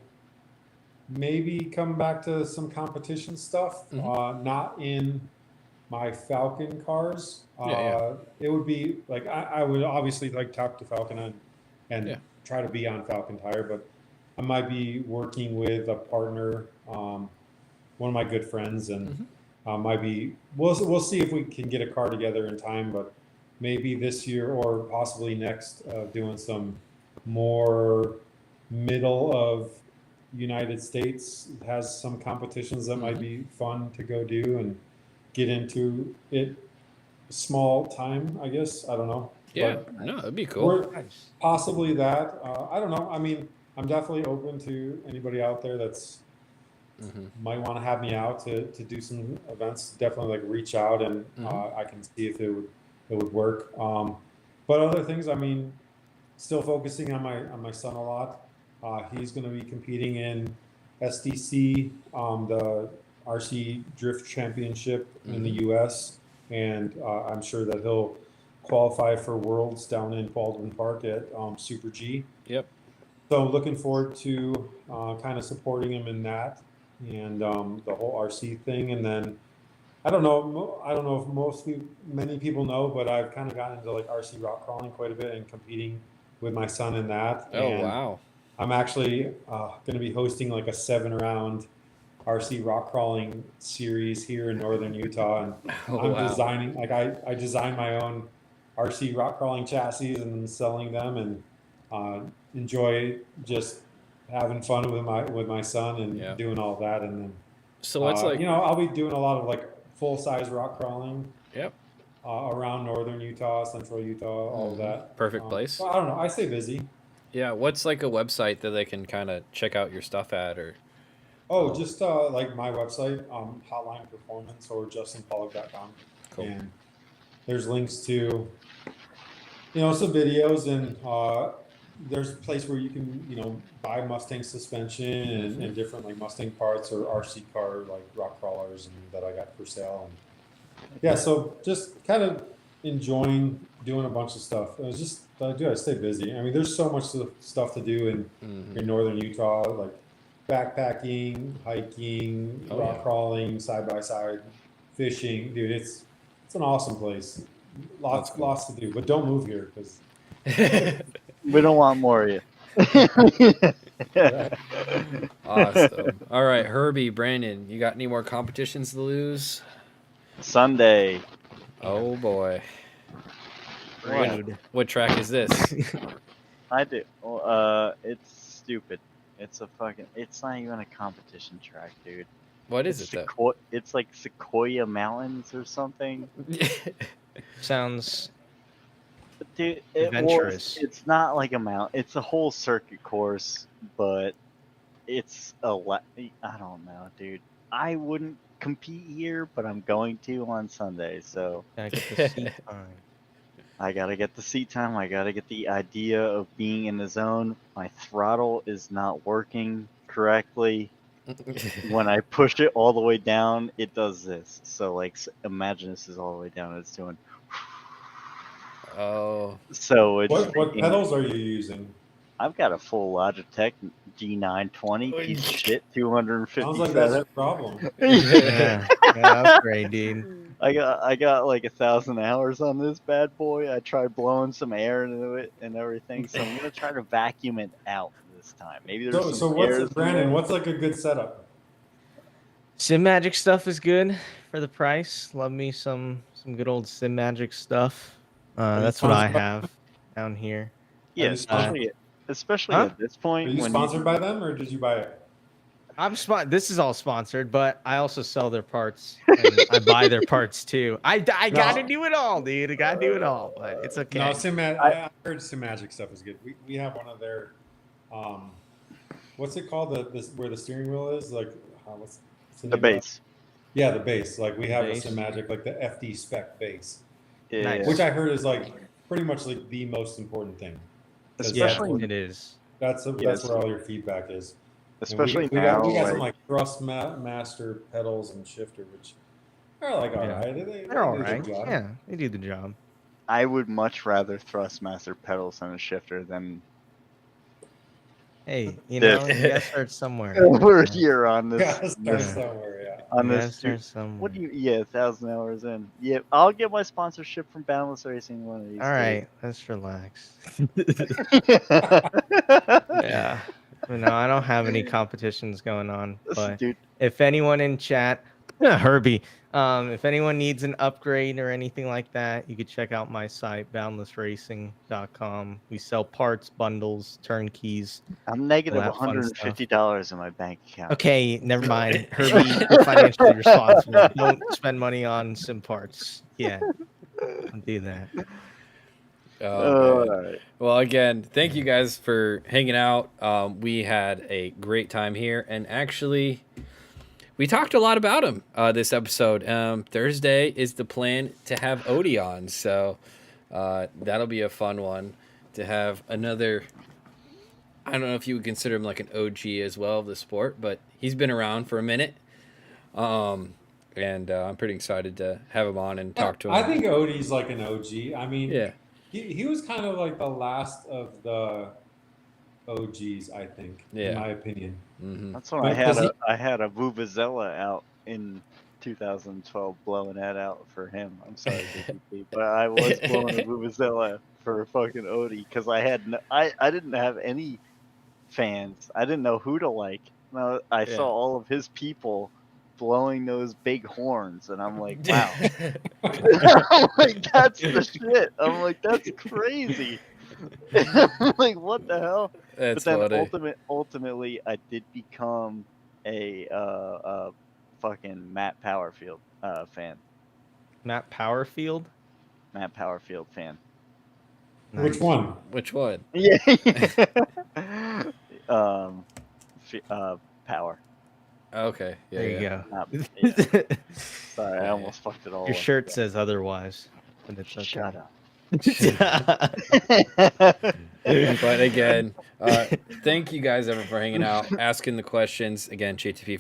Maybe come back to some competition stuff, not in my Falcon cars. It would be like I would obviously like talk to Falcon and try to be on Falcon Tire, but I might be working with a partner, one of my good friends, and might be we'll see if we can get a car together in time, but maybe this year or possibly next, doing some more middle of United States has some competitions that might be fun to go do and get into it small time, I guess. I don't know. Yeah, But no, that'd be cool. possibly that. I don't know. I mean, I'm definitely open to anybody out there that's might want to have me out to do some events. Definitely like reach out and I can see if it would work. But other things, I mean, still focusing on my son a lot. He's going to be competing in SDC, the RC Drift Championship in the U.S., and I'm sure that he'll qualify for Worlds down in Baldwin Park at Super G. Yep. So looking forward to kind of supporting him in that and the whole RC thing. And then I don't know if many people know, but I've kind of gotten into like RC rock crawling quite a bit and competing with my son in that. Oh, and wow. I'm actually going to be hosting like a 7-round RC rock crawling series here in northern Utah, and I'm designing like I designed my own RC rock crawling chassis and selling them, and enjoy just having fun with my son and doing all that. And then so it's like I'll be doing a lot of like full size rock crawling. Yep. Around northern Utah, central Utah, all of that. Perfect place. I don't know. I stay busy. Yeah, what's like a website that they can kind of check out your stuff at, or Oh, just like my website, Hotline Performance or justinpawlak.com. Cool. And there's links to, some videos, and there's a place where you can, buy Mustang suspension and different like Mustang parts or RC car like rock crawlers and that I got for sale. And yeah, so just kind of enjoying doing a bunch of stuff. It was just, I stay busy. I mean, there's so much stuff to do in northern Utah, like backpacking, hiking, rock crawling, side by side, fishing. Dude, it's an awesome place. Lots to do, but don't move here because We don't want more of you. Awesome. All right, Herbie, Brandon, you got any more competitions to lose? Sunday. Oh boy. Rude. What track is this? I do. It's stupid. It's it's not even a competition track, dude. What is it though? It's like Sequoia Mountains or something. Sounds Dude, adventurous. It's not like a mount. It's a whole circuit course, but it's I don't know, dude. I wouldn't compete here, but I'm going to on Sunday. So Gotta get the seat time. I gotta get the seat time. I gotta get the idea of being in the zone. My throttle is not working correctly. When I push it all the way down, it does this. So like, imagine this is all the way down. It's doing. Oh. So it's what pedals are you using? I've got a full Logitech G920 piece of shit, 250. Sounds like that's your problem. Yeah, that's great, dude. I got like 1,000 hours on this bad boy. I tried blowing some air into it and everything, so I'm gonna try to vacuum it out this time. Maybe there's So some what's Brandon? What's like a good setup? Sim Magic stuff is good for the price. Love me some good old Sim Magic stuff. That's what I have down here. Yeah, especially Huh? at this point. Are you sponsored by them, or did you buy it? This is all sponsored, but I also sell their parts. And I buy their parts too. I gotta do it all, dude. I gotta do it all, but it's okay. No, I heard Sim Magic stuff is good. We have one of their, what's it called? Where the steering wheel is, like, what's the name The of that? base. Yeah, the base. Like we have a Base. Sim Magic, like the FD spec base, Yeah, Nice. which I heard is like pretty much like the most important thing. 'Cause Especially- It is. that's Yes. where all your feedback is. And especially we now. got some like thrust master pedals and shifter, which are like all Yeah. right. They're all do their right. job. Yeah, they do the job. I would much rather Thrustmaster pedals on a shifter than Hey, you Yeah. know, you gotta start somewhere. we're here on this. Yeah, start Yeah. somewhere. Yeah. On You gotta this. start somewhere. What do you? Yeah, 1,000 hours in. Yeah, I'll get my sponsorship from Boundless Racing one of these. All right, let's relax. days. Yeah. No, I don't have any competitions going on, but Dude, if anyone in chat, Herbie, if anyone needs an upgrade or anything like that, you could check out my site, boundlessracing.com. We sell parts, bundles, turnkeys. I'm negative All that fun stuff. $150 in my bank account. Okay, never mind. Herbie, you're financially responsible. Don't spend money on sim parts. Yeah, don't do that. Oh, man. Alright. Well, again, thank you guys for hanging out. We had a great time here, and actually, we talked a lot about him this episode. Thursday is the plan to have Odie on, so that'll be a fun one to have another. I don't know if you would consider him like an OG as well of the sport, but he's been around for a minute. And I'm pretty excited to have him on and talk to him. I think Odie's like an OG. I mean, Yeah. he was kind of like the last of the OGs, I think, Yeah. in my opinion. Mm-hmm. That's when But does I had a Vuvuzela out in 2012, blowing that out for him. I'm sorry, DPP, but I was blowing a Vuvuzela for fucking Odie because I didn't have any fans. I didn't know who to like. No, I Yeah. saw all of his people blowing those big horns, and I'm like, wow. I'm like, that's the shit. I'm like, that's crazy. I'm like, what the hell? That's But then funny. ultimately, I did become a fucking Matt Powerfield fan. Matt Powerfield. Matt Powerfield fan. Which one? Which one? Yeah. Power. Okay. Yeah. There you yeah. go. Yeah. Sorry, I Yeah. almost fucked it all Your up. shirt says otherwise, but it's okay. Shut up. But again, thank you guys ever for hanging out, asking the questions. Again, JTP